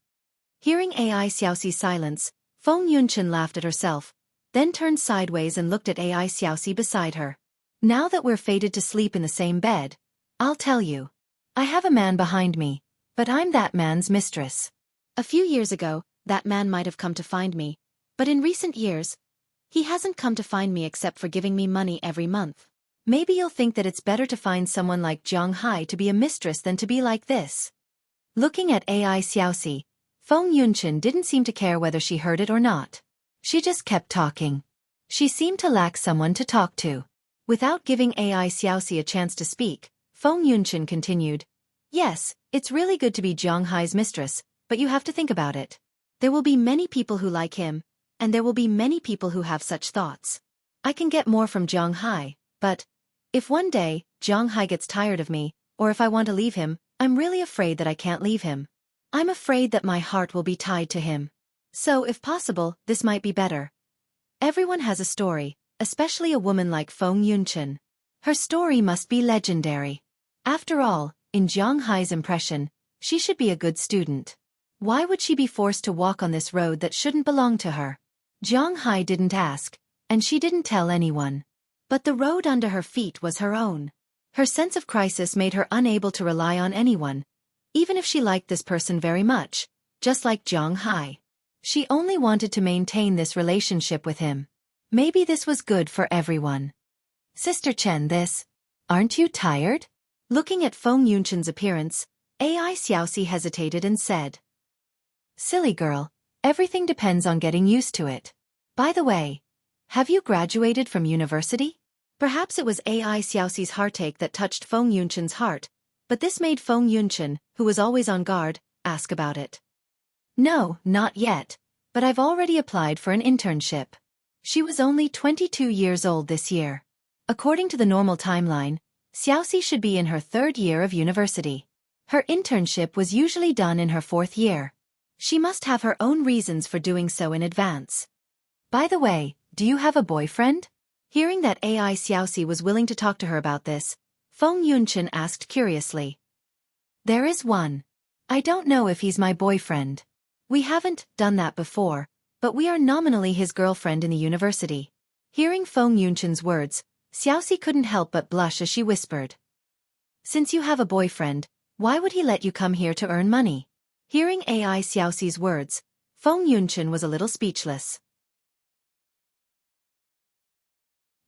Hearing AI Xueqi's silence, Feng Yunqin laughed at herself, then turned sideways and looked at AI Xueqi beside her. Now that we're fated to sleep in the same bed, I'll tell you. I have a man behind me, but I'm that man's mistress. A few years ago, that man might have come to find me, but in recent years, he hasn't come to find me except for giving me money every month. Maybe you'll think that it's better to find someone like Jiang Hai to be a mistress than to be like this. Looking at AI Xueqi, Feng Yunqin didn't seem to care whether she heard it or not. She just kept talking. She seemed to lack someone to talk to. Without giving AI Xueqi a chance to speak, Feng Yunqin continued, "Yes, it's really good to be Jiang Hai's mistress, but you have to think about it. There will be many people who like him, and there will be many people who have such thoughts. I can get more from Jiang Hai, but if one day Jiang Hai gets tired of me, or if I want to leave him, I'm really afraid that I can't leave him. I'm afraid that my heart will be tied to him. So if possible, this might be better. Everyone has a story, especially a woman like Feng Yunqin. Her story must be legendary. After all, in Jiang Hai's impression, she should be a good student. Why would she be forced to walk on this road that shouldn't belong to her? Jiang Hai didn't ask, and she didn't tell anyone. But the road under her feet was her own. Her sense of crisis made her unable to rely on anyone, even if she liked this person very much, just like Jiang Hai. She only wanted to maintain this relationship with him. Maybe this was good for everyone. Sister Chen, aren't you tired? Looking at Feng Yunqin's appearance, AI Xueqi hesitated and said, "Silly girl, everything depends on getting used to it. By the way, have you graduated from university?" Perhaps it was AI Xueqi's heartache that touched Feng Yunqin's heart, but this made Feng Yunqin, who was always on guard, ask about it. "No, not yet, but I've already applied for an internship." She was only 22 years old this year. According to the normal timeline, Xueqi should be in her 3rd year of university. Her internship was usually done in her 4th year. She must have her own reasons for doing so in advance. By the way, Do you have a boyfriend? Hearing that AI Xueqi was willing to talk to her about this, Feng Yunchen asked curiously. There is one. I don't know if he's my boyfriend. We haven't done that before, but we are nominally his girlfriend in the university. Hearing Feng Yunchen's words, Xueqi couldn't help but blush as she whispered. Since you have a boyfriend, why would he let you come here to earn money? Hearing AI Xueqi's words, Feng Yunchen was a little speechless.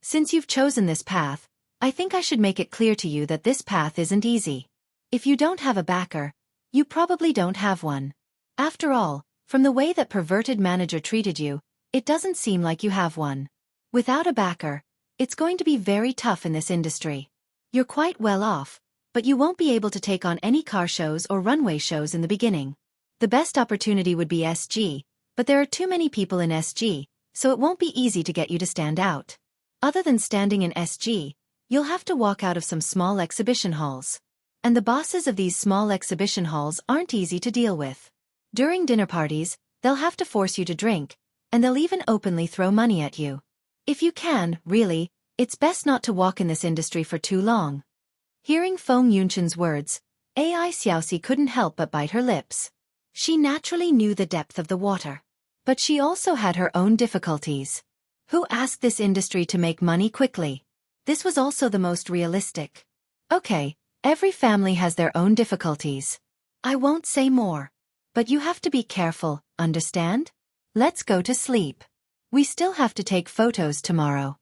Since you've chosen this path, I think I should make it clear to you that this path isn't easy. If you don't have a backer, you probably don't have one. After all, from the way that perverted manager treated you, it doesn't seem like you have one. Without a backer, it's going to be very tough in this industry. You're quite well off, but you won't be able to take on any car shows or runway shows in the beginning. The best opportunity would be SG, but there are too many people in SG, so it won't be easy to get you to stand out. Other than standing in SG, you'll have to walk out of some small exhibition halls. And the bosses of these small exhibition halls aren't easy to deal with. During dinner parties, they'll have to force you to drink, and they'll even openly throw money at you. If you can, really, it's best not to walk in this industry for too long. Hearing Feng Yunchen's words, AI Xueqi couldn't help but bite her lips. She naturally knew the depth of the water. But she also had her own difficulties. Who asked this industry to make money quickly? This was also the most realistic. Okay, every family has their own difficulties. I won't say more. But you have to be careful, understand? Let's go to sleep. We still have to take photos tomorrow.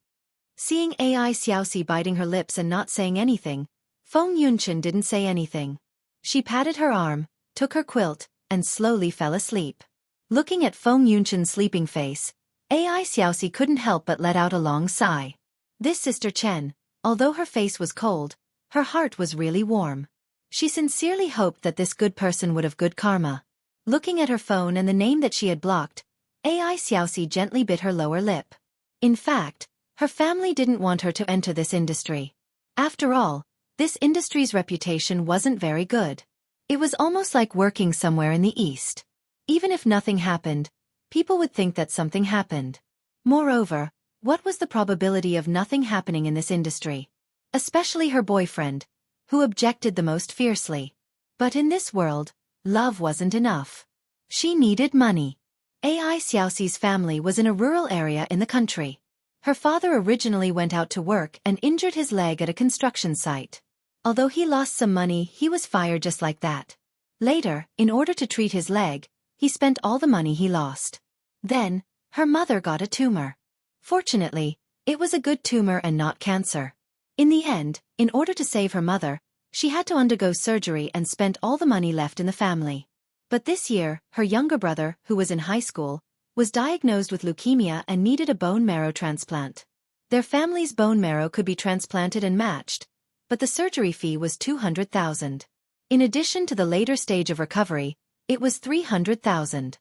Seeing AI Xueqi biting her lips and not saying anything, Feng Yunchen didn't say anything. She patted her arm, took her quilt, and slowly fell asleep. Looking at Feng Yunchen's sleeping face, AI Xueqi couldn't help but let out a long sigh. This Sister Chen, although her face was cold, her heart was really warm. She sincerely hoped that this good person would have good karma. Looking at her phone and the name that she had blocked, AI Xueqi gently bit her lower lip. In fact, her family didn't want her to enter this industry. After all, this industry's reputation wasn't very good. It was almost like working somewhere in the East. Even if nothing happened, people would think that something happened. Moreover, what was the probability of nothing happening in this industry? Especially her boyfriend, who objected the most fiercely. But in this world, love wasn't enough. She needed money. AI Xueqi's family was in a rural area in the country. Her father originally went out to work and injured his leg at a construction site. Although he lost some money, he was fired just like that. Later, in order to treat his leg, he spent all the money he lost. Then, her mother got a tumor. Fortunately, it was a good tumor and not cancer. In the end, in order to save her mother, she had to undergo surgery and spent all the money left in the family. But this year, her younger brother, who was in high school, was diagnosed with leukemia and needed a bone marrow transplant. Their family's bone marrow could be transplanted and matched, but the surgery fee was 200,000. In addition to the later stage of recovery, it was 300,000.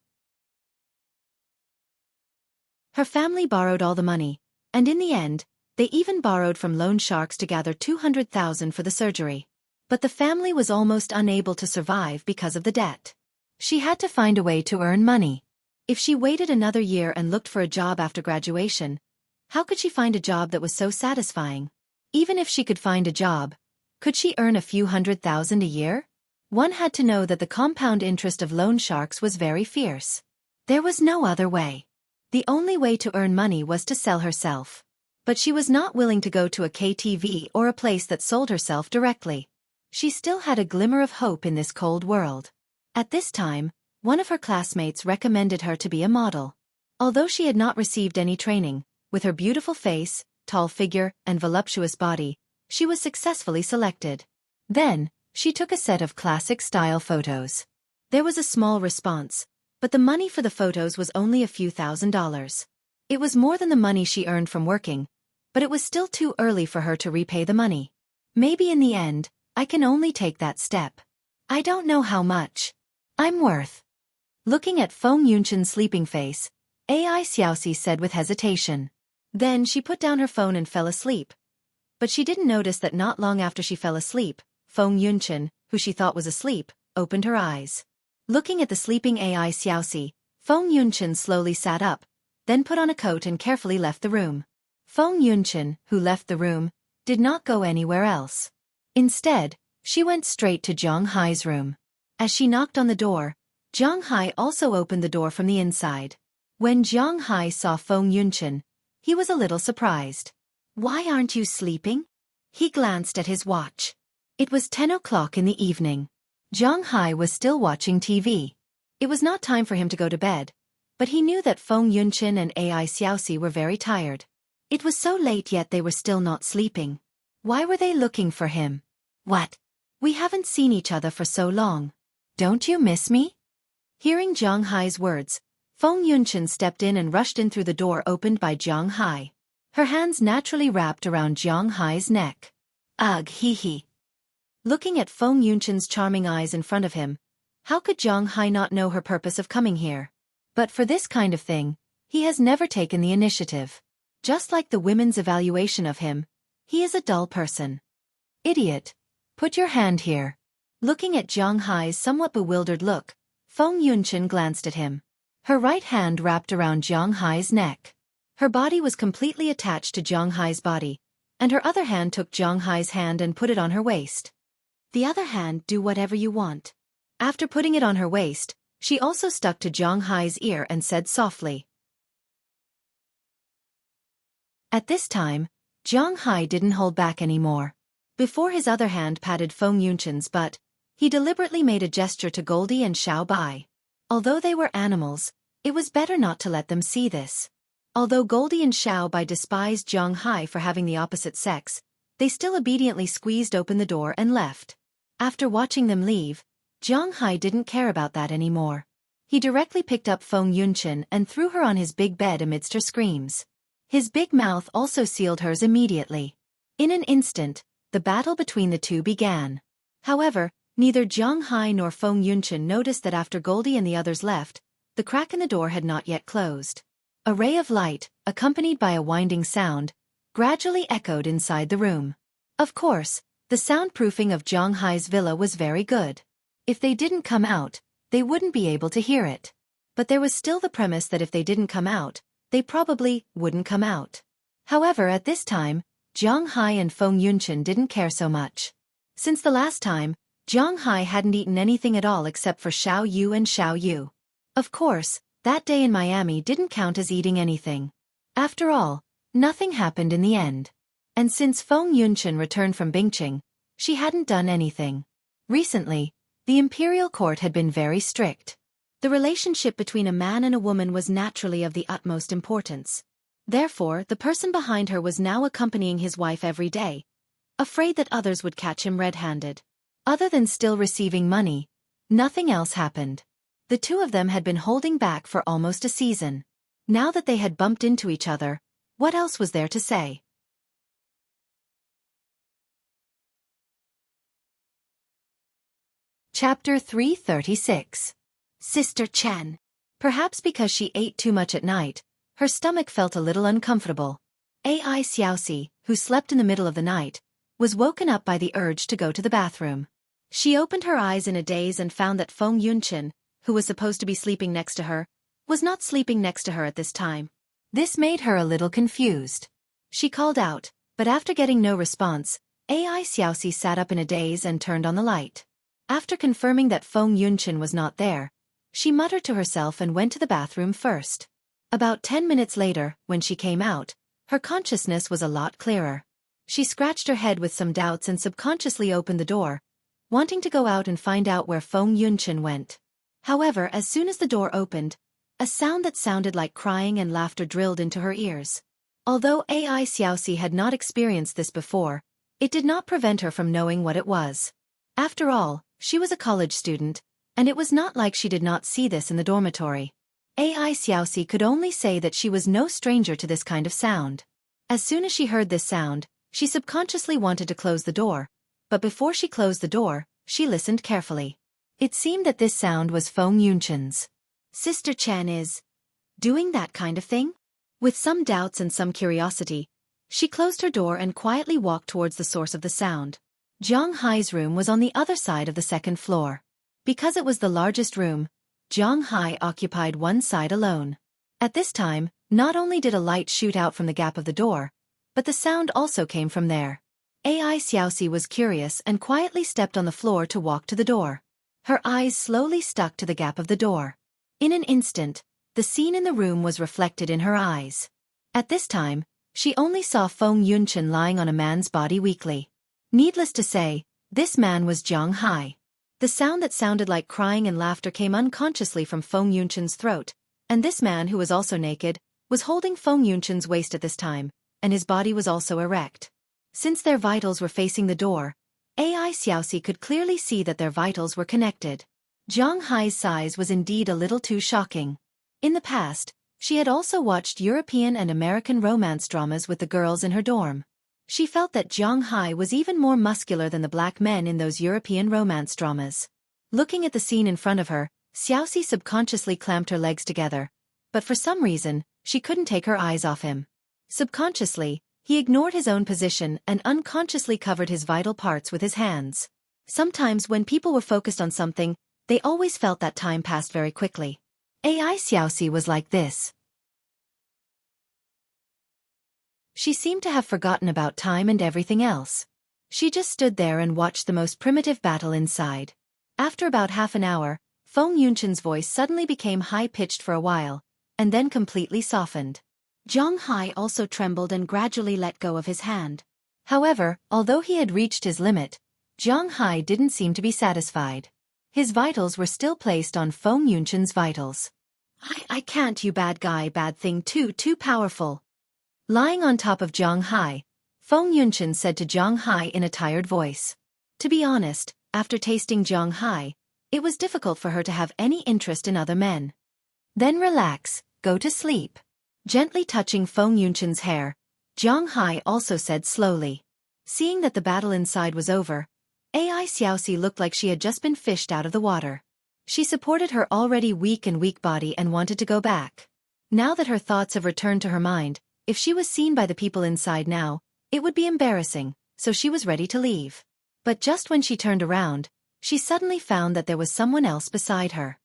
Her family borrowed all the money, and in the end, they even borrowed from loan sharks to gather 200,000 for the surgery. But the family was almost unable to survive because of the debt. She had to find a way to earn money. If she waited another year and looked for a job after graduation, how could she find a job that was so satisfying? Even if she could find a job, could she earn a few 100,000 a year? One had to know that the compound interest of loan sharks was very fierce. There was no other way. The only way to earn money was to sell herself. But she was not willing to go to a KTV or a place that sold herself directly. She still had a glimmer of hope in this cold world. At this time, one of her classmates recommended her to be a model. Although she had not received any training, with her beautiful face, tall figure, and voluptuous body, she was successfully selected. Then, she took a set of classic-style photos. There was a small response, but the money for the photos was only a few $1,000s. It was more than the money she earned from working, but it was still too early for her to repay the money. Maybe in the end, I can only take that step. I don't know how much I'm worth. Looking at Feng Yunchen's sleeping face, AI Xueqi said with hesitation. Then she put down her phone and fell asleep. But she didn't notice that not long after she fell asleep, Feng Yunchen, who she thought was asleep, opened her eyes. Looking at the sleeping AI Xueqi, Feng Yunchen slowly sat up, then put on a coat and carefully left the room. Feng Yunchen, who left the room, did not go anywhere else. Instead, she went straight to Zhang Hai's room. As she knocked on the door, Zhang Hai also opened the door from the inside. When Zhang Hai saw Feng Yunchen, he was a little surprised. "Why aren't you sleeping?" He glanced at his watch. It was 10 o'clock in the evening. Zhang Hai was still watching TV. It was not time for him to go to bed, but he knew that Feng Yunchen and Ai Xiaoxi were very tired. It was so late yet they were still not sleeping. Why were they looking for him? "What? We haven't seen each other for so long. Don't you miss me?" Hearing Zhang Hai's words, Feng Yunchen stepped in and rushed in through the door opened by Zhang Hai. Her hands naturally wrapped around Zhang Hai's neck. "Ugh, hee hee." Looking at Feng Yunchen's charming eyes in front of him, how could Zhang Hai not know her purpose of coming here? But for this kind of thing, he has never taken the initiative. Just like the women's evaluation of him, he is a dull person. "Idiot. Put your hand here." Looking at Zhang Hai's somewhat bewildered look, Feng Yunchen glanced at him. Her right hand wrapped around Zhang Hai's neck. Her body was completely attached to Zhang Hai's body, and her other hand took Zhang Hai's hand and put it on her waist. "The other hand, do whatever you want." After putting it on her waist, she also stuck to Zhang Hai's ear and said softly. At this time, Zhang Hai didn't hold back anymore. Before his other hand patted Feng Yunchen's butt, he deliberately made a gesture to Goldie and Xiao Bai. Although they were animals, it was better not to let them see this. Although Goldie and Xiao Bai despised Zhang Hai for having the opposite sex, they still obediently squeezed open the door and left. After watching them leave, Zhang Hai didn't care about that anymore. He directly picked up Feng Yunchen and threw her on his big bed amidst her screams. His big mouth also sealed hers immediately. In an instant, the battle between the two began. However, neither Zhang Hai nor Feng Yunchen noticed that after Goldie and the others left, the crack in the door had not yet closed. A ray of light, accompanied by a winding sound, gradually echoed inside the room. Of course, the soundproofing of Zhang Hai's villa was very good. If they didn't come out, they wouldn't be able to hear it. But there was still the premise that if they didn't come out, they probably wouldn't come out. However, at this time, Zhang Hai and Feng Yunchen didn't care so much. Since the last time, Zhang Hai hadn't eaten anything at all except for Xiao Yu and Xiao Yu. Of course, that day in Miami didn't count as eating anything. After all, nothing happened in the end. And since Feng Yunchen returned from Bingqing, she hadn't done anything. Recently, the imperial court had been very strict. The relationship between a man and a woman was naturally of the utmost importance. Therefore, the person behind her was now accompanying his wife every day, afraid that others would catch him red-handed. Other than still receiving money, nothing else happened. The two of them had been holding back for almost a season. Now that they had bumped into each other, what else was there to say? Chapter 336. Sister Chen. Perhaps because she ate too much at night, her stomach felt a little uncomfortable. Ai Xiaoxi, who slept in the middle of the night, was woken up by the urge to go to the bathroom. She opened her eyes in a daze and found that Feng Yunchen, who was supposed to be sleeping next to her, was not sleeping next to her at this time. This made her a little confused. She called out, but after getting no response, Ai Xiaoxi sat up in a daze and turned on the light. After confirming that Feng Yunchen was not there, she muttered to herself and went to the bathroom first. About 10 minutes later, when she came out, her consciousness was a lot clearer. She scratched her head with some doubts and subconsciously opened the door, wanting to go out and find out where Feng Yunchen went. However, as soon as the door opened, a sound that sounded like crying and laughter drilled into her ears. Although Ai Xiaoxi had not experienced this before, it did not prevent her from knowing what it was. After all, she was a college student, and it was not like she did not see this in the dormitory. Ai Xiaoxi could only say that she was no stranger to this kind of sound. As soon as she heard this sound, she subconsciously wanted to close the door, but before she closed the door, she listened carefully. It seemed that this sound was Feng Yunchen's. Sister Chen is doing that kind of thing? With some doubts and some curiosity, she closed her door and quietly walked towards the source of the sound. Zhang Hai's room was on the other side of the second floor. Because it was the largest room, Zhang Hai occupied one side alone. At this time, Not only did a light shoot out from the gap of the door, but the sound also came from there. AI Xueqi was curious and quietly stepped on the floor to walk to the door. Her eyes slowly stuck to the gap of the door. In an instant, the scene in the room was reflected in her eyes. At this time, she only saw Feng Yunchen lying on a man's body weakly. Needless to say, this man was Zhang Hai. The sound that sounded like crying and laughter came unconsciously from Feng Yunchen's throat, and this man, who was also naked, was holding Feng Yunchen's waist at this time, and his body was also erect. Since their vitals were facing the door, AI Xueqi could clearly see that their vitals were connected. Zhang Hai's size was indeed a little too shocking. In the past, she had also watched European and American romance dramas with the girls in her dorm. She felt that Zhang Hai was even more muscular than the black men in those European romance dramas. Looking at the scene in front of her, Xueqi subconsciously clamped her legs together, but for some reason, she couldn't take her eyes off him. Subconsciously, he ignored his own position and unconsciously covered his vital parts with his hands. Sometimes when people were focused on something, they always felt that time passed very quickly. AI Xueqi was like this. She seemed to have forgotten about time and everything else. She just stood there and watched the most primitive battle inside. After about half an hour, Feng Yunchen's voice suddenly became high-pitched for a while, and then completely softened. Zhang Hai also trembled and gradually let go of his hand. However, although he had reached his limit, Zhang Hai didn't seem to be satisfied. His vitals were still placed on Feng Yunchen's vitals. I can't, you bad guy, bad thing, too powerful. Lying on top of Zhang Hai, Feng Yunchen said to Zhang Hai in a tired voice. To be honest, after tasting Zhang Hai, it was difficult for her to have any interest in other men. Then relax, go to sleep. Gently touching Feng Yunchen's hair, Zhang Hai also said slowly. Seeing that the battle inside was over, AI Xueqi looked like she had just been fished out of the water. She supported her already weak body and wanted to go back. Now that her thoughts have returned to her mind, if she was seen by the people inside now, it would be embarrassing, so she was ready to leave. But just when she turned around, she suddenly found that there was someone else beside her.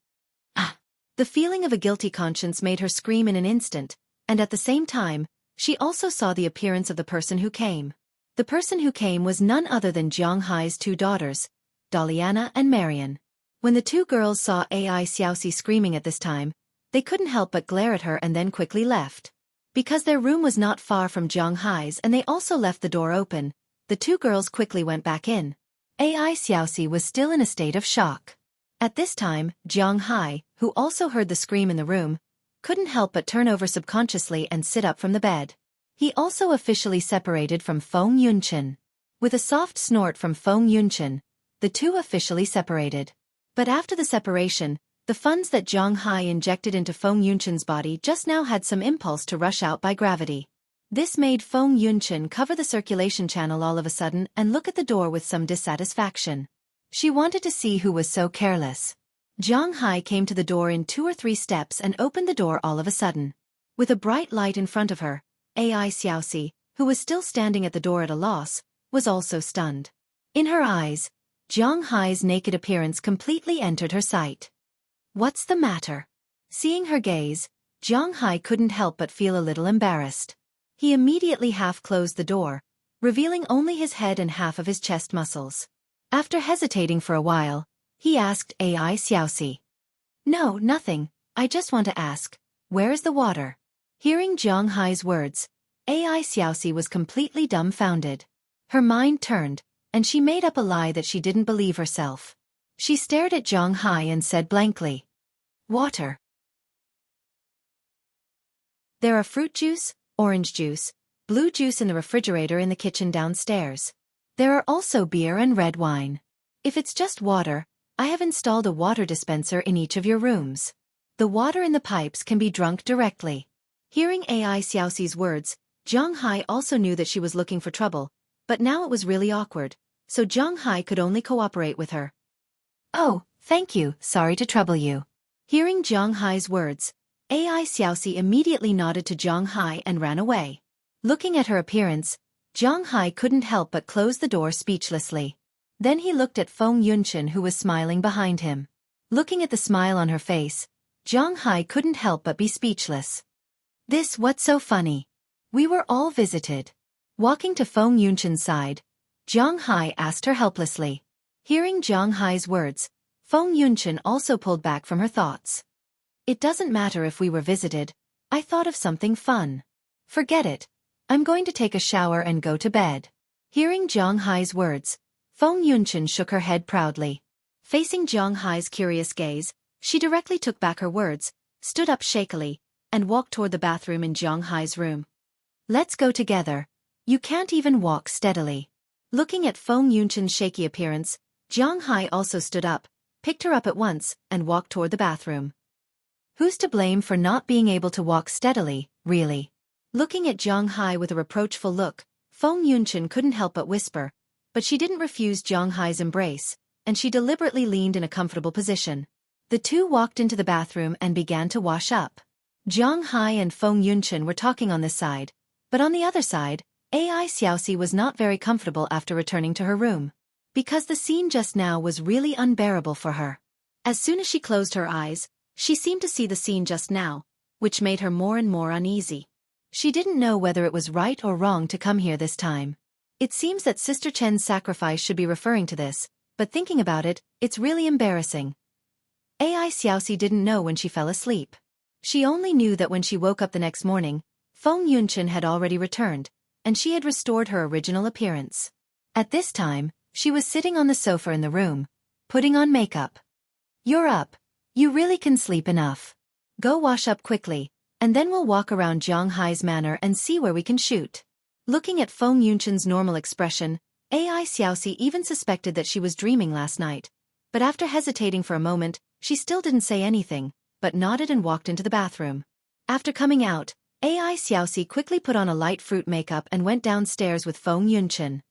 Ah! The feeling of a guilty conscience made her scream in an instant, and at the same time, she also saw the appearance of the person who came. The person who came was none other than Zhang Hai's two daughters, Daliana and Marian. When the two girls saw AI Xueqi screaming at this time, they couldn't help but glare at her and then quickly left. Because their room was not far from Zhang Hai's and they also left the door open, the two girls quickly went back in. AI Xueqi was still in a state of shock. At this time, Zhang Hai, who also heard the scream in the room, couldn't help but turn over subconsciously and sit up from the bed. He also officially separated from Feng Yunchen. With a soft snort from Feng Yunchen, the two officially separated. But after the separation, the funds that Zhang Hai injected into Feng Yunchen's body just now had some impulse to rush out by gravity. This made Feng Yunchen cover the circulation channel all of a sudden and look at the door with some dissatisfaction. She wanted to see who was so careless. Zhang Hai came to the door in 2 or 3 steps and opened the door all of a sudden. With a bright light in front of her, AI Xueqi, who was still standing at the door at a loss, was also stunned. In her eyes, Zhang Hai's naked appearance completely entered her sight. What's the matter? Seeing her gaze, Zhang Hai couldn't help but feel a little embarrassed. He immediately half-closed the door, revealing only his head and half of his chest muscles. After hesitating for a while, he asked AI Xueqi. No, nothing, I just want to ask, where is the water? Hearing Zhang Hai's words, AI Xueqi was completely dumbfounded. Her mind turned, and she made up a lie that she didn't believe herself. She stared at Zhang Hai and said blankly, water. There are fruit juice, orange juice, blue juice in the refrigerator in the kitchen downstairs. There are also beer and red wine. If it's just water, I have installed a water dispenser in each of your rooms. The water in the pipes can be drunk directly. Hearing AI Xueqi's words, Zhang Hai also knew that she was looking for trouble, but now it was really awkward, so Zhang Hai could only cooperate with her. Oh, thank you, sorry to trouble you. Hearing Zhang Hai's words, AI Xueqi immediately nodded to Zhang Hai and ran away. Looking at her appearance, Zhang Hai couldn't help but close the door speechlessly. Then he looked at Feng Yunchen, who was smiling behind him. Looking at the smile on her face, Zhang Hai couldn't help but be speechless. What's so funny? We were all visited. Walking to Feng Yunchen's side, Jiang Hai asked her helplessly. Hearing Jiang Hai's words, Feng Yunchen also pulled back from her thoughts. It doesn't matter if we were visited. I thought of something fun. Forget it. I'm going to take a shower and go to bed. Hearing Jiang Hai's words, Feng Yunchen shook her head proudly. Facing Jiang Hai's curious gaze, she directly took back her words, stood up shakily, and walked toward the bathroom in Jiang Hai's room. Let's go together. You can't even walk steadily. Looking at Feng Yunchen's shaky appearance, Jiang Hai also stood up, picked her up at once, and walked toward the bathroom. Who's to blame for not being able to walk steadily, really? Looking at Jiang Hai with a reproachful look, Feng Yunchen couldn't help but whisper, but she didn't refuse Jiang Hai's embrace, and she deliberately leaned in a comfortable position. The two walked into the bathroom and began to wash up. Jiang Hai and Feng Yunchen were talking on this side, but on the other side, Xueqi was not very comfortable after returning to her room. Because the scene just now was really unbearable for her. As soon as she closed her eyes, she seemed to see the scene just now, which made her more and more uneasy. She didn't know whether it was right or wrong to come here this time. It seems that Sister Chen's sacrifice should be referring to this, but thinking about it, it's really embarrassing. Xueqi didn't know when she fell asleep. She only knew that when she woke up the next morning, Feng Yunchen had already returned, and she had restored her original appearance. At this time, she was sitting on the sofa in the room, putting on makeup. You're up. You really can sleep enough. Go wash up quickly, and then we'll walk around Jiang Hai's manor and see where we can shoot. Looking at Feng Yunchen's normal expression, Xueqi even suspected that she was dreaming last night, but after hesitating for a moment, she still didn't say anything, but nodded and walked into the bathroom. After coming out, Xueqi quickly put on a light fruit makeup and went downstairs with Feng Yunchen.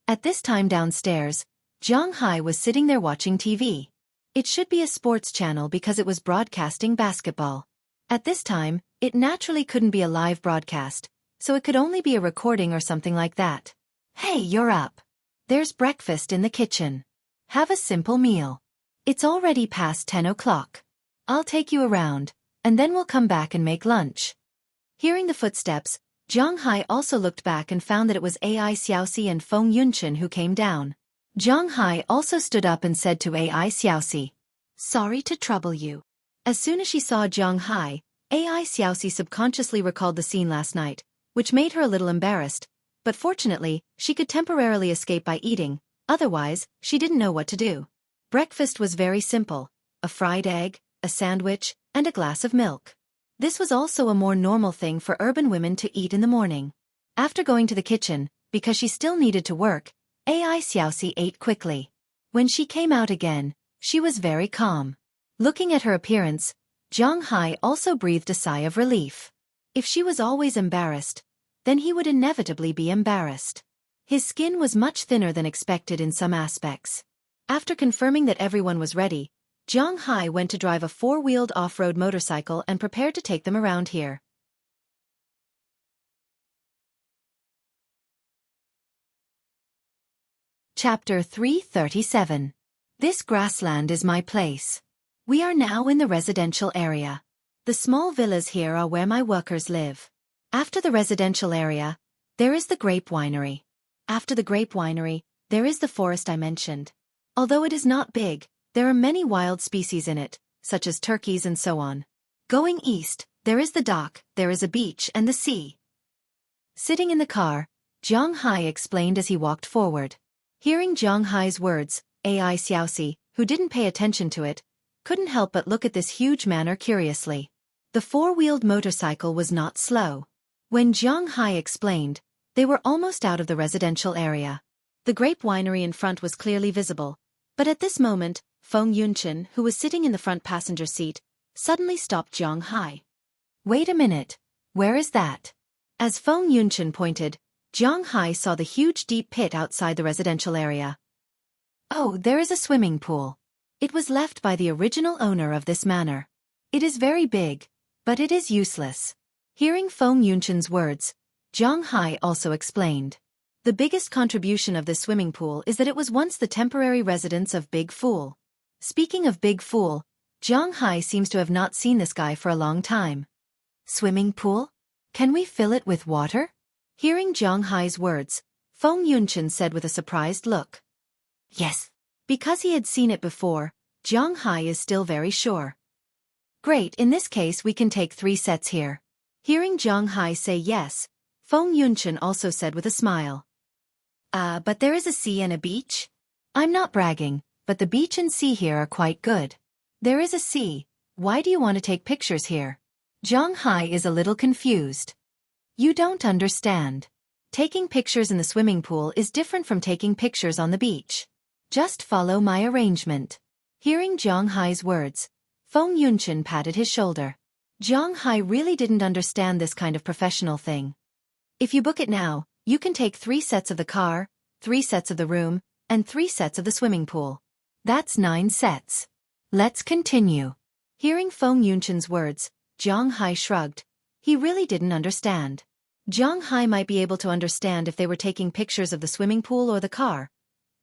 At this time downstairs, Jiang Hai was sitting there watching TV. It should be a sports channel because it was broadcasting basketball. At this time, it naturally couldn't be a live broadcast, so it could only be a recording or something like that. Hey, you're up. There's breakfast in the kitchen. Have a simple meal. It's already past 10 o'clock. I'll take you around, and then we'll come back and make lunch. Hearing the footsteps, Jiang Hai also looked back and found that it was Xueqi and Feng Yunchen who came down. Jiang Hai also stood up and said to Xueqi, "Sorry to trouble you." As soon as she saw Jiang Hai, Xueqi subconsciously recalled the scene last night, which made her a little embarrassed, but fortunately, she could temporarily escape by eating, otherwise, she didn't know what to do. Breakfast was very simple: a fried egg, a sandwich, and a glass of milk. This was also a more normal thing for urban women to eat in the morning. After going to the kitchen, because she still needed to work, Xueqi ate quickly. When she came out again, she was very calm. Looking at her appearance, Jiang Hai also breathed a sigh of relief. If she was always embarrassed, then he would inevitably be embarrassed. His skin was much thinner than expected in some aspects. After confirming that everyone was ready, Jiang Hai went to drive a four-wheeled off-road motorcycle and prepared to take them around here. Chapter 337. This grassland is my place. We are now in the residential area. The small villas here are where my workers live. After the residential area, there is the grape winery. After the grape winery, there is the forest I mentioned. Although it is not big, there are many wild species in it, such as turkeys and so on. Going east, there is the dock, there is a beach and the sea. Sitting in the car, Jiang Hai explained as he walked forward. Hearing Jiang Hai's words, Xueqi, who didn't pay attention to it, couldn't help but look at this huge manor curiously. The four-wheeled motorcycle was not slow. When Jiang Hai explained, they were almost out of the residential area. The grape winery in front was clearly visible, but at this moment, Feng Yunchen, who was sitting in the front passenger seat, suddenly stopped Jiang Hai. Wait a minute, where is that? As Feng Yunchen pointed, Jiang Hai saw the huge deep pit outside the residential area. Oh, there is a swimming pool. It was left by the original owner of this manor. It is very big, but it is useless. Hearing Feng Yunchen's words, Jiang Hai also explained. The biggest contribution of this swimming pool is that it was once the temporary residence of Big Fool. Speaking of Big Fool, Zhang Hai seems to have not seen this guy for a long time. Swimming pool? Can we fill it with water? Hearing Zhang Hai's words, Feng Yunchen said with a surprised look. Yes. Because he had seen it before, Zhang Hai is still very sure. Great, in this case we can take 3 sets here. Hearing Zhang Hai say yes, Feng Yunchen also said with a smile. But there is a sea and a beach? I'm not bragging, but the beach and sea here are quite good. There is a sea, why do you want to take pictures here? Zhang Hai is a little confused. You don't understand. Taking pictures in the swimming pool is different from taking pictures on the beach. Just follow my arrangement. Hearing Zhang Hai's words, Feng Yunchen patted his shoulder. Zhang Hai really didn't understand this kind of professional thing. If you book it now, you can take 3 sets of the car, 3 sets of the room, and 3 sets of the swimming pool. That's 9 sets. Let's continue. Hearing Feng Yunchen's words, Zhang Hai shrugged. He really didn't understand. Zhang Hai might be able to understand if they were taking pictures of the swimming pool or the car.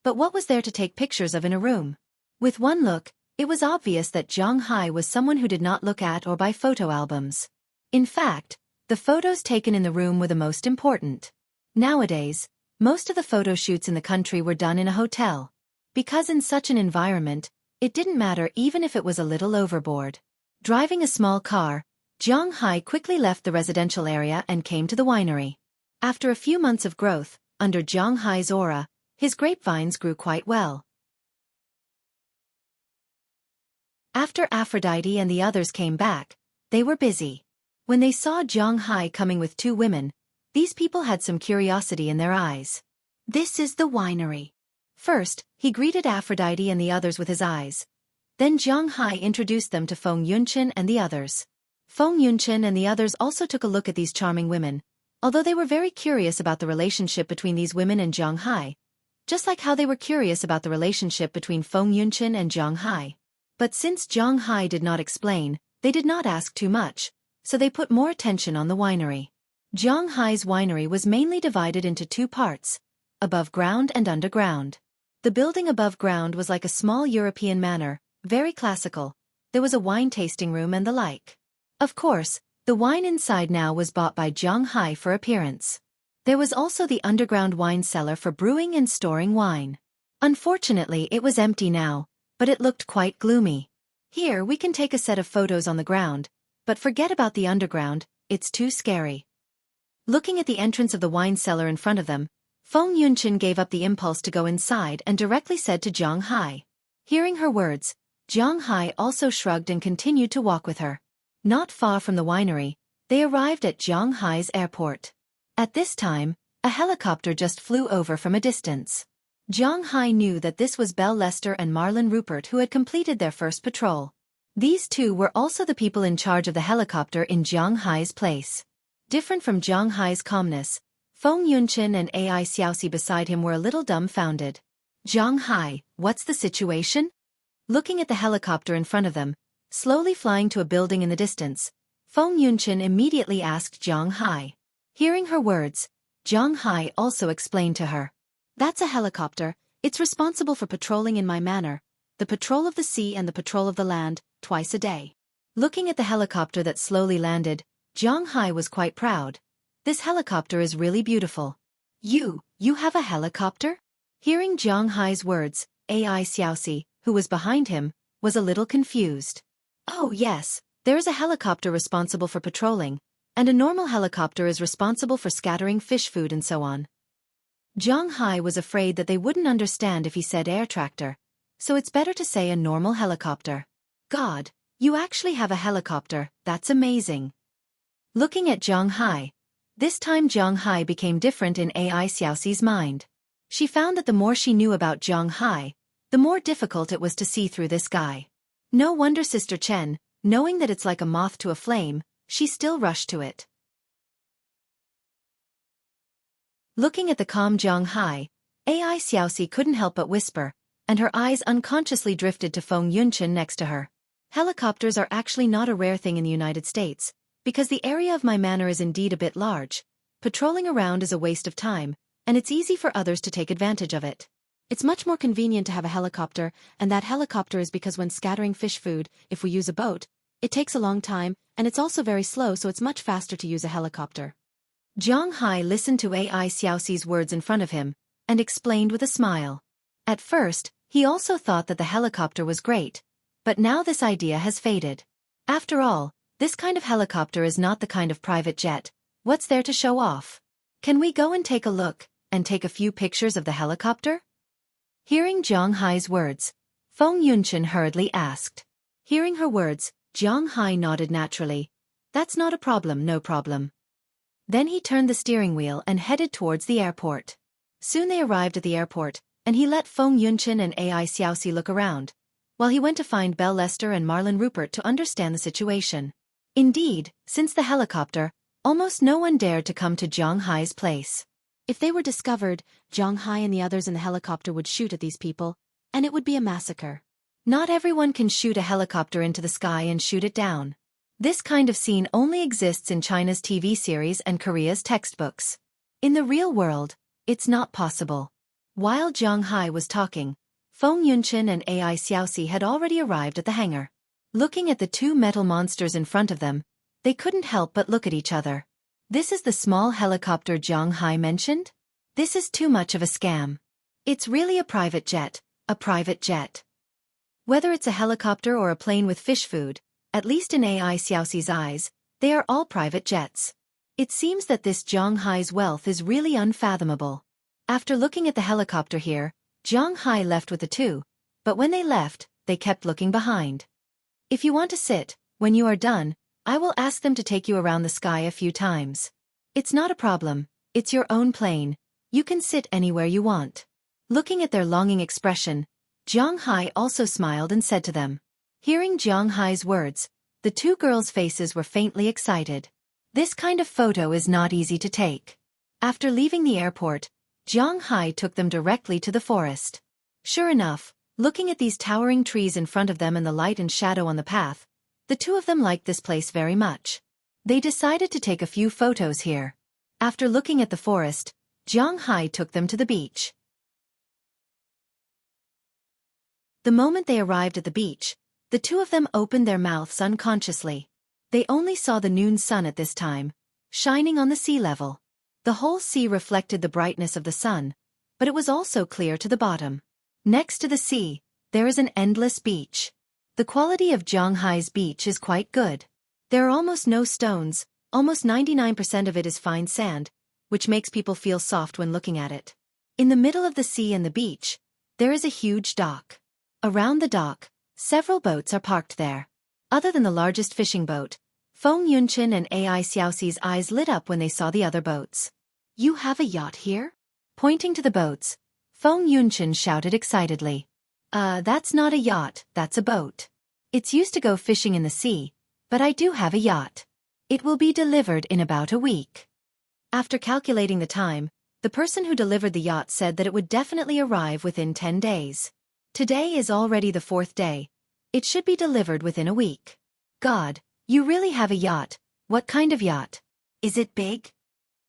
But what was there to take pictures of in a room? With one look, it was obvious that Zhang Hai was someone who did not look at or buy photo albums. In fact, the photos taken in the room were the most important. Nowadays, most of the photo shoots in the country were done in a hotel. Because in such an environment, it didn't matter even if it was a little overboard. Driving a small car, Zhang Hai quickly left the residential area and came to the winery. After a few months of growth, under Zhang Hai's aura, his grapevines grew quite well. After Aphrodite and the others came back, they were busy. When they saw Zhang Hai coming with 2 women, these people had some curiosity in their eyes. This is the winery. First, he greeted Aphrodite and the others with his eyes. Then Zhang Hai introduced them to Feng Yunchen and the others. Feng Yunchen and the others also took a look at these charming women, although they were very curious about the relationship between these women and Zhang Hai, just like how they were curious about the relationship between Feng Yunchen and Zhang Hai. But since Zhang Hai did not explain, they did not ask too much, so they put more attention on the winery. Zhang Hai's winery was mainly divided into 2 parts, above ground and underground. The building above ground was like a small European manor, very classical. There was a wine tasting room and the like. Of course, the wine inside now was bought by Zhang Hai for appearance. There was also the underground wine cellar for brewing and storing wine. Unfortunately, it was empty now, but it looked quite gloomy. Here we can take a set of photos on the ground, but forget about the underground, it's too scary. Looking at the entrance of the wine cellar in front of them, Feng Yunchen gave up the impulse to go inside and directly said to Zhang Hai. Hearing her words, Zhang Hai also shrugged and continued to walk with her. Not far from the winery, they arrived at Zhang Hai's airport. At this time, a helicopter just flew over from a distance. Zhang Hai knew that this was Belle Lester and Marlon Rupert who had completed their first patrol. These 2 were also the people in charge of the helicopter in Zhang Hai's place. Different from Zhang Hai's calmness, Feng Yunchen and Ai Xiaoxi beside him were a little dumbfounded. Zhang Hai, what's the situation? Looking at the helicopter in front of them, slowly flying to a building in the distance, Feng Yunchen immediately asked Zhang Hai. Hearing her words, Zhang Hai also explained to her. That's a helicopter, it's responsible for patrolling in my manor, the patrol of the sea and the patrol of the land, twice a day. Looking at the helicopter that slowly landed, Zhang Hai was quite proud. This helicopter is really beautiful. You have a helicopter? Hearing Zhang Hai's words, Ai Xiaoxi, who was behind him, was a little confused. Oh yes, there is a helicopter responsible for patrolling, and a normal helicopter is responsible for scattering fish food and so on. Zhang Hai was afraid that they wouldn't understand if he said air tractor, so it's better to say a normal helicopter. God, you actually have a helicopter, that's amazing. Looking at Zhang Hai, this time Zhang Hai became different in Ai Xiaoxi's mind. She found that the more she knew about Zhang Hai, the more difficult it was to see through this guy. No wonder Sister Chen, knowing that it's like a moth to a flame, she still rushed to it. Looking at the calm Zhang Hai, Ai Xiaoxi couldn't help but whisper, and her eyes unconsciously drifted to Feng Yunchen next to her. Helicopters are actually not a rare thing in the United States, because the area of my manor is indeed a bit large. Patrolling around is a waste of time, and it's easy for others to take advantage of it. It's much more convenient to have a helicopter, and that helicopter is because when scattering fish food, if we use a boat, it takes a long time, and it's also very slow, so it's much faster to use a helicopter. Zhang Hai listened to AI Xiaoxi's words in front of him, and explained with a smile. At first, he also thought that the helicopter was great, but now this idea has faded. After all, this kind of helicopter is not the kind of private jet. What's there to show off? Can we go and take a look, and take a few pictures of the helicopter? Hearing Zhang Hai's words, Feng Yunchen hurriedly asked. Hearing her words, Zhang Hai nodded naturally. That's not a problem, no problem. Then he turned the steering wheel and headed towards the airport. Soon they arrived at the airport, and he let Feng Yunchen and AI Xiaoxi look around, while he went to find Belle Lester and Marlon Rupert to understand the situation. Indeed, since the helicopter, almost no one dared to come to Zhang Hai's place. If they were discovered, Zhang Hai and the others in the helicopter would shoot at these people, and it would be a massacre. Not everyone can shoot a helicopter into the sky and shoot it down. This kind of scene only exists in China's TV series and Korea's textbooks. In the real world, it's not possible. While Zhang Hai was talking, Feng Yunchen and AI Xiaoxi had already arrived at the hangar. Looking at the two metal monsters in front of them, they couldn't help but look at each other. This is the small helicopter Zhang Hai mentioned? This is too much of a scam. It's really a private jet, a private jet. Whether it's a helicopter or a plane with fish food, at least in AI Xiaoxi's eyes, they are all private jets. It seems that this Zhang Hai's wealth is really unfathomable. After looking at the helicopter here, Zhang Hai left with the two, but when they left, they kept looking behind. If you want to sit, when you are done, I will ask them to take you around the sky a few times. It's not a problem, it's your own plane, you can sit anywhere you want. Looking at their longing expression, Zhang Hai also smiled and said to them. Hearing Zhang Hai's words, the two girls' faces were faintly excited. This kind of photo is not easy to take. After leaving the airport, Zhang Hai took them directly to the forest. Sure enough, looking at these towering trees in front of them and the light and shadow on the path, the two of them liked this place very much. They decided to take a few photos here. After looking at the forest, Zhang Hai took them to the beach. The moment they arrived at the beach, the two of them opened their mouths unconsciously. They only saw the noon sun at this time, shining on the sea level. The whole sea reflected the brightness of the sun, but it was also clear to the bottom. Next to the sea, there is an endless beach. The quality of Zhang Hai's beach is quite good. There are almost no stones, almost 99% of it is fine sand, which makes people feel soft when looking at it. In the middle of the sea and the beach, there is a huge dock. Around the dock, several boats are parked there. Other than the largest fishing boat, Feng Yunchen and AI Xiaoxi's eyes lit up when they saw the other boats. You have a yacht here? Pointing to the boats, Feng Yunchen shouted excitedly. That's not a yacht, that's a boat. It's used to go fishing in the sea, but I do have a yacht. It will be delivered in about a week. After calculating the time, the person who delivered the yacht said that it would definitely arrive within 10 days. Today is already the 4th day. It should be delivered within a week. God, you really have a yacht. What kind of yacht? Is it big?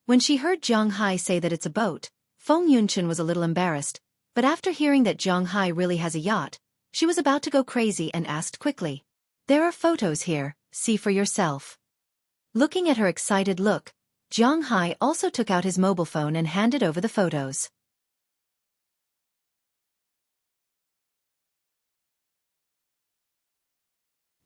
When she heard Zhang Hai say that it's a boat, Feng Yunchen was a little embarrassed, but after hearing that Zhang Hai really has a yacht, she was about to go crazy and asked quickly. There are photos here, see for yourself. Looking at her excited look, Zhang Hai also took out his mobile phone and handed over the photos.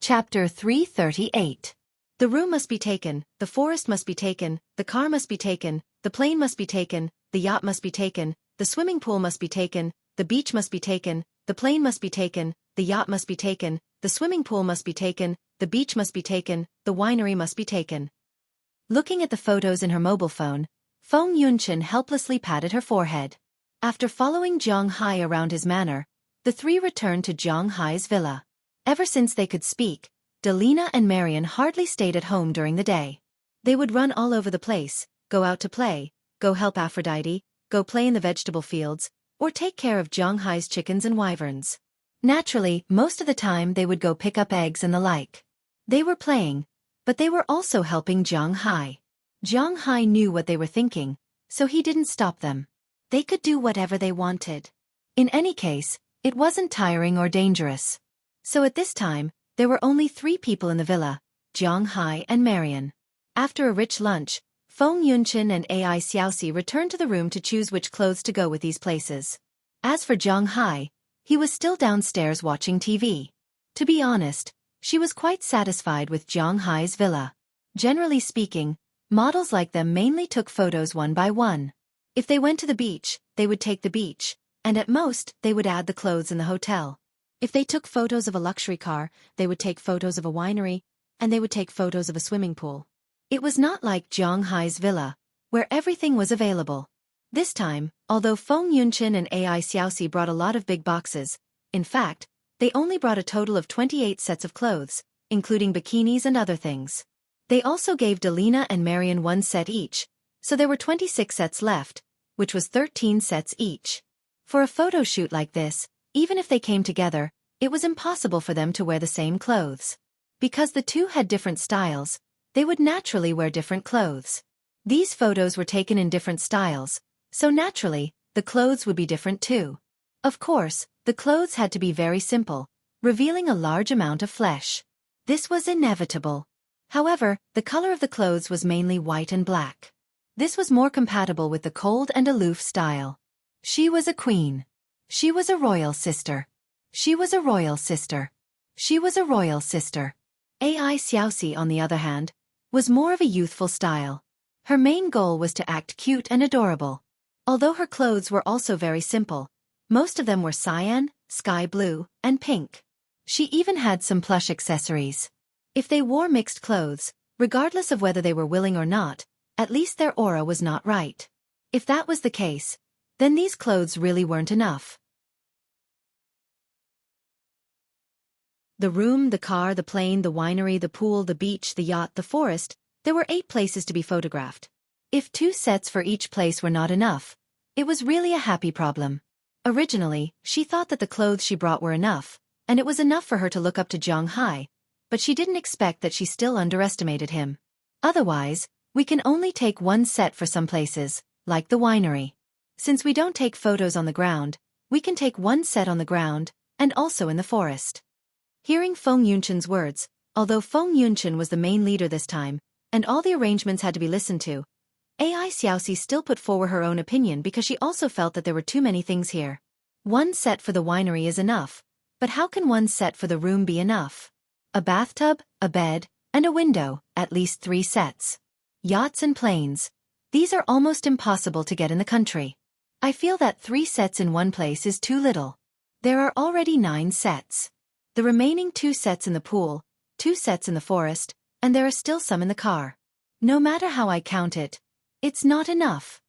Chapter 338. The room must be taken, the forest must be taken, the car must be taken, the plane must be taken, the yacht must be taken, the swimming pool must be taken, the beach must be taken, the plane must be taken, the yacht must be taken, the swimming pool must be taken, the beach must be taken, the winery must be taken. Looking at the photos in her mobile phone, Feng Yunchen helplessly patted her forehead. After following Zhang Hai around his manor, the three returned to Zhang Hai's villa. Ever since they could speak, Delina and Marian hardly stayed at home during the day. They would run all over the place, go out to play, go help Aphrodite, go play in the vegetable fields, or take care of Zhang Hai's chickens and wyverns. Naturally, most of the time they would go pick up eggs and the like. They were playing, but they were also helping Zhang Hai. Zhang Hai knew what they were thinking, so he didn't stop them. They could do whatever they wanted. In any case, it wasn't tiring or dangerous. So at this time, there were only 3 people in the villa, Jiang Hai and Marian. After a rich lunch, Feng Yunqin and Ai Xiaoxi returned to the room to choose which clothes to go with these places. As for Jiang Hai, he was still downstairs watching TV. To be honest, she was quite satisfied with Jiang Hai's villa. Generally speaking, models like them mainly took photos one by one. If they went to the beach, they would take the beach, and at most, they would add the clothes in the hotel. If they took photos of a luxury car, they would take photos of a winery, and they would take photos of a swimming pool. It was not like Jiang Hai's villa, where everything was available. This time, although Feng Yunqin and Ai Xiaoxi brought a lot of big boxes, in fact, they only brought a total of 28 sets of clothes, including bikinis and other things. They also gave Delina and Marian 1 set each, so there were 26 sets left, which was 13 sets each. For a photo shoot like this, even if they came together, it was impossible for them to wear the same clothes. Because the 2 had different styles, they would naturally wear different clothes. These photos were taken in different styles, so naturally, the clothes would be different too. Of course, the clothes had to be very simple, revealing a large amount of flesh. This was inevitable. However, the color of the clothes was mainly white and black. This was more compatible with the cold and aloof style. She was a queen. She was a royal sister. She was a royal sister. She was a royal sister. Ai Xiaoxi, on the other hand, was more of a youthful style. Her main goal was to act cute and adorable. Although her clothes were also very simple, most of them were cyan, sky blue, and pink. She even had some plush accessories. If they wore mixed clothes, regardless of whether they were willing or not, at least their aura was not right. If that was the case, then these clothes really weren't enough. The room, the car, the plane, the winery, the pool, the beach, the yacht, the forest, there were 8 places to be photographed. If 2 sets for each place were not enough, it was really a happy problem. Originally, she thought that the clothes she brought were enough, and it was enough for her to look up to Jiang Hai, but she didn't expect that she still underestimated him. Otherwise, we can only take 1 set for some places, like the winery. Since we don't take photos on the ground, we can take 1 set on the ground, and also in the forest. Hearing Feng Yunqin's words, although Feng Yunqin was the main leader this time, and all the arrangements had to be listened to, Ai Xiaoxi still put forward her own opinion because she also felt that there were too many things here. 1 set for the winery is enough, but how can 1 set for the room be enough? A bathtub, a bed, and a window, at least 3 sets. Yachts and planes. These are almost impossible to get in the country. I feel that 3 sets in one place is too little. There are already 9 sets. The remaining 2 sets in the pool, 2 sets in the forest, and there are still some in the car. No matter how I count it, it's not enough.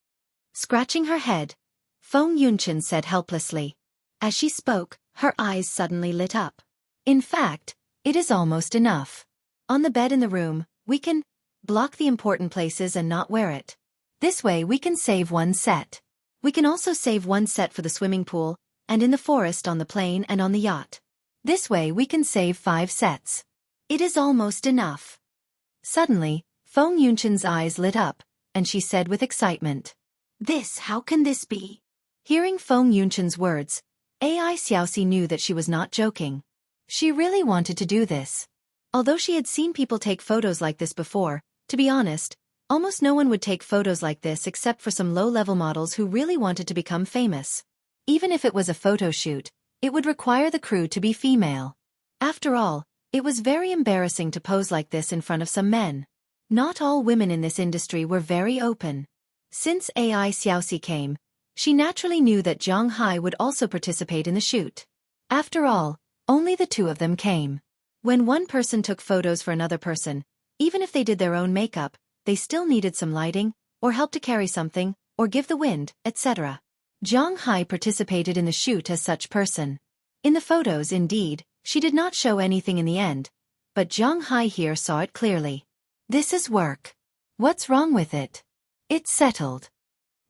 Scratching her head, Feng Yunqin said helplessly. As she spoke, her eyes suddenly lit up. In fact, it is almost enough. On the bed in the room, we can block the important places and not wear it. This way we can save 1 set. We can also save 1 set for the swimming pool, and in the forest, on the plane, and on the yacht. This way we can save 5 sets. It is almost enough. Suddenly, Feng Yunqin's eyes lit up, and she said with excitement, How can this be? Hearing Feng Yunqin's words, Ai Xiaoxi knew that she was not joking. She really wanted to do this. Although she had seen people take photos like this before, to be honest, almost no one would take photos like this except for some low-level models who really wanted to become famous. Even if it was a photo shoot, it would require the crew to be female. After all, it was very embarrassing to pose like this in front of some men. Not all women in this industry were very open. Since Ai Xiaoxi came, she naturally knew that Jiang Hai would also participate in the shoot. After all, only the 2 of them came. When one person took photos for another person, even if they did their own makeup, they still needed some lighting, or help to carry something, or give the wind, etc. Jiang Hai participated in the shoot as such person. In the photos, indeed, she did not show anything in the end, but Jiang Hai here saw it clearly. This is work. What's wrong with it? It's settled.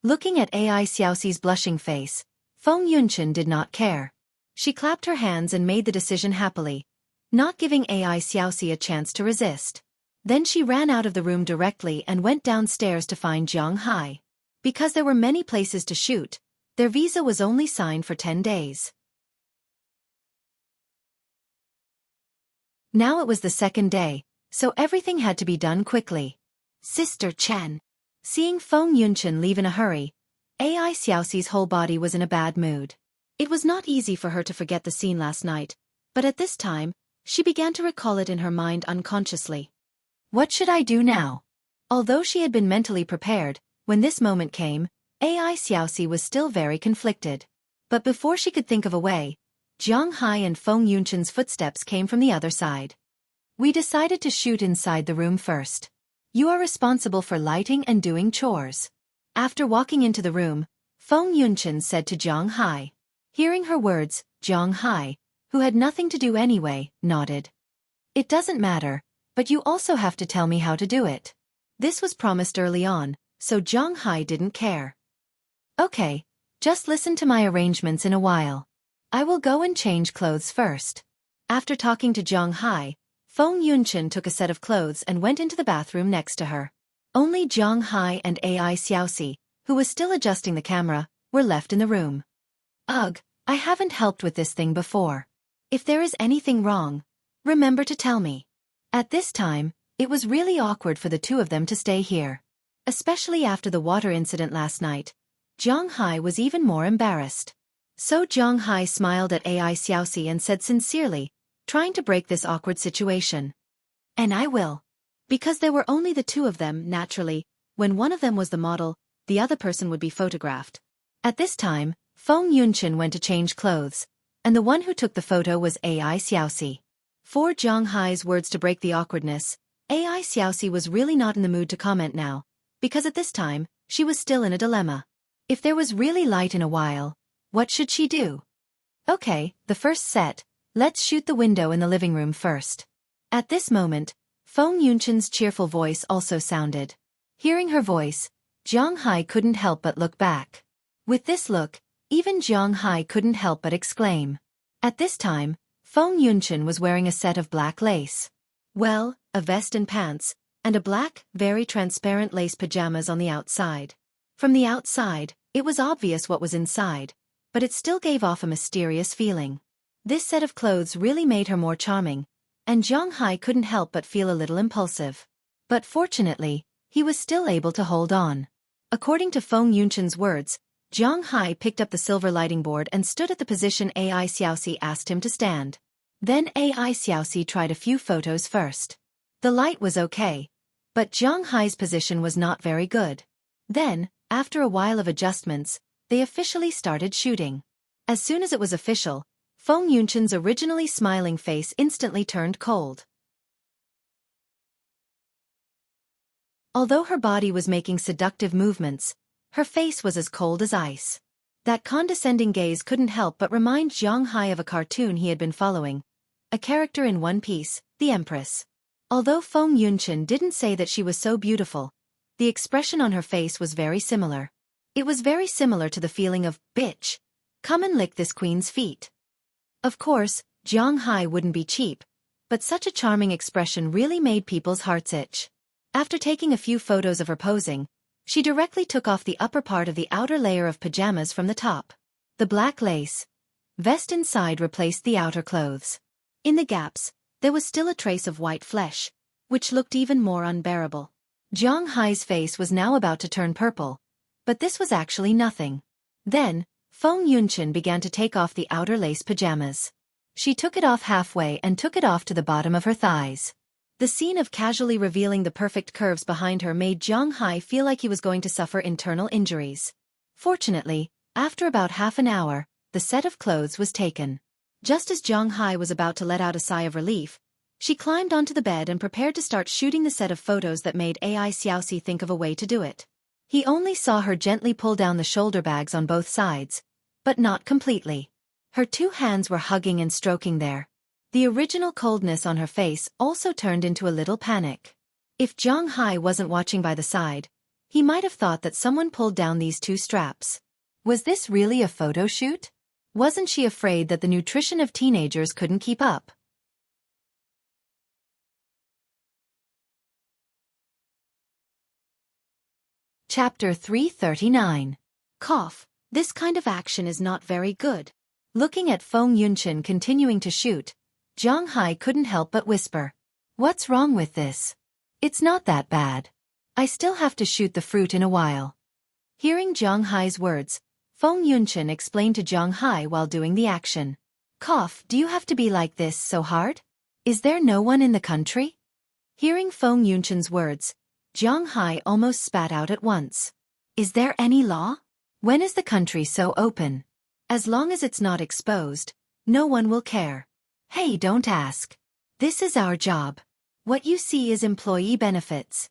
Looking at Ai Xiaoxi's blushing face, Feng Yunqin did not care. She clapped her hands and made the decision happily, not giving Ai Xiaoxi a chance to resist. Then she ran out of the room directly and went downstairs to find Jiang Hai. Because there were many places to shoot, Their visa was only signed for 10 days. Now it was the second day, so everything had to be done quickly. Sister Chen. Seeing Feng Yunchen leave in a hurry, AI Xiaoxi's whole body was in a bad mood. It was not easy for her to forget the scene last night, but at this time, she began to recall it in her mind unconsciously. What should I do now? Although she had been mentally prepared, when this moment came, AI Xiaoxi was still very conflicted. But before she could think of a way, Jiang Hai and Feng Yunchen's footsteps came from the other side. We decided to shoot inside the room first. You are responsible for lighting and doing chores. After walking into the room, Feng Yunchen said to Jiang Hai. Hearing her words, Jiang Hai, who had nothing to do anyway, nodded. It doesn't matter, but you also have to tell me how to do it. This was promised early on, so Jiang Hai didn't care. Okay, just listen to my arrangements in a while. I will go and change clothes first. After talking to Jiang Hai, Feng Yunchen took a set of clothes and went into the bathroom next to her. Only Jiang Hai and AI Xiaoxi, who was still adjusting the camera, were left in the room. Ugh, I haven't helped with this thing before. If there is anything wrong, remember to tell me. At this time, it was really awkward for the two of them to stay here. Especially after the water incident last night, Jiang Hai was even more embarrassed. So Jiang Hai smiled at AI Xiaoxi and said sincerely, trying to break this awkward situation. And I will. Because there were only the two of them, naturally, when one of them was the model, the other person would be photographed. At this time, Feng Yunchen went to change clothes, and the one who took the photo was AI Xiaoxi. For Jiang Hai's words to break the awkwardness, AI Xiaoxi was really not in the mood to comment now, because at this time, she was still in a dilemma. If there was really light in a while, what should she do? Okay, the first set. Let's shoot the window in the living room first. At this moment, Feng Yunchen's cheerful voice also sounded. Hearing her voice, Jiang Hai couldn't help but look back. With this look, even Jiang Hai couldn't help but exclaim. At this time, Feng Yunchen was wearing a set of black lace. Well, a vest and pants, and a black, very transparent lace pajamas on the outside. From the outside, it was obvious what was inside, but it still gave off a mysterious feeling. This set of clothes really made her more charming, and Jiang Hai couldn't help but feel a little impulsive. But fortunately, he was still able to hold on. According to Feng Yunchen's words, Jiang Hai picked up the silver lighting board and stood at the position AI Xiaoxi asked him to stand. Then AI Xiaoxi tried a few photos first. The light was okay, but Jiang Hai's position was not very good. Then, after a while of adjustments, they officially started shooting. As soon as it was official, Feng Yunchen's originally smiling face instantly turned cold. Although her body was making seductive movements, her face was as cold as ice. That condescending gaze couldn't help but remind Jiang Hai of a cartoon he had been following, a character in One Piece, the Empress. Although Feng Yunchen didn't say that she was so beautiful, the expression on her face was very similar. It was very similar to the feeling of, bitch, come and lick this queen's feet. Of course, Jiang Hai wouldn't be cheap, but such a charming expression really made people's hearts itch. After taking a few photos of her posing, she directly took off the upper part of the outer layer of pajamas from the top. The black lace vest inside replaced the outer clothes. In the gaps, there was still a trace of white flesh, which looked even more unbearable. Jiang Hai's face was now about to turn purple, but this was actually nothing. Then, Feng Yunchen began to take off the outer lace pajamas. She took it off halfway and took it off to the bottom of her thighs. The scene of casually revealing the perfect curves behind her made Jiang Hai feel like he was going to suffer internal injuries. Fortunately, after about half an hour, the set of clothes was taken. Just as Jiang Hai was about to let out a sigh of relief, she climbed onto the bed and prepared to start shooting the set of photos that made AI Xiaoxi think of a way to do it. He only saw her gently pull down the shoulder bags on both sides, but not completely. Her two hands were hugging and stroking there. The original coldness on her face also turned into a little panic. If Jiang Hai wasn't watching by the side, he might have thought that someone pulled down these two straps. Was this really a photo shoot? Wasn't she afraid that the nutrition of teenagers couldn't keep up? Chapter 339. Cough. This kind of action is not very good. Looking at Feng Yunshan continuing to shoot, Zhang Hai couldn't help but whisper. What's wrong with this? It's not that bad. I still have to shoot the fruit in a while. Hearing Zhang Hai's words, Feng Yunshan explained to Zhang Hai while doing the action. Cough, do you have to be like this so hard? Is there no one in the country? Hearing Feng Yunshan's words, Zhang Hai almost spat out at once. Is there any law? When is the country so open? As long as it's not exposed, no one will care. Hey, don't ask. This is our job. What you see is employee benefits.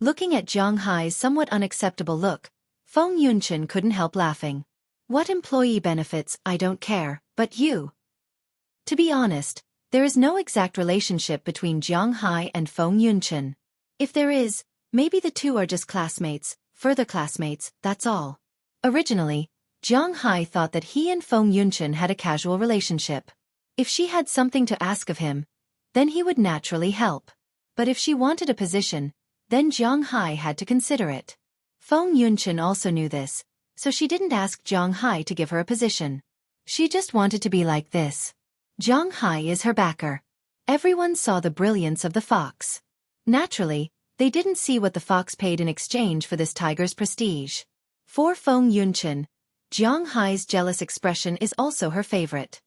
Looking at Zhang Hai's somewhat unacceptable look, Feng Yunshan couldn't help laughing. What employee benefits? I don't care, but you. To be honest, there is no exact relationship between Zhang Hai and Feng Yunshan. If there is, maybe the two are just classmates, further classmates, that's all. Originally, Zhang Hai thought that he and Feng Yunshan had a casual relationship. If she had something to ask of him, then he would naturally help. But if she wanted a position, then Zhang Hai had to consider it. Feng Yunshan also knew this, so she didn't ask Zhang Hai to give her a position. She just wanted to be like this. Zhang Hai is her backer. Everyone saw the brilliance of the fox. Naturally, they didn't see what the fox paid in exchange for this tiger's prestige. For Feng Yunshan, Zhang Hai's jealous expression is also her favorite.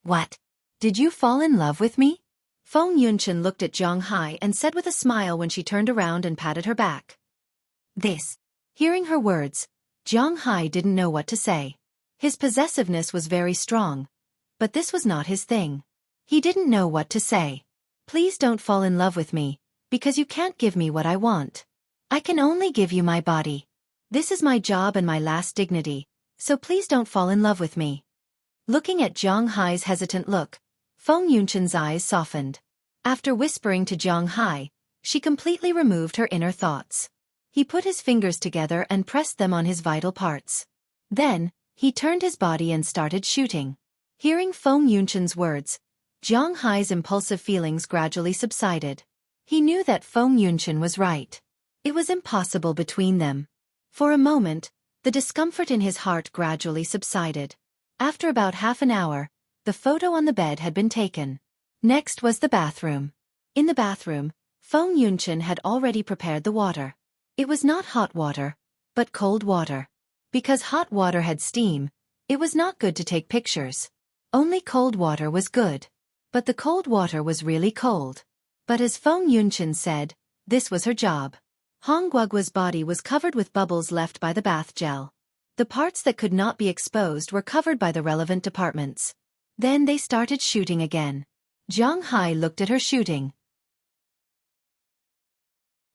What? Did you fall in love with me? Feng Yunshan looked at Zhang Hai and said with a smile when she turned around and patted her back. This. Hearing her words, Zhang Hai didn't know what to say. His possessiveness was very strong, but this was not his thing. He didn't know what to say. Please don't fall in love with me, because you can't give me what I want. I can only give you my body. This is my job and my last dignity, so please don't fall in love with me. Looking at Zhang Hai's hesitant look, Feng Yunshan's eyes softened. After whispering to Zhang Hai, she completely removed her inner thoughts. He put his fingers together and pressed them on his vital parts. Then, he turned his body and started shooting. Hearing Feng Yunshan's words, Zhang Hai's impulsive feelings gradually subsided. He knew that Feng Yunshan was right. It was impossible between them. For a moment, the discomfort in his heart gradually subsided. After about half an hour, the photo on the bed had been taken. Next was the bathroom. In the bathroom, Feng Yunshan had already prepared the water. It was not hot water, but cold water. Because hot water had steam, it was not good to take pictures. Only cold water was good. But the cold water was really cold. But as Feng Yunshan said, this was her job. Hong Guogua's body was covered with bubbles left by the bath gel. The parts that could not be exposed were covered by the relevant departments. Then they started shooting again. Zhang Hai looked at her shooting.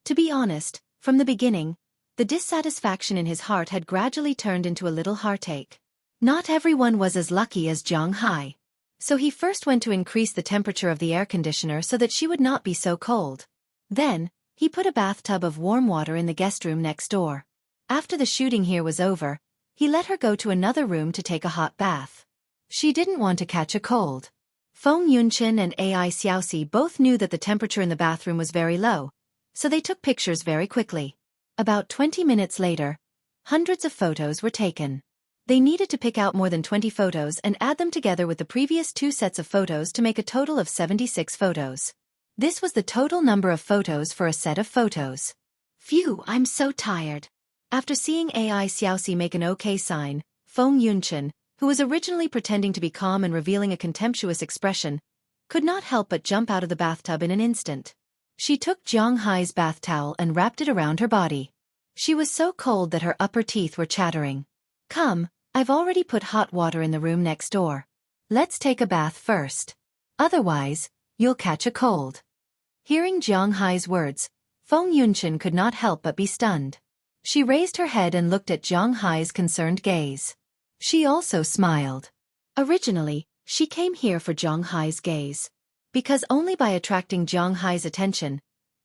To be honest, from the beginning, the dissatisfaction in his heart had gradually turned into a little heartache. Not everyone was as lucky as Zhang Hai. So he first went to increase the temperature of the air conditioner so that she would not be so cold. Then, he put a bathtub of warm water in the guest room next door. After the shooting here was over, he let her go to another room to take a hot bath. She didn't want to catch a cold. Feng Yunshan and Ai Xiaoxi both knew that the temperature in the bathroom was very low, so they took pictures very quickly. About 20 minutes later, hundreds of photos were taken. They needed to pick out more than 20 photos and add them together with the previous 2 sets of photos to make a total of 76 photos. This was the total number of photos for a set of photos. Phew, I'm so tired. After seeing Ai Xiaoxi make an OK sign, Feng Yunshan, who was originally pretending to be calm and revealing a contemptuous expression, could not help but jump out of the bathtub in an instant. She took Zhang Hai's bath towel and wrapped it around her body. She was so cold that her upper teeth were chattering. Come, I've already put hot water in the room next door. Let's take a bath first. Otherwise, you'll catch a cold. Hearing Zhang Hai's words, Feng Yunshan could not help but be stunned. She raised her head and looked at Zhang Hai's concerned gaze. She also smiled. Originally, she came here for Zhang Hai's gaze. Because only by attracting Zhang Hai's attention,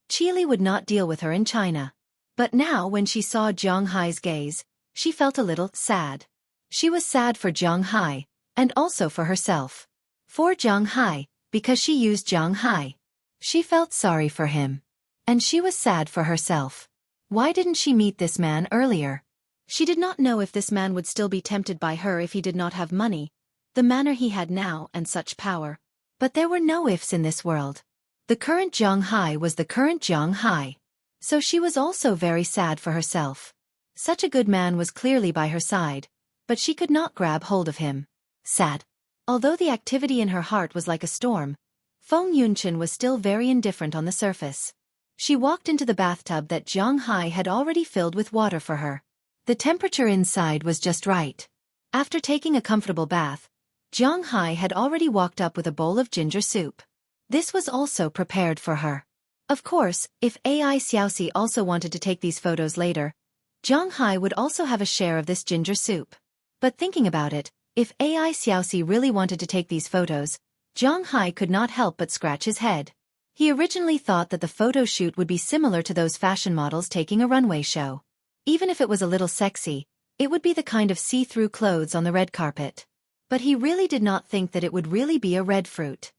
Qili would not deal with her in China. But now when she saw Zhang Hai's gaze, she felt a little sad. She was sad for Zhang Hai, and also for herself. For Zhang Hai, because she used Zhang Hai. She felt sorry for him. And she was sad for herself. Why didn't she meet this man earlier? She did not know if this man would still be tempted by her if he did not have money, the manner he had now and such power. But there were no ifs in this world. The current Zhang Hai was the current Zhang Hai. So she was also very sad for herself. Such a good man was clearly by her side, but she could not grab hold of him. Sad. Although the activity in her heart was like a storm, Feng Yunchen was still very indifferent on the surface. She walked into the bathtub that Zhang Hai had already filled with water for her. The temperature inside was just right. After taking a comfortable bath, Zhang Hai had already walked up with a bowl of ginger soup. This was also prepared for her. Of course, if AI Xueqi also wanted to take these photos later, Zhang Hai would also have a share of this ginger soup. But thinking about it, if AI Xueqi really wanted to take these photos, Zhang Hai could not help but scratch his head. He originally thought that the photo shoot would be similar to those fashion models taking a runway show. Even if it was a little sexy, it would be the kind of see-through clothes on the red carpet. But he really did not think that it would really be a red fruit.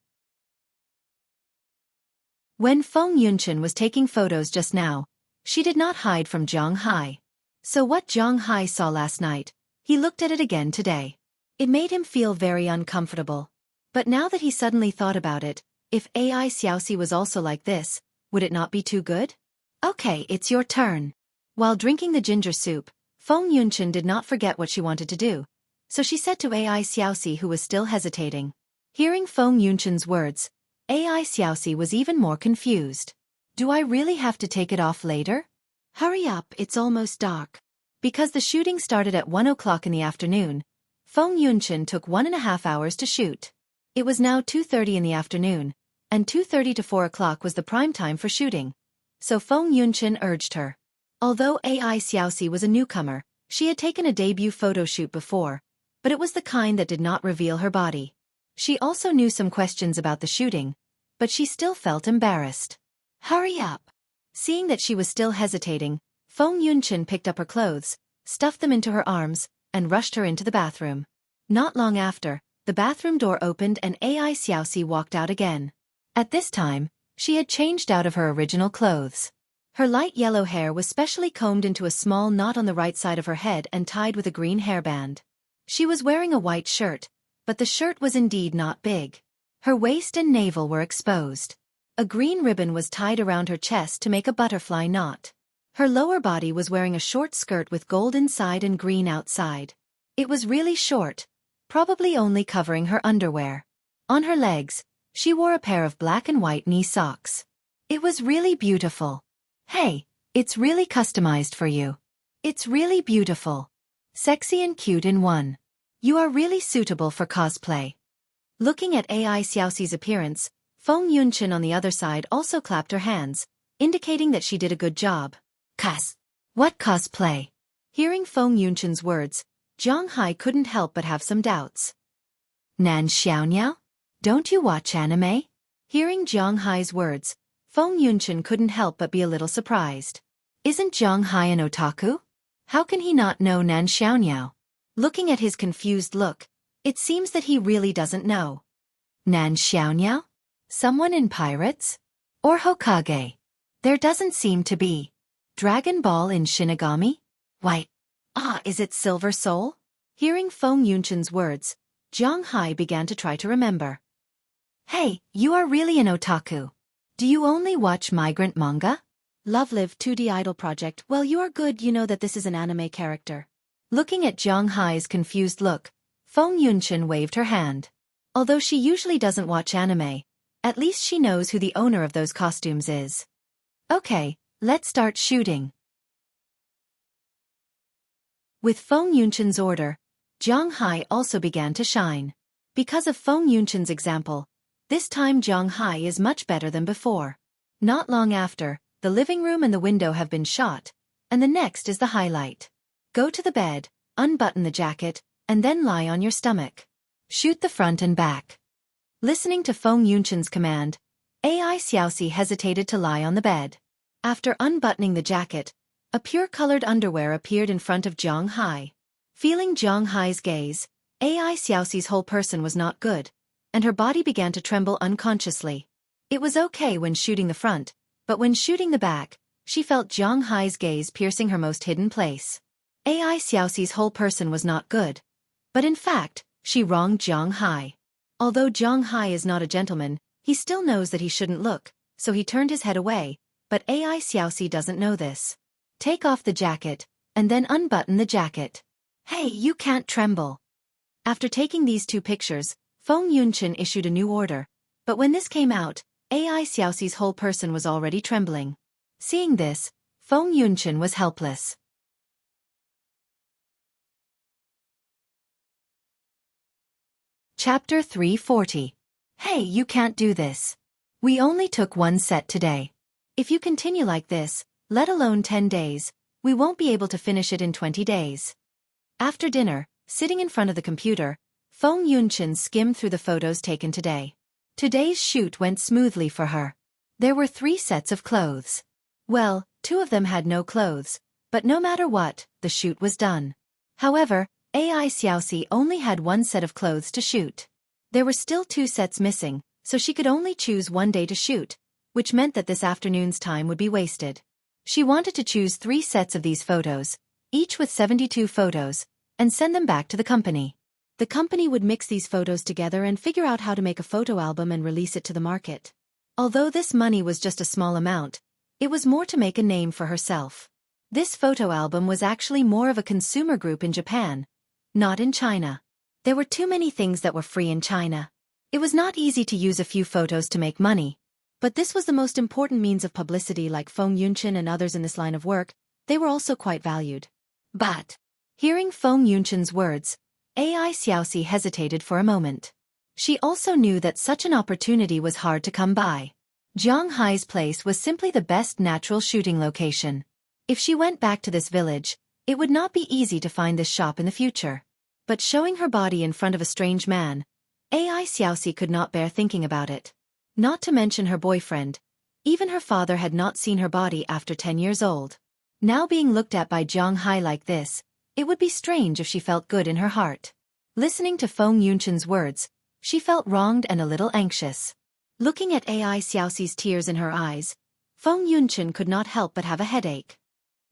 When Feng Yunchen was taking photos just now, she did not hide from Zhang Hai. So what Zhang Hai saw last night, he looked at it again today. It made him feel very uncomfortable. But now that he suddenly thought about it, if AI Xueqi was also like this, would it not be too good? Okay, it's your turn. While drinking the ginger soup, Feng Yunchen did not forget what she wanted to do, so she said to AI Xueqi, who was still hesitating. Hearing Feng Yunchen's words, AI Xueqi was even more confused. Do I really have to take it off later? Hurry up, it's almost dark. Because the shooting started at 1 o'clock in the afternoon, Feng Yunchen took 1.5 hours to shoot. It was now 2:30 in the afternoon, and 2:30 to 4 o'clock was the prime time for shooting. So Feng Yunchen urged her. Although AI Xueqi was a newcomer, she had taken a debut photo shoot before, but it was the kind that did not reveal her body. She also knew some questions about the shooting, but she still felt embarrassed. Hurry up. Seeing that she was still hesitating, Feng Yunchen picked up her clothes, stuffed them into her arms, and rushed her into the bathroom. Not long after, the bathroom door opened and AI Xueqi walked out again. At this time, she had changed out of her original clothes. Her light yellow hair was specially combed into a small knot on the right side of her head and tied with a green hairband. She was wearing a white shirt, but the shirt was indeed not big. Her waist and navel were exposed. A green ribbon was tied around her chest to make a butterfly knot. Her lower body was wearing a short skirt with gold inside and green outside. It was really short, probably only covering her underwear. On her legs, she wore a pair of black and white knee socks. It was really beautiful. Hey, it's really customized for you. It's really beautiful. Sexy and cute in one. You are really suitable for cosplay. Looking at AI Xueqi's appearance, Feng Yunchen on the other side also clapped her hands, indicating that she did a good job. What cosplay? Hearing Feng Yunchen's words, Zhang Hai couldn't help but have some doubts. Nan Xiaoniao? Don't you watch anime? Hearing Zhang Hai's words, Feng Yunchen couldn't help but be a little surprised. Isn't Zhang Hai an otaku? How can he not know Nan Xiaoniao? Looking at his confused look, it seems that he really doesn't know. Nan Xiaoniao? Someone in Pirates? Or Hokage? There doesn't seem to be. Dragon Ball in Shinigami? Why? Is it Silver Soul? Hearing Feng Yunchen's words, Zhang Hai began to try to remember. Hey, you are really an otaku. Do you only watch migrant manga? Love Live 2D Idol Project. Well, you are good, you know that this is an anime character. Looking at Zhang Hai's confused look, Feng Yunchen waved her hand. Although she usually doesn't watch anime, at least she knows who the owner of those costumes is. Okay, let's start shooting. With Feng Yunchen's order, Zhang Hai also began to shine. Because of Feng Yunchen's example, this time Zhang Hai is much better than before. Not long after, the living room and the window have been shot, and the next is the highlight. Go to the bed, unbutton the jacket, and then lie on your stomach. Shoot the front and back. Listening to Feng Yunchen's command, AI Xueqi hesitated to lie on the bed. After unbuttoning the jacket, a pure-colored underwear appeared in front of Zhang Hai. Feeling Zhang Hai's gaze, AI Xueqi's whole person was not good, and her body began to tremble unconsciously. It was okay when shooting the front, but when shooting the back, she felt Zhang Hai's gaze piercing her most hidden place. AI Xiaoxi's whole person was not good. But in fact, she wronged Jiang Hai. Although Jiang Hai is not a gentleman, he still knows that he shouldn't look, so he turned his head away, but AI Xiaoxi doesn't know this. Take off the jacket, and then unbutton the jacket. Hey, you can't tremble. After taking these two pictures, Feng Yunchen issued a new order, but when this came out, AI Xiaoxi's whole person was already trembling. Seeing this, Feng Yunchen was helpless. Chapter 340. Hey, you can't do this. We only took one set today. If you continue like this, let alone 10 days, we won't be able to finish it in 20 days. After dinner, sitting in front of the computer, Feng Yunchen skimmed through the photos taken today. Today's shoot went smoothly for her. There were 3 sets of clothes. Well, 2 of them had no clothes, but no matter what, the shoot was done. However, AI Xiaoxi only had 1 set of clothes to shoot. There were still 2 sets missing, so she could only choose 1 day to shoot, which meant that this afternoon's time would be wasted. She wanted to choose 3 sets of these photos, each with 72 photos, and send them back to the company. The company would mix these photos together and figure out how to make a photo album and release it to the market. Although this money was just a small amount, it was more to make a name for herself. This photo album was actually more of a consumer group in Japan, not in China. There were too many things that were free in China. It was not easy to use a few photos to make money. But this was the most important means of publicity. Like Feng Yunchen and others in this line of work, they were also quite valued. But, hearing Feng Yunchen's words, AI Xiaoxi hesitated for a moment. She also knew that such an opportunity was hard to come by. Jiang Hai's place was simply the best natural shooting location. If she went back to this village, it would not be easy to find this shop in the future. But showing her body in front of a strange man, AI Xiaoxi could not bear thinking about it. Not to mention her boyfriend. Even her father had not seen her body after 10 years old. Now being looked at by Jiang Hai like this, it would be strange if she felt good in her heart. Listening to Feng Yunchen's words, she felt wronged and a little anxious. Looking at AI Xiaoxi's tears in her eyes, Feng Yunchen could not help but have a headache.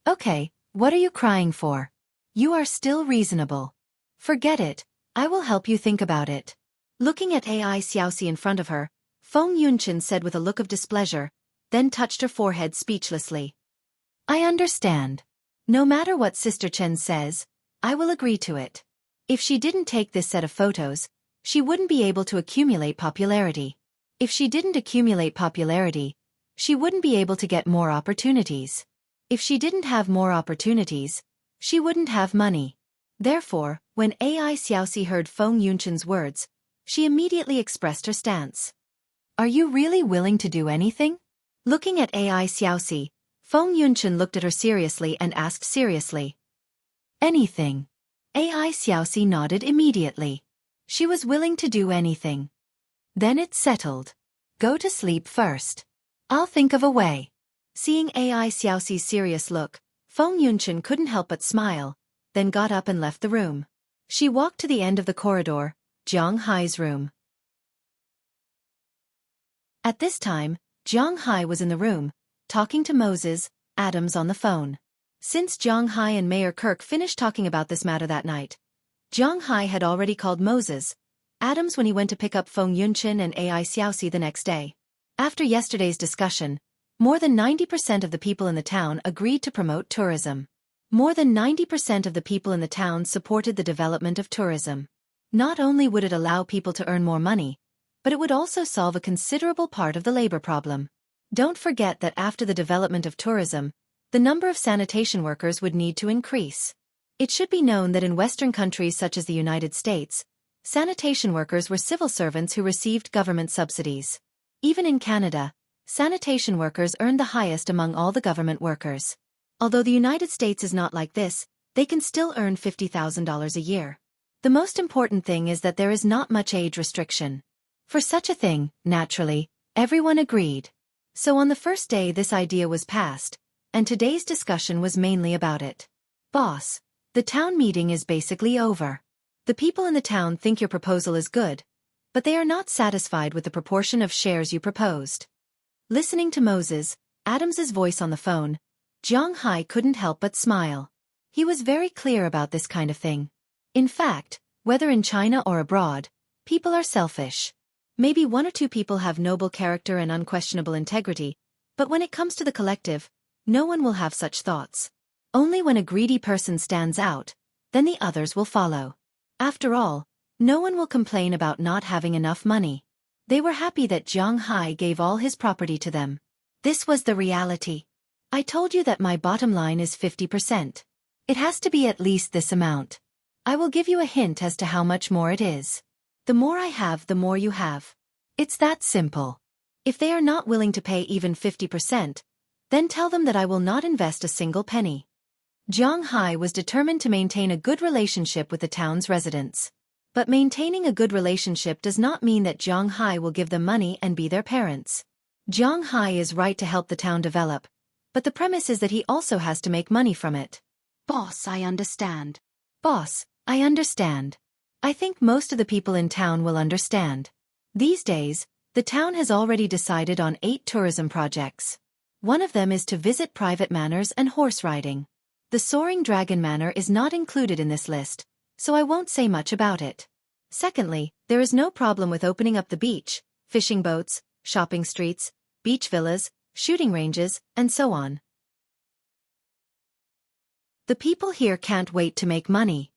Okay, what are you crying for? You are still reasonable. Forget it, I will help you think about it. Looking at AI Xiaoxi in front of her, Feng Yunchen said with a look of displeasure, then touched her forehead speechlessly. I understand. No matter what Sister Chen says, I will agree to it. If she didn't take this set of photos, she wouldn't be able to accumulate popularity. If she didn't accumulate popularity, she wouldn't be able to get more opportunities. If she didn't have more opportunities, she wouldn't have money. Therefore, when AI Xiaoxi heard Feng Yunchen's words, she immediately expressed her stance. Are you really willing to do anything? Looking at AI Xiaoxi, Feng Yunchen looked at her seriously and asked seriously. Anything. AI Xiaoxi nodded immediately. She was willing to do anything. Then it's settled. Go to sleep first. I'll think of a way. Seeing AI Xiaoxi's serious look, Feng Yunchen couldn't help but smile, then got up and left the room. She walked to the end of the corridor, Jiang Hai's room. At this time, Jiang Hai was in the room, talking to Moses, Adams on the phone. Since Jiang Hai and Mayor Kirk finished talking about this matter that night, Jiang Hai had already called Moses, Adams when he went to pick up Feng Yunchen and AI Xiaoxi the next day. After yesterday's discussion, more than 90% of the people in the town agreed to promote tourism. More than 90% of the people in the town supported the development of tourism. Not only would it allow people to earn more money, but it would also solve a considerable part of the labor problem. Don't forget that after the development of tourism, the number of sanitation workers would need to increase. It should be known that in Western countries such as the United States, sanitation workers were civil servants who received government subsidies. Even in Canada, sanitation workers earned the highest among all the government workers. Although the United States is not like this, they can still earn $50,000 a year. The most important thing is that there is not much age restriction. For such a thing, naturally, everyone agreed. So on the first day this idea was passed, and today's discussion was mainly about it. Boss, the town meeting is basically over. The people in the town think your proposal is good, but they are not satisfied with the proportion of shares you proposed. Listening to Moses, Adams's voice on the phone, Jiang Hai couldn't help but smile. He was very clear about this kind of thing. In fact, whether in China or abroad, people are selfish. Maybe one or two people have noble character and unquestionable integrity, but when it comes to the collective, no one will have such thoughts. Only when a greedy person stands out, then the others will follow. After all, no one will complain about not having enough money. They were happy that Jiang Hai gave all his property to them. This was the reality. I told you that my bottom line is 50%. It has to be at least this amount. I will give you a hint as to how much more it is. The more I have, the more you have. It's that simple. If they are not willing to pay even 50%, then tell them that I will not invest a single penny. Jiang Hai was determined to maintain a good relationship with the town's residents. But maintaining a good relationship does not mean that Jiang Hai will give them money and be their parents. Jiang Hai is right to help the town develop, but the premise is that he also has to make money from it. Boss, I understand. Boss, I understand. I think most of the people in town will understand. These days, the town has already decided on 8 tourism projects. One of them is to visit private manors and horse riding. The Soaring Dragon Manor is not included in this list, so I won't say much about it. Secondly, there is no problem with opening up the beach, fishing boats, shopping streets, beach villas, shooting ranges, and so on. The people here can't wait to make money.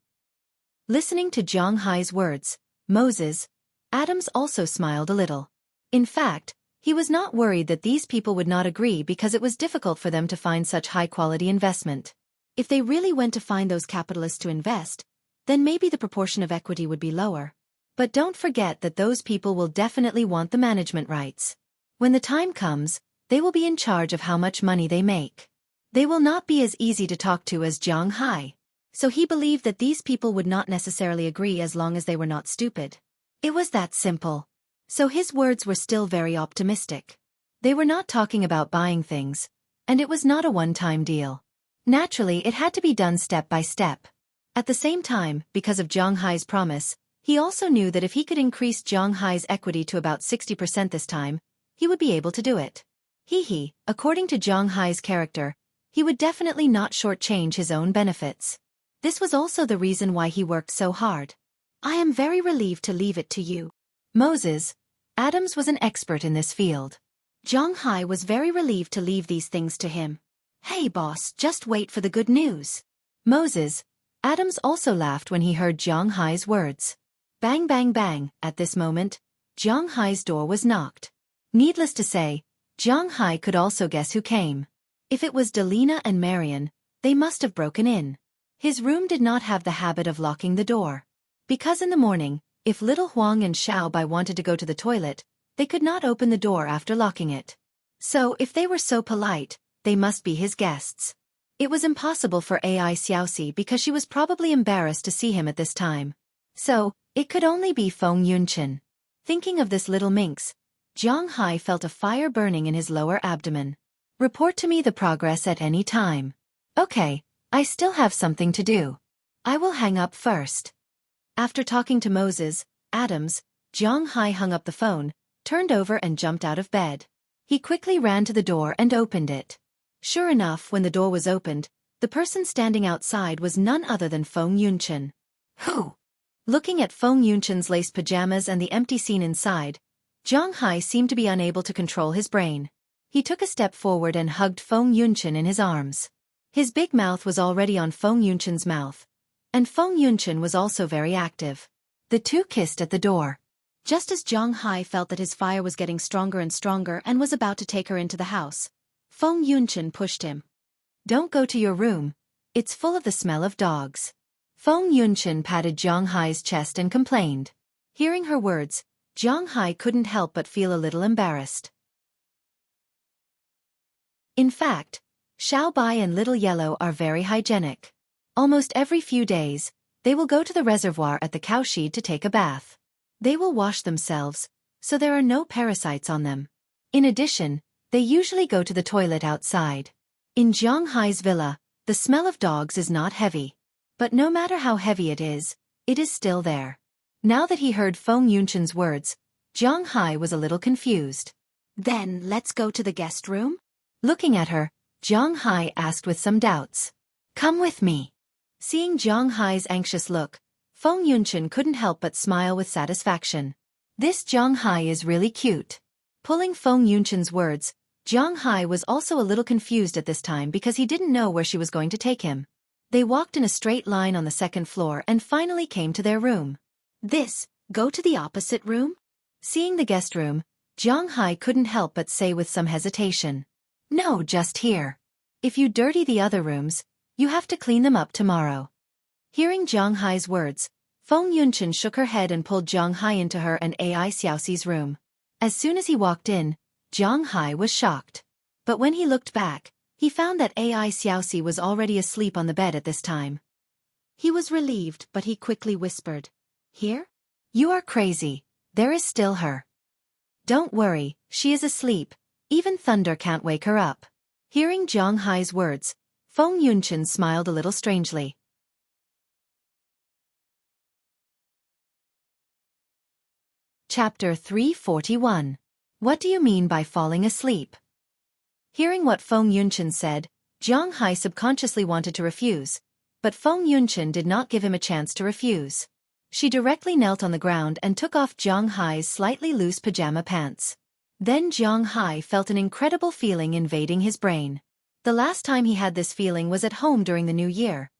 Listening to Jiang Hai's words, Moses, Adams also smiled a little. In fact, he was not worried that these people would not agree because it was difficult for them to find such high-quality investment. If they really went to find those capitalists to invest, then maybe the proportion of equity would be lower. But don't forget that those people will definitely want the management rights. When the time comes, they will be in charge of how much money they make. They will not be as easy to talk to as Jiang Hai. So he believed that these people would not necessarily agree as long as they were not stupid. It was that simple. So his words were still very optimistic. They were not talking about buying things, and it was not a one-time deal. Naturally, it had to be done step by step. At the same time, because of Jiang Hai's promise, he also knew that if he could increase Jiang Hai's equity to about 60% this time, he would be able to do it. According to Jiang Hai's character, he would definitely not shortchange his own benefits. This was also the reason why he worked so hard. I am very relieved to leave it to you. Moses, Adams was an expert in this field. Jiang Hai was very relieved to leave these things to him. Hey boss, just wait for the good news. Moses, Adams also laughed when he heard Jiang Hai's words. Bang bang bang, at this moment, Jiang Hai's door was knocked. Needless to say, Jiang Hai could also guess who came. If it was Delina and Marion, they must have broken in. His room did not have the habit of locking the door. Because in the morning, if little Huang and Xiao Bai wanted to go to the toilet, they could not open the door after locking it. So if they were so polite, they must be his guests. It was impossible for Ai Xiaoxi because she was probably embarrassed to see him at this time. So, it could only be Feng Yunchen. Thinking of this little minx, Jiang Hai felt a fire burning in his lower abdomen. Report to me the progress at any time. Okay, I still have something to do. I will hang up first. After talking to Moses, Adams, Jiang Hai hung up the phone, turned over and jumped out of bed. He quickly ran to the door and opened it. Sure enough, when the door was opened, the person standing outside was none other than Feng Yunchen. Who? Looking at Feng Yunchen's lace pajamas and the empty scene inside, Jiang Hai seemed to be unable to control his brain. He took a step forward and hugged Feng Yunchen in his arms. His big mouth was already on Feng Yunchen's mouth, and Feng Yunchen was also very active. The two kissed at the door. Just as Jiang Hai felt that his fire was getting stronger and stronger and was about to take her into the house, Feng Yunchen pushed him. Don't go to your room. It's full of the smell of dogs. Feng Yunchen patted Jiang Hai's chest and complained. Hearing her words, Jiang Hai couldn't help but feel a little embarrassed. In fact, Xiao Bai and Little Yellow are very hygienic. Almost every few days, they will go to the reservoir at the cowshed to take a bath. They will wash themselves, so there are no parasites on them. In addition, they usually go to the toilet outside. In Jiang Hai's villa, the smell of dogs is not heavy. But no matter how heavy it is still there. Now that he heard Feng Yunchen's words, Jiang Hai was a little confused. Then let's go to the guest room? Looking at her, Jiang Hai asked with some doubts. Come with me. Seeing Jiang Hai's anxious look, Feng Yunchen couldn't help but smile with satisfaction. This Jiang Hai is really cute. Pulling Feng Yunchen's words, Jiang Hai was also a little confused at this time because he didn't know where she was going to take him. They walked in a straight line on the second floor and finally came to their room. Go to the opposite room? Seeing the guest room, Jiang Hai couldn't help but say with some hesitation. No, just here. If you dirty the other rooms, you have to clean them up tomorrow. Hearing Jiang Hai's words, Feng Yunchen shook her head and pulled Jiang Hai into her and Ai Xiaoxi's room. As soon as he walked in, Jiang Hai was shocked. But when he looked back, he found that Ai Xiaoxi was already asleep on the bed at this time. He was relieved, but he quickly whispered, "Here? You are crazy. There is still her. Don't worry, she is asleep. Even thunder can't wake her up." Hearing Jiang Hai's words, Feng Yunchen smiled a little strangely. Chapter 341. What do you mean by falling asleep? Hearing what Feng Yunchen said, Jiang Hai subconsciously wanted to refuse, but Feng Yunchen did not give him a chance to refuse. She directly knelt on the ground and took off Jiang Hai's slightly loose pajama pants. Then Jiang Hai felt an incredible feeling invading his brain. The last time he had this feeling was at home during the New Year,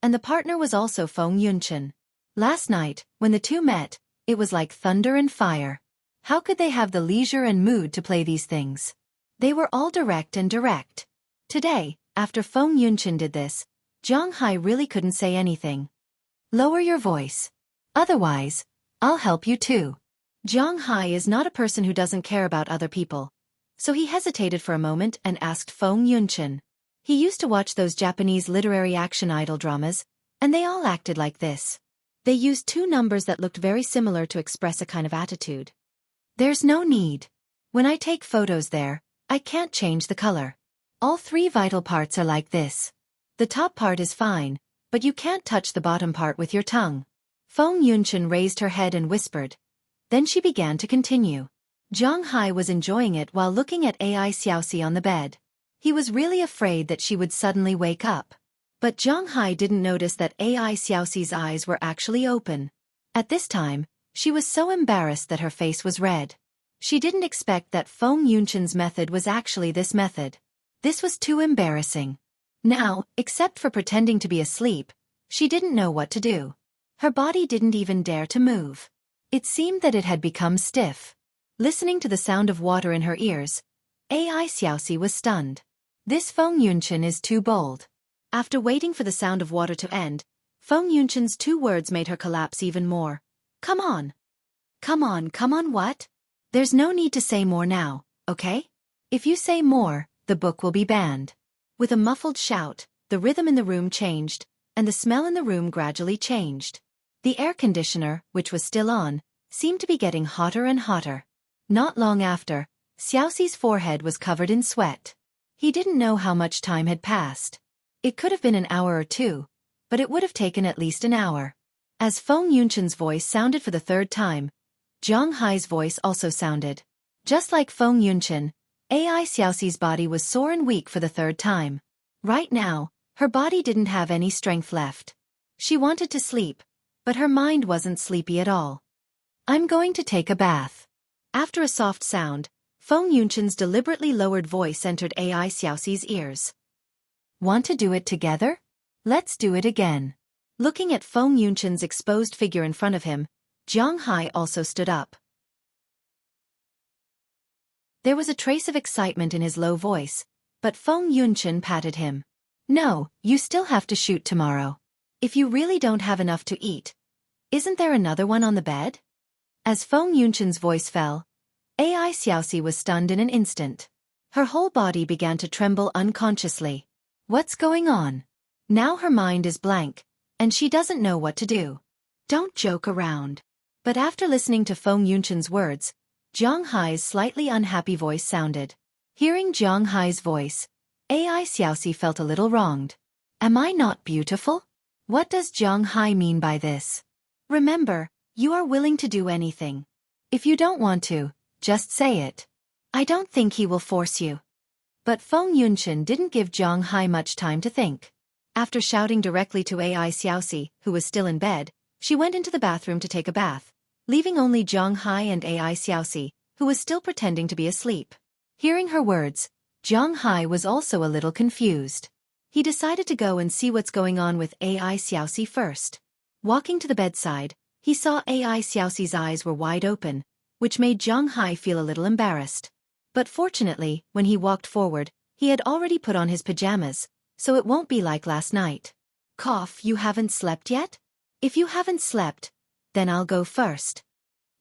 and the partner was also Feng Yunchen. Last night, when the two met, it was like thunder and fire. How could they have the leisure and mood to play these things? They were all direct. Today, after Feng Yunchen did this, Jiang Hai really couldn't say anything. Lower your voice. Otherwise, I'll help you too. Jiang Hai is not a person who doesn't care about other people, so he hesitated for a moment and asked Feng Yunchen. He used to watch those Japanese literary action idol dramas, and they all acted like this. They used two numbers that looked very similar to express a kind of attitude. There's no need. When I take photos there, I can't change the color. All three vital parts are like this. The top part is fine, but you can't touch the bottom part with your tongue. Feng Yunchen raised her head and whispered. Then she began to continue. Jiang Hai was enjoying it while looking at Ai Xiaoxi on the bed. He was really afraid that she would suddenly wake up. But Jiang Hai didn't notice that Ai Xiaoxi's eyes were actually open. At this time, she was so embarrassed that her face was red. She didn't expect that Feng Yunchen's method was actually this method. This was too embarrassing. Now, except for pretending to be asleep, she didn't know what to do. Her body didn't even dare to move. It seemed that it had become stiff. Listening to the sound of water in her ears, Ai Xiaoxi was stunned. This Feng Yunchen is too bold. After waiting for the sound of water to end, Feng Yunchen's two words made her collapse even more. Come on. Come on what? There's no need to say more now, okay? If you say more, the book will be banned. With a muffled shout, the rhythm in the room changed, and the smell in the room gradually changed. The air conditioner, which was still on, seemed to be getting hotter and hotter. Not long after, Xiaoxi's forehead was covered in sweat. He didn't know how much time had passed. It could have been an hour or two, but it would have taken at least an hour. As Feng Yunchen's voice sounded for the third time, Jiang Hai's voice also sounded. Just like Feng Yunchen, Ai Xiaoxi's body was sore and weak for the third time. Right now, her body didn't have any strength left. She wanted to sleep, but her mind wasn't sleepy at all. I'm going to take a bath. After a soft sound, Feng Yunchen's deliberately lowered voice entered Ai Xiaoxi's ears. Want to do it together? Let's do it again. Looking at Feng Yunchen's exposed figure in front of him, Jiang Hai also stood up. There was a trace of excitement in his low voice, but Feng Yunchen patted him. No, you still have to shoot tomorrow. If you really don't have enough to eat, isn't there another one on the bed? As Feng Yunchen's voice fell, Ai Xiaoxi was stunned in an instant. Her whole body began to tremble unconsciously. What's going on? Now her mind is blank, and she doesn't know what to do. Don't joke around. But after listening to Feng Yunchen's words, Jiang Hai's slightly unhappy voice sounded. Hearing Jiang Hai's voice, Ai Xiaoxi felt a little wronged. Am I not beautiful? What does Jiang Hai mean by this? Remember, you are willing to do anything. If you don't want to, just say it. I don't think he will force you. But Feng Yunchen didn't give Jiang Hai much time to think. After shouting directly to AI Xueqi, who was still in bed, she went into the bathroom to take a bath, leaving only Zhang Hai and AI Xueqi, who was still pretending to be asleep. Hearing her words, Zhang Hai was also a little confused. He decided to go and see what's going on with AI Xueqi first. Walking to the bedside, he saw AI Xueqi's eyes were wide open, which made Zhang Hai feel a little embarrassed. But fortunately, when he walked forward, he had already put on his pajamas, so it won't be like last night. Cough, you haven't slept yet? If you haven't slept, then I'll go first.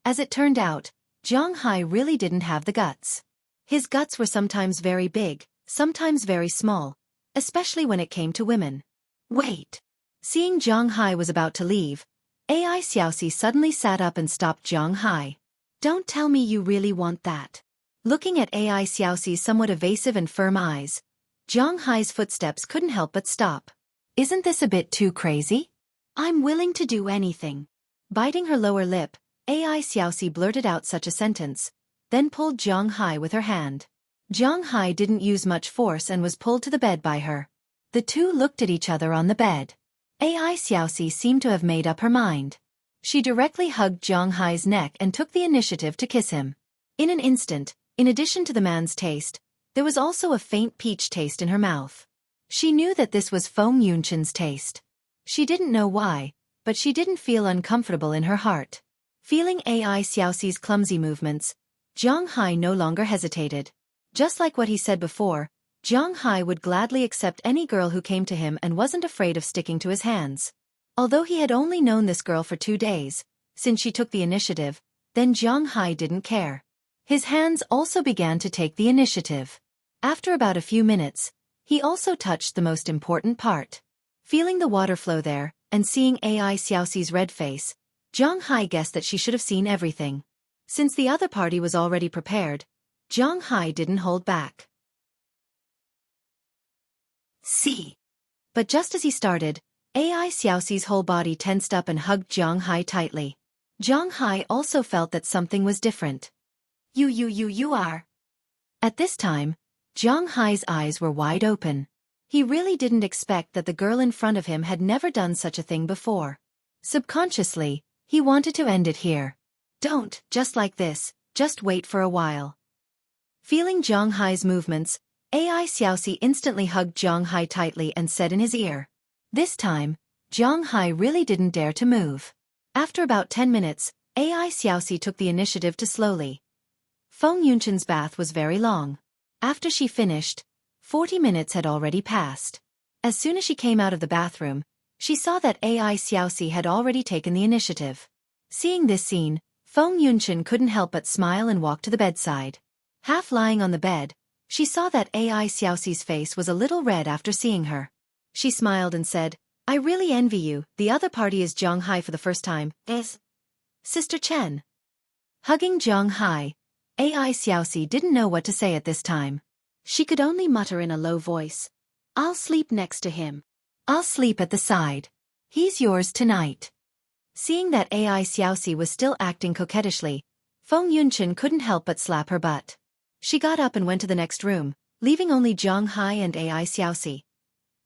As it turned out, Zhang Hai really didn't have the guts. His guts were sometimes very big, sometimes very small, especially when it came to women. Wait. Seeing Zhang Hai was about to leave, AI Xueqi suddenly sat up and stopped Zhang Hai. Don't tell me you really want that. Looking at AI Xueqi's somewhat evasive and firm eyes, Zhang Hai's footsteps couldn't help but stop. Isn't this a bit too crazy? I'm willing to do anything. Biting her lower lip, AI Xueqi blurted out such a sentence, then pulled Zhang Hai with her hand. Zhang Hai didn't use much force and was pulled to the bed by her. The two looked at each other on the bed. AI Xueqi seemed to have made up her mind. She directly hugged Zhang Hai's neck and took the initiative to kiss him. In an instant, in addition to the man's taste, there was also a faint peach taste in her mouth. She knew that this was Feng Yunchen's taste. She didn't know why, but she didn't feel uncomfortable in her heart. Feeling AI Xueqi's clumsy movements, Zhang Hai no longer hesitated. Just like what he said before, Zhang Hai would gladly accept any girl who came to him and wasn't afraid of sticking to his hands. Although he had only known this girl for 2 days, since she took the initiative, then Zhang Hai didn't care. His hands also began to take the initiative. After about a few minutes, he also touched the most important part. Feeling the water flow there, and seeing AI Xueqi's red face, Zhang Hai guessed that she should have seen everything. Since the other party was already prepared, Zhang Hai didn't hold back. See. But just as he started, AI Xueqi's whole body tensed up and hugged Zhang Hai tightly. Zhang Hai also felt that something was different. You are. At this time, Zhang Hai's eyes were wide open. He really didn't expect that the girl in front of him had never done such a thing before. Subconsciously, he wanted to end it here. Don't, just like this, just wait for a while. Feeling Zhang Hai's movements, AI Xueqi instantly hugged Zhang Hai tightly and said in his ear. This time, Zhang Hai really didn't dare to move. After about 10 minutes, AI Xueqi took the initiative to slowly. Feng Yunchen's bath was very long. After she finished, 40 minutes had already passed. As soon as she came out of the bathroom, she saw that AI Xueqi had already taken the initiative. Seeing this scene, Feng Yunchen couldn't help but smile and walk to the bedside. Half lying on the bed, she saw that AI Xueqi's face was a little red after seeing her. She smiled and said, I really envy you. The other party is Zhang Hai for the first time. Sister Chen. Hugging Zhang Hai, AI Xueqi didn't know what to say at this time. She could only mutter in a low voice. I'll sleep next to him. I'll sleep at the side. He's yours tonight. Seeing that AI Xueqi was still acting coquettishly, Feng Yunchen couldn't help but slap her butt. She got up and went to the next room, leaving only Zhang Hai and AI Xueqi.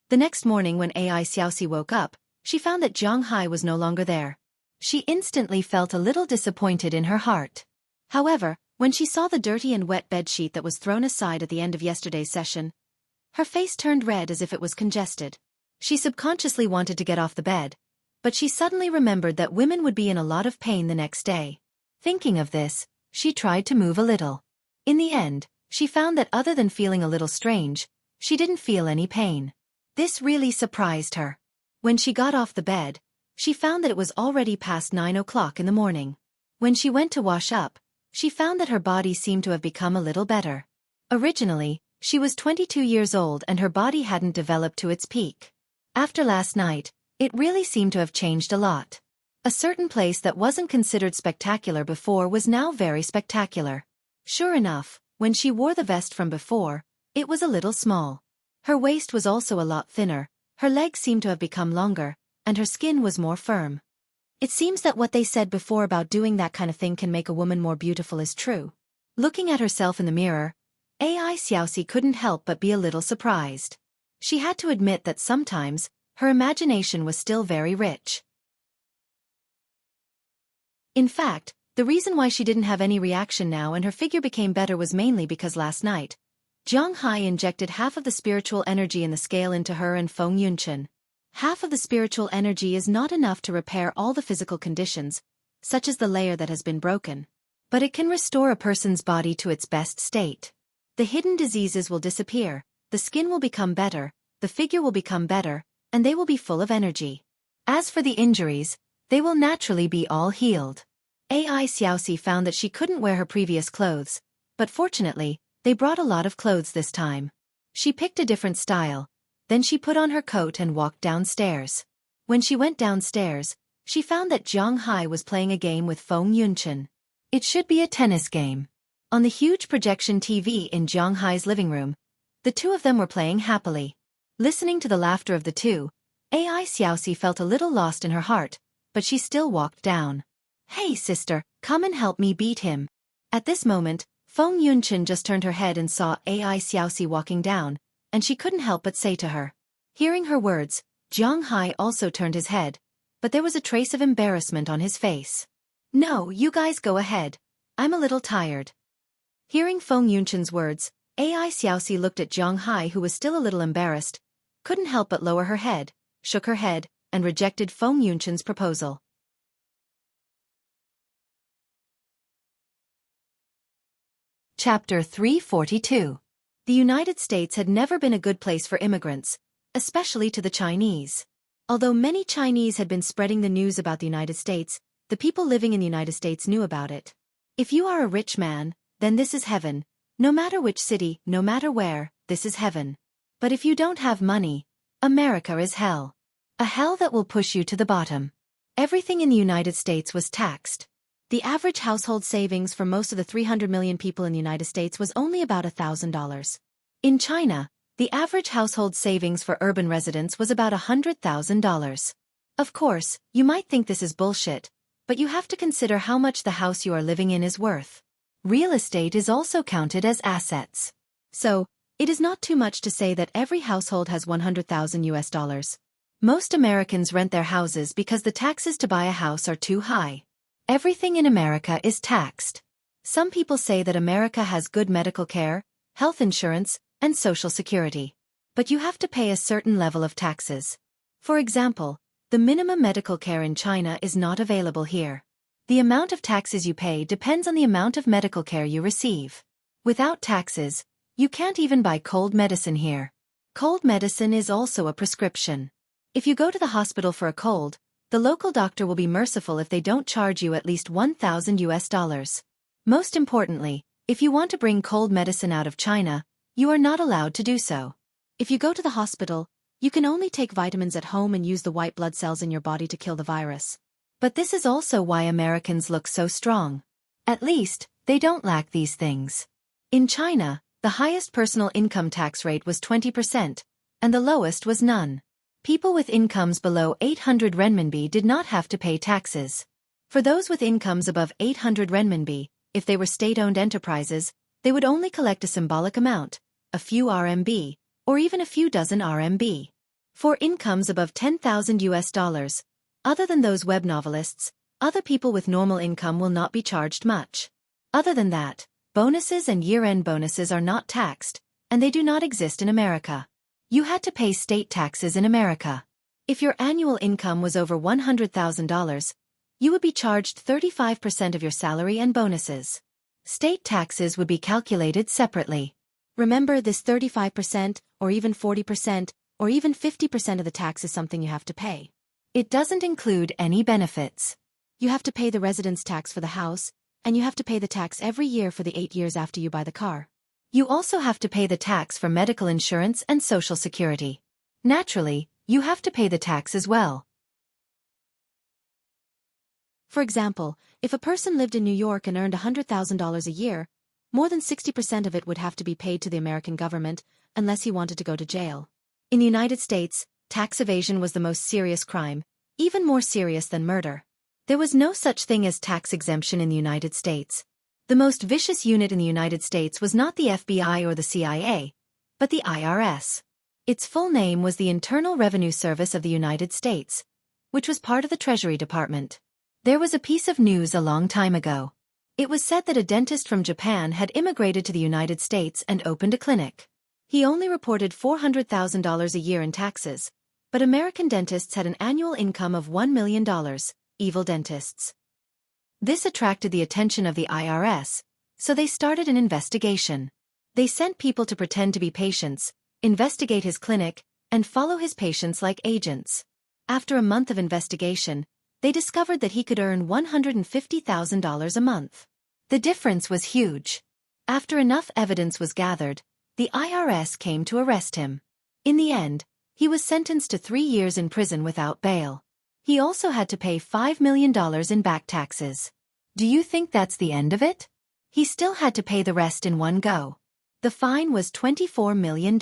The next morning when AI Xueqi woke up, she found that Zhang Hai was no longer there. She instantly felt a little disappointed in her heart. However, when she saw the dirty and wet bedsheet that was thrown aside at the end of yesterday's session, her face turned red as if it was congested. She subconsciously wanted to get off the bed, but she suddenly remembered that women would be in a lot of pain the next day. Thinking of this, she tried to move a little. In the end, she found that other than feeling a little strange, she didn't feel any pain. This really surprised her. When she got off the bed, she found that it was already past 9 o'clock in the morning. When she went to wash up, she found that her body seemed to have become a little better. Originally, she was 22 years old and her body hadn't developed to its peak. After last night, it really seemed to have changed a lot. A certain place that wasn't considered spectacular before was now very spectacular. Sure enough, when she wore the vest from before, it was a little small. Her waist was also a lot thinner, her legs seemed to have become longer, and her skin was more firm. It seems that what they said before about doing that kind of thing can make a woman more beautiful is true. Looking at herself in the mirror, AI Xueqi couldn't help but be a little surprised. She had to admit that sometimes, her imagination was still very rich. In fact, the reason why she didn't have any reaction now and her figure became better was mainly because last night, Jiang Hai injected half of the spiritual energy in the scale into her and Feng Yunchen. Half of the spiritual energy is not enough to repair all the physical conditions, such as the layer that has been broken. But it can restore a person's body to its best state. The hidden diseases will disappear, the skin will become better, the figure will become better, and they will be full of energy. As for the injuries, they will naturally be all healed. AI Xueqi found that she couldn't wear her previous clothes, but fortunately, they brought a lot of clothes this time. She picked a different style, then she put on her coat and walked downstairs. When she went downstairs, she found that Jiang Hai was playing a game with Feng Yunchen. It should be a tennis game. On the huge projection TV in Jiang Hai's living room, the two of them were playing happily. Listening to the laughter of the two, AI Xueqi felt a little lost in her heart, but she still walked down. "Hey sister, come and help me beat him." At this moment, Feng Yunchen just turned her head and saw AI Xueqi walking down, and she couldn't help but say to her. Hearing her words, Jiang Hai also turned his head, but there was a trace of embarrassment on his face. "No, you guys go ahead. I'm a little tired." Hearing Feng Yunchen's words, AI Xueqi looked at Jiang Hai, who was still a little embarrassed, couldn't help but lower her head, shook her head, and rejected Feng Yunchen's proposal. Chapter 342. The United States had never been a good place for immigrants, especially to the Chinese. Although many Chinese had been spreading the news about the United States, the people living in the United States knew about it. If you are a rich man, then this is heaven. No matter which city, no matter where, this is heaven. But if you don't have money, America is hell. A hell that will push you to the bottom. Everything in the United States was taxed. The average household savings for most of the 300 million people in the United States was only about $1,000. In China, the average household savings for urban residents was about $100,000. Of course, you might think this is bullshit, but you have to consider how much the house you are living in is worth. Real estate is also counted as assets. So, it is not too much to say that every household has $100,000. Most Americans rent their houses because the taxes to buy a house are too high. Everything in America is taxed. Some people say that America has good medical care, health insurance, and social security. But you have to pay a certain level of taxes. For example, the minimum medical care in China is not available here. The amount of taxes you pay depends on the amount of medical care you receive. Without taxes, you can't even buy cold medicine here. Cold medicine is also a prescription. If you go to the hospital for a cold, the local doctor will be merciful if they don't charge you at least $1,000. Most importantly, if you want to bring cold medicine out of China, you are not allowed to do so. If you go to the hospital, you can only take vitamins at home and use the white blood cells in your body to kill the virus. But this is also why Americans look so strong. At least, they don't lack these things. In China, the highest personal income tax rate was 20%, and the lowest was none. People with incomes below 800 renminbi did not have to pay taxes. For those with incomes above 800 renminbi, if they were state-owned enterprises, they would only collect a symbolic amount, a few RMB, or even a few dozen RMB. For incomes above $10,000, other than those web novelists, other people with normal income will not be charged much. Other than that, bonuses and year-end bonuses are not taxed, and they do not exist in America. You had to pay state taxes in America. If your annual income was over $100,000, you would be charged 35% of your salary and bonuses. State taxes would be calculated separately. Remember, this 35%, or even 40%, or even 50% of the tax is something you have to pay. It doesn't include any benefits. You have to pay the residence tax for the house, and you have to pay the tax every year for the 8 years after you buy the car. You also have to pay the tax for medical insurance and social security. Naturally, you have to pay the tax as well. For example, if a person lived in New York and earned $100,000 a year, more than 60% of it would have to be paid to the American government, unless he wanted to go to jail. In the United States, tax evasion was the most serious crime, even more serious than murder. There was no such thing as tax exemption in the United States. The most vicious unit in the United States was not the FBI or the CIA, but the IRS. Its full name was the Internal Revenue Service of the United States, which was part of the Treasury Department. There was a piece of news a long time ago. It was said that a dentist from Japan had immigrated to the United States and opened a clinic. He only reported $400,000 a year in taxes, but American dentists had an annual income of $1 million, evil dentists. This attracted the attention of the IRS, so they started an investigation. They sent people to pretend to be patients, investigate his clinic, and follow his patients like agents. After a month of investigation, they discovered that he could earn $150,000 a month. The difference was huge. After enough evidence was gathered, the IRS came to arrest him. In the end, he was sentenced to 3 years in prison without bail. He also had to pay $5 million in back taxes. Do you think that's the end of it? He still had to pay the rest in one go. The fine was $24 million.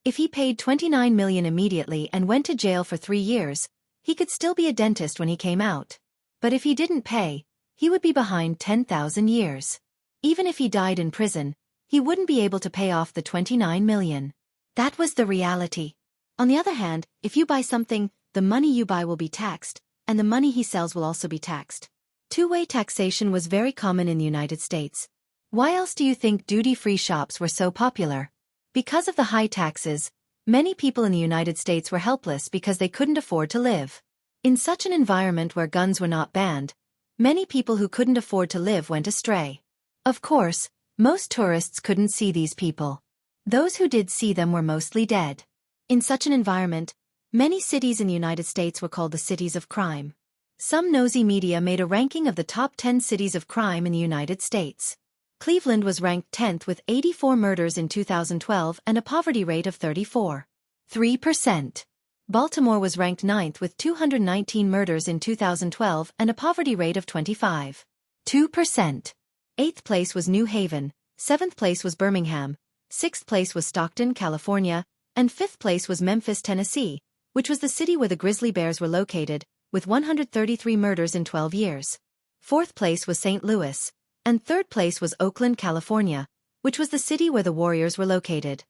If he paid $29 million immediately and went to jail for 3 years, he could still be a dentist when he came out. But if he didn't pay, he would be behind 10,000 years. Even if he died in prison, he wouldn't be able to pay off the $29 million. That was the reality. On the other hand, if you buy something, the money you buy will be taxed, and the money he sells will also be taxed. Two-way taxation was very common in the United States. Why else do you think duty-free shops were so popular? Because of the high taxes, many people in the United States were helpless because they couldn't afford to live. In such an environment where guns were not banned, many people who couldn't afford to live went astray. Of course, most tourists couldn't see these people. Those who did see them were mostly dead. In such an environment, many cities in the United States were called the cities of crime. Some nosy media made a ranking of the top 10 cities of crime in the United States. Cleveland was ranked 10th with 84 murders in 2012 and a poverty rate of 34.3%. Baltimore was ranked 9th with 219 murders in 2012 and a poverty rate of 25.2%. 8th place was New Haven, 7th place was Birmingham, 6th place was Stockton, California, and 5th place was Memphis, Tennessee, which was the city where the grizzly bears were located, with 133 murders in 12 years. 4th place was St. Louis, and 3rd place was Oakland, California, which was the city where the Warriors were located.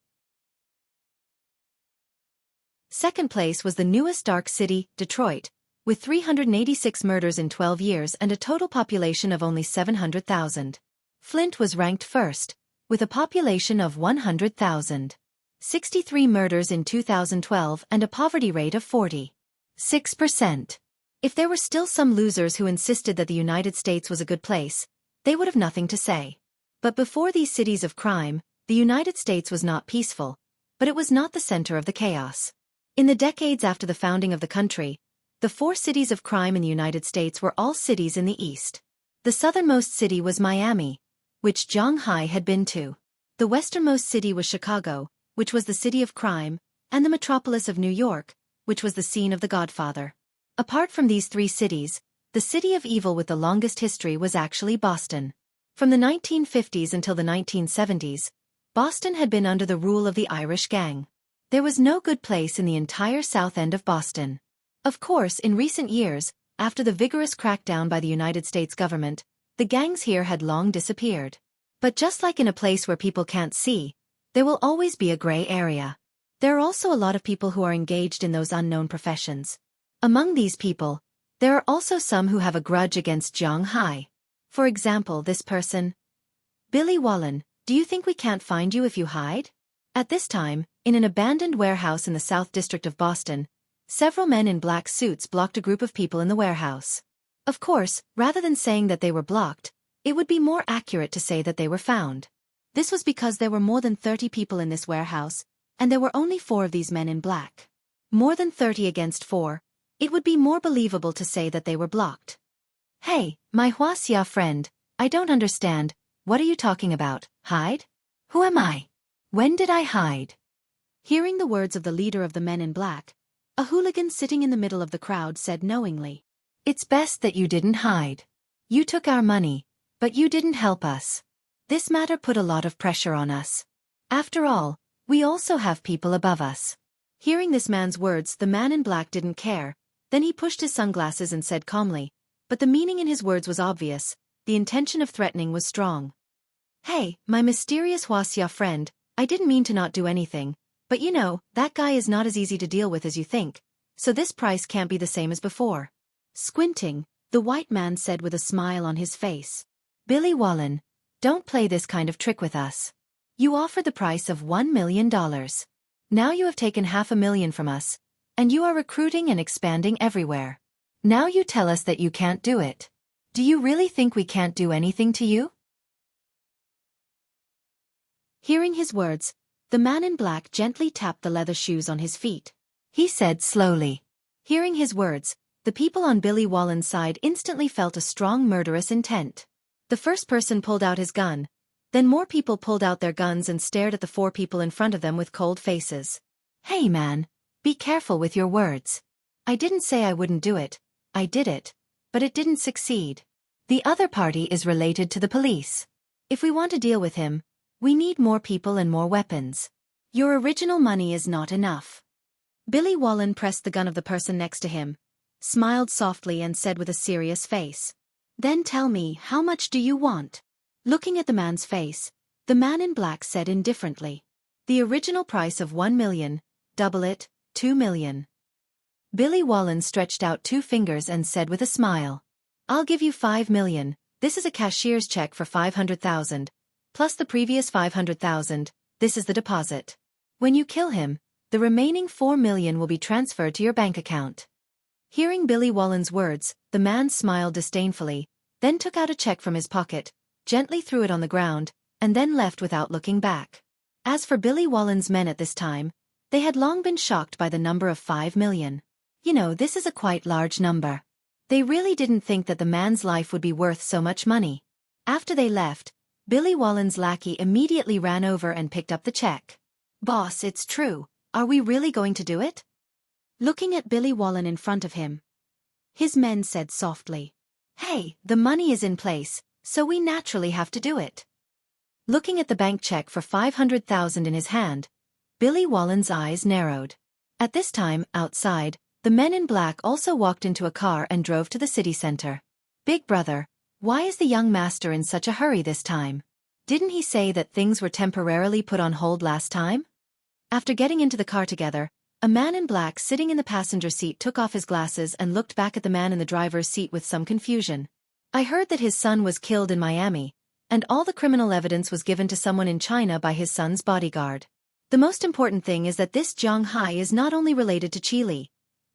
2nd place was the newest dark city, Detroit, with 386 murders in 12 years and a total population of only 700,000. Flint was ranked 1st, with a population of 100,000. 63 murders in 2012 and a poverty rate of 46%. If there were still some losers who insisted that the United States was a good place, they would have nothing to say. But before these cities of crime, the United States was not peaceful, but it was not the center of the chaos. In the decades after the founding of the country, the 4 cities of crime in the United States were all cities in the East. The southernmost city was Miami, which Zhang Hai had been to. The westernmost city was Chicago, which was the city of crime, and the metropolis of New York, which was the scene of The Godfather. Apart from these 3 cities, the city of evil with the longest history was actually Boston. From the 1950s until the 1970s, Boston had been under the rule of the Irish Gang. There was no good place in the entire south end of Boston. Of course, in recent years, after the vigorous crackdown by the United States government, the gangs here had long disappeared. But just like in a place where people can't see, there will always be a gray area. There are also a lot of people who are engaged in those unknown professions. Among these people, there are also some who have a grudge against Zhang Hai. For example, this person. Billy Wallen, do you think we can't find you if you hide? At this time, in an abandoned warehouse in the South District of Boston, several men in black suits blocked a group of people in the warehouse. Of course, rather than saying that they were blocked, it would be more accurate to say that they were found. This was because there were more than 30 people in this warehouse, and there were only 4 of these men in black. More than 30 against 4. It would be more believable to say that they were blocked. Hey, my Xueqi friend, I don't understand, what are you talking about, hide? Who am I? When did I hide? Hearing the words of the leader of the men in black, a hooligan sitting in the middle of the crowd said knowingly, "It's best that you didn't hide. You took our money, but you didn't help us. This matter put a lot of pressure on us. After all, we also have people above us." Hearing this man's words, the man in black didn't care. Then he pushed his sunglasses and said calmly, but the meaning in his words was obvious, the intention of threatening was strong. "Hey, my mysterious Xueqi friend, I didn't mean to not do anything, But you know, that guy is not as easy to deal with as you think, so this price can't be the same as before. Squinting, the white man said with a smile on his face. Billy Wallen, don't play this kind of trick with us. You offered the price of $1 million. Now you have taken $500,000 from us, and you are recruiting and expanding everywhere. Now you tell us that you can't do it. Do you really think we can't do anything to you? Hearing his words, the man in black gently tapped the leather shoes on his feet. He said slowly. Hearing his words, the people on Billy Wallen's side instantly felt a strong murderous intent. The first person pulled out his gun. Then more people pulled out their guns and stared at the 4 people in front of them with cold faces. Hey man, be careful with your words. I didn't say I wouldn't do it, I did it, but it didn't succeed. The other party is related to the police. If we want to deal with him, we need more people and more weapons. Your original money is not enough. Billy Wallen pressed the gun of the person next to him, smiled softly and said with a serious face. Then tell me, how much do you want? Looking at the man's face, the man in black said indifferently. The original price of $1 million, double it, $2 million. Billy Wallen stretched out 2 fingers and said with a smile. I'll give you $5 million, this is a cashier's check for $500,000. Plus the previous $500,000, this is the deposit. When you kill him, the remaining $4 million will be transferred to your bank account. Hearing Billy Wallen's words, the man smiled disdainfully, then took out a check from his pocket, gently threw it on the ground, and then left without looking back. As for Billy Wallen's men at this time, they had long been shocked by the number of 5 million. You know, this is a quite large number. They really didn't think that the man's life would be worth so much money. After they left, Billy Wallen's lackey immediately ran over and picked up the check. Boss, it's true. Are we really going to do it? Looking at Billy Wallen in front of him, his men said softly. Hey, the money is in place, so we naturally have to do it. Looking at the bank check for $500,000 in his hand, Billy Wallen's eyes narrowed. At this time, outside, the men in black also walked into a car and drove to the city center. Big brother, why is the young master in such a hurry this time? Didn't he say that things were temporarily put on hold last time? After getting into the car together, a man in black sitting in the passenger seat took off his glasses and looked back at the man in the driver's seat with some confusion. I heard that his son was killed in Miami, and all the criminal evidence was given to someone in China by his son's bodyguard. The most important thing is that this Zhanghai is not only related to chili,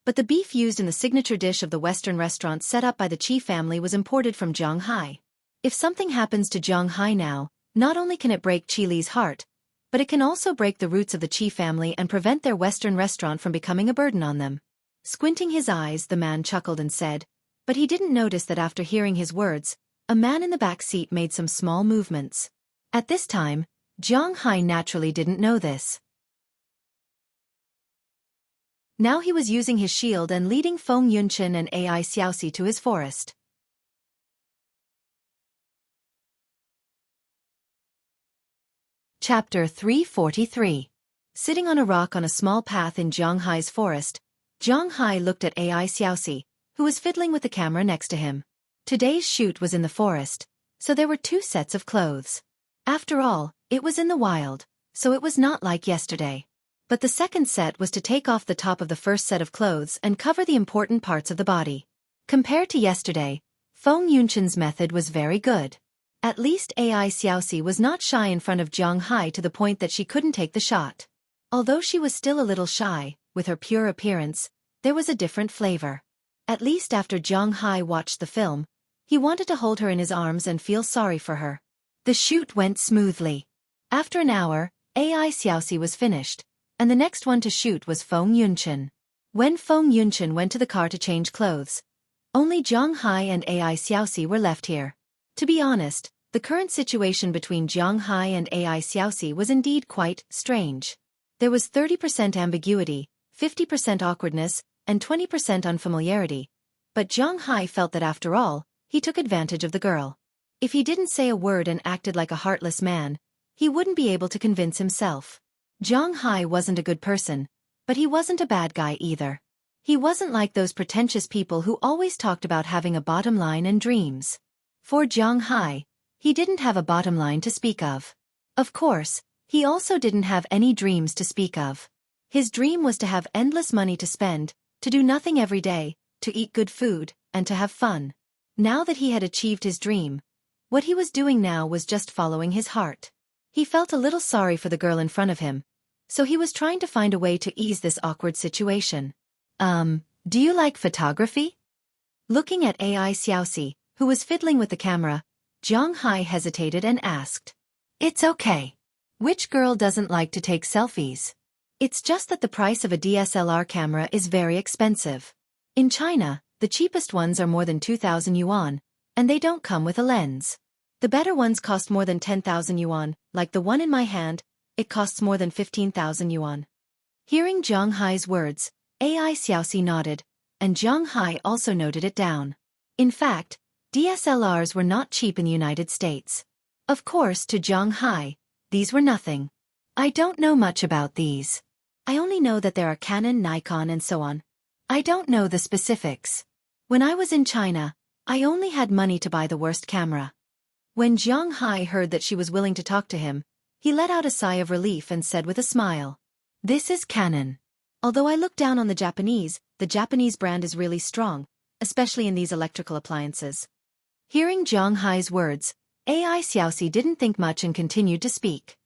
but the beef used in the signature dish of the Western restaurant set up by the Qi family was imported from Zhanghai. If something happens to Zhanghai now, not only can it break Chili's heart, but it can also break the roots of the Qi family and prevent their Western restaurant from becoming a burden on them. Squinting his eyes, the man chuckled and said, but he didn't notice that after hearing his words, a man in the back seat made some small movements. At this time, Zhanghai naturally didn't know this. Now he was using his shield and leading Feng Yunqin and Ai Xiaoxi to his forest. Chapter 343. Sitting on a rock on a small path in Zhanghai's forest, Zhanghai looked at Ai Xiaoxi, who was fiddling with the camera next to him. Today's shoot was in the forest, so there were 2 sets of clothes. After all, it was in the wild, so it was not like yesterday. But the second set was to take off the top of the first set of clothes and cover the important parts of the body. Compared to yesterday, Feng Yunqin's method was very good. At least Ai Xiaoxi was not shy in front of Zhanghai to the point that she couldn't take the shot. Although she was still a little shy, with her pure appearance, there was a different flavor. At least after Zhanghai watched the film, he wanted to hold her in his arms and feel sorry for her. The shoot went smoothly. After an hour, Ai Xiaoxi was finished, and the next one to shoot was Feng Yunqin. When Feng Yunqin went to the car to change clothes, only Zhanghai and Ai Xiaoxi were left here. To be honest, the current situation between Zhanghai and Ai Xiaoxi was indeed quite strange. There was 30% ambiguity, 50% awkwardness, and 20% unfamiliarity, but Zhanghai felt that after all, he took advantage of the girl. If he didn't say a word and acted like a heartless man, he wouldn't be able to convince himself. Zhanghai wasn't a good person, but he wasn't a bad guy either. He wasn't like those pretentious people who always talked about having a bottom line and dreams. For Zhanghai, he didn't have a bottom line to speak of. Of course, He also didn't have any dreams to speak of. His dream was to have endless money to spend, to do nothing every day, to eat good food, and to have fun. Now that he had achieved his dream, what he was doing now was just following his heart. He felt a little sorry for the girl in front of him, so he was trying to find a way to ease this awkward situation. Do you like photography? Looking at AI Xueqi, who was fiddling with the camera, Zhang Hai hesitated and asked. It's okay. Which girl doesn't like to take selfies? It's just that the price of a DSLR camera is very expensive. In China, the cheapest ones are more than 2,000 yuan, and they don't come with a lens. The better ones cost more than 10,000 yuan, like the one in my hand, it costs more than 15,000 yuan. Hearing Zhang Hai's words, AI Xueqi nodded, and Zhang Hai also noted it down. In fact, DSLRs were not cheap in the United States. Of course, to Zhang Hai, these were nothing. I don't know much about these. I only know that there are Canon, Nikon and so on. I don't know the specifics. When I was in China, I only had money to buy the worst camera. When Zhang Hai heard that she was willing to talk to him, he let out a sigh of relief and said with a smile, This is Canon. Although I look down on the Japanese brand is really strong, especially in these electrical appliances. Hearing Zhang Hai's words, AI Xueqi didn't think much and continued to speak.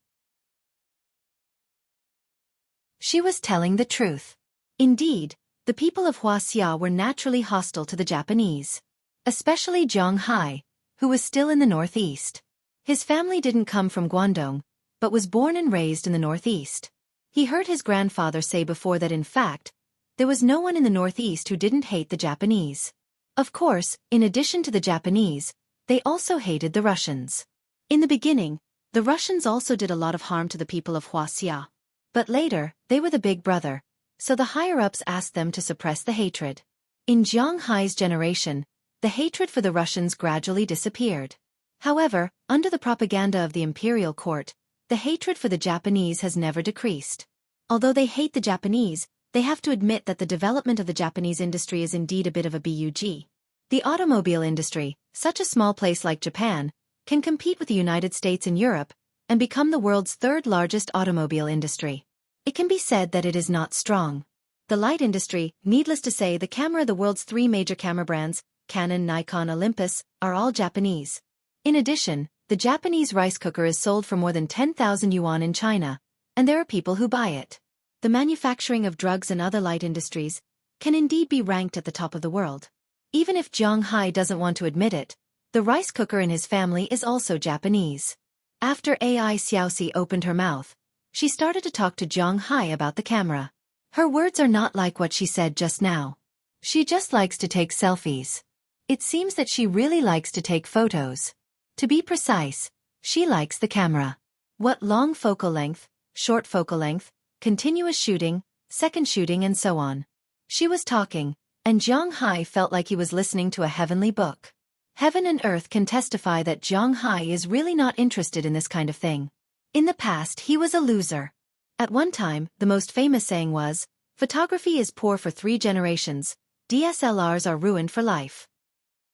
She was telling the truth. Indeed, the people of Huaxia were naturally hostile to the Japanese. Especially Zhang Hai, who was still in the northeast. His family didn't come from Guangdong, but was born and raised in the northeast. He heard his grandfather say before that in fact, there was no one in the northeast who didn't hate the Japanese. Of course, in addition to the Japanese, they also hated the Russians. In the beginning, the Russians also did a lot of harm to the people of Huaxia. But later, they were the big brother, so the higher-ups asked them to suppress the hatred. In Zhang Hai's generation, the hatred for the Russians gradually disappeared. However, under the propaganda of the imperial court, the hatred for the Japanese has never decreased. Although they hate the Japanese, they have to admit that the development of the Japanese industry is indeed a bit of a bug. The automobile industry, such a small place like Japan, can compete with the United States and Europe, and become the world's third largest automobile industry. It can be said that it is not strong. The light industry, needless to say, the world's three major camera brands, Canon, Nikon, Olympus, are all Japanese. In addition, the Japanese rice cooker is sold for more than 10,000 yuan in China, and there are people who buy it. The manufacturing of drugs and other light industries can indeed be ranked at the top of the world. Even if Zhang Hai doesn't want to admit it, the rice cooker in his family is also Japanese. After AI Xueqi opened her mouth, she started to talk to Zhang Hai about the camera. Her words are not like what she said just now. She just likes to take selfies. It seems that she really likes to take photos. To be precise, she likes the camera. What long focal length, short focal length, continuous shooting, second shooting and so on. She was talking, and Zhang Hai felt like he was listening to a heavenly book. Heaven and earth can testify that Zhang Hai is really not interested in this kind of thing. In the past he was a loser. At one time, the most famous saying was, photography is poor for 3 generations, DSLRs are ruined for life.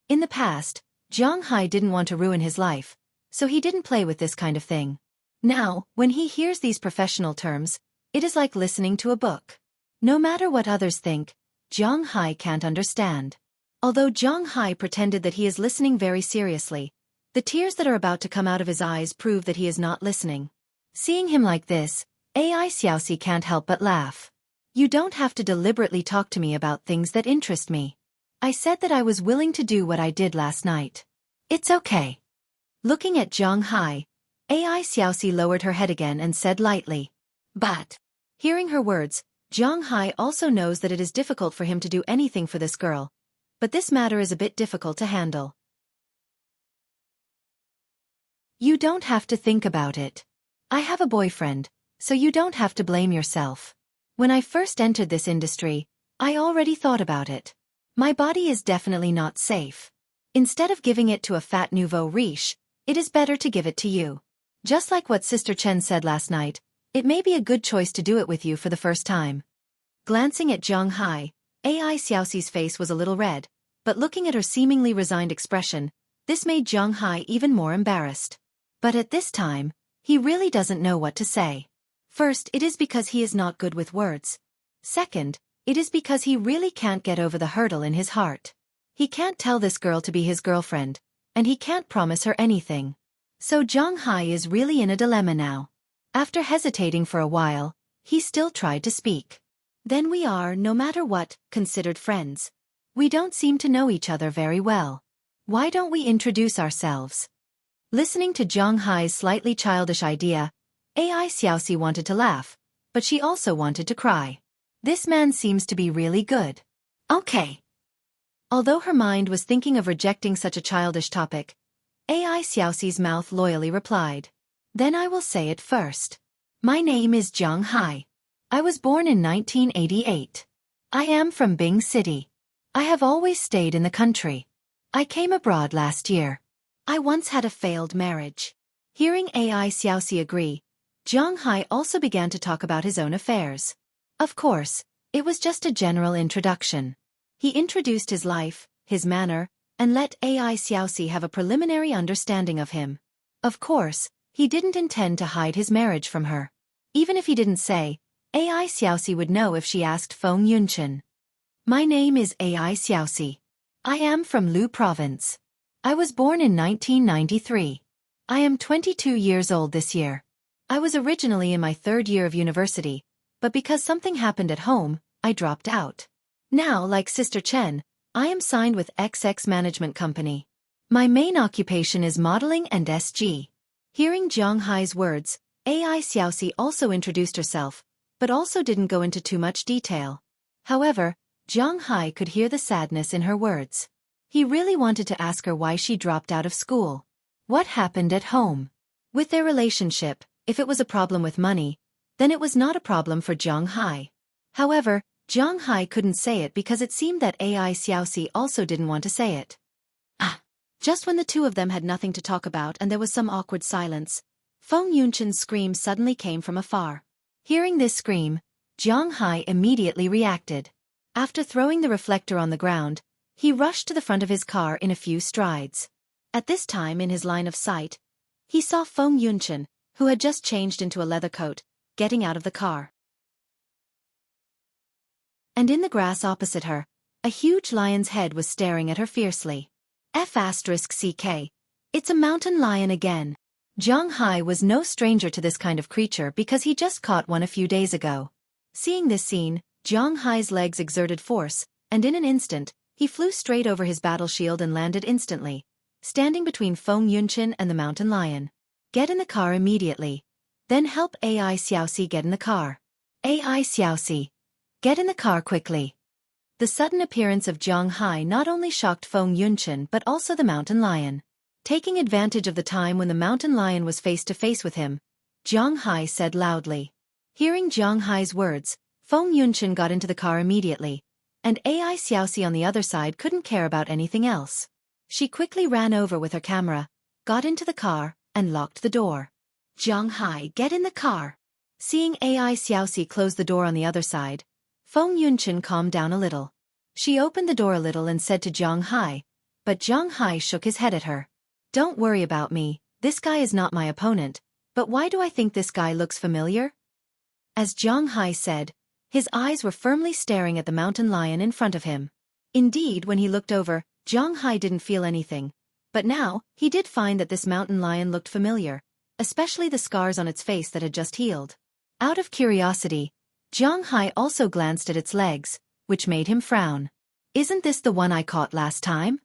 In the past, Zhang Hai didn't want to ruin his life, so he didn't play with this kind of thing. Now, when he hears these professional terms, it is like listening to a book. No matter what others think, Zhang Hai can't understand. Although Zhang Hai pretended that he is listening very seriously, the tears that are about to come out of his eyes prove that he is not listening. Seeing him like this, AI Xueqi can't help but laugh. You don't have to deliberately talk to me about things that interest me. I said that I was willing to do what I did last night. It's okay. Looking at Zhang Hai, AI Xueqi lowered her head again and said lightly. But, hearing her words, Zhang Hai also knows that it is difficult for him to do anything for this girl. But this matter is a bit difficult to handle. You don't have to think about it. I have a boyfriend, so you don't have to blame yourself. When I first entered this industry, I already thought about it. My body is definitely not safe. Instead of giving it to a fat nouveau riche, it is better to give it to you. Just like what Sister Chen said last night, it may be a good choice to do it with you for the first time. Glancing at Zhang Hai, AI Xueqi's face was a little red, but looking at her seemingly resigned expression, this made Zhang Hai even more embarrassed. But at this time, He really doesn't know what to say. First, it is because he is not good with words. Second, it is because he really can't get over the hurdle in his heart. He can't tell this girl to be his girlfriend, and he can't promise her anything. So Zhang is really in a dilemma now. After hesitating for a while, he still tried to speak. Then we are, no matter what, considered friends. We don't seem to know each other very well. Why don't we introduce ourselves? Listening to Zhang slightly childish idea, AI Xueqi wanted to laugh, but she also wanted to cry. This man seems to be really good. Okay. Although her mind was thinking of rejecting such a childish topic, AI Xueqi's mouth loyally replied. Then I will say it first. My name is Zhang. I was born in 1988. I am from Bing City. I have always stayed in the country. I came abroad last year. I once had a failed marriage. Hearing AI Xueqi agree, Zhang also began to talk about his own affairs. Of course, it was just a general introduction. He introduced his life, his manner, and let AI Xueqi have a preliminary understanding of him. Of course, he didn't intend to hide his marriage from her. Even if he didn't say, AI Xueqi would know if she asked Feng Yunchen. My name is AI Xueqi. I am from Lu Province. I was born in 1993. I am 22 years old this year. I was originally in my third year of university, but because something happened at home, I dropped out. Now, like Sister Chen, I am signed with XX Management Company. My main occupation is modeling and SG. Hearing Zhang words, AI Xueqi also introduced herself, but also didn't go into too much detail. However, Zhang could hear the sadness in her words. He really wanted to ask her why she dropped out of school. What happened at home? With their relationship, if it was a problem with money, then it was not a problem for Zhang. However, Zhang couldn't say it because it seemed that AI Xueqi also didn't want to say it. Just when the two of them had nothing to talk about and there was some awkward silence, Feng Yunchen's scream suddenly came from afar. Hearing this scream, Zhang immediately reacted. After throwing the reflector on the ground, he rushed to the front of his car in a few strides. At this time in his line of sight, he saw Feng Yunchen, who had just changed into a leather coat, getting out of the car. And in the grass opposite her, a huge lion's head was staring at her fiercely. F***CK. It's a mountain lion again. Zhang was no stranger to this kind of creature because he just caught one a few days ago. Seeing this scene, Zhang legs exerted force, and in an instant, he flew straight over his battle shield and landed instantly, standing between Feng Yunchen and the mountain lion. Get in the car immediately. Then help AI Xueqi get in the car. AI Xueqi. Get in the car quickly. The sudden appearance of Zhang not only shocked Feng Yunchen but also the mountain lion. Taking advantage of the time when the mountain lion was face to face with him, Zhang said loudly. Hearing Zhang words, Feng Yunchen got into the car immediately, and AI Xueqi on the other side couldn't care about anything else. She quickly ran over with her camera, got into the car, and locked the door. Zhang get in the car. Seeing AI Xueqi close the door on the other side, Feng Yunchen calmed down a little. She opened the door a little and said to Zhang but Zhang shook his head at her. Don't worry about me, this guy is not my opponent, but why do I think this guy looks familiar? As Zhang said, his eyes were firmly staring at the mountain lion in front of him. Indeed, when he looked over, Zhang didn't feel anything, but now, he did find that this mountain lion looked familiar, especially the scars on its face that had just healed. Out of curiosity, Zhang also glanced at its legs, which made him frown. Isn't this the one I caught last time?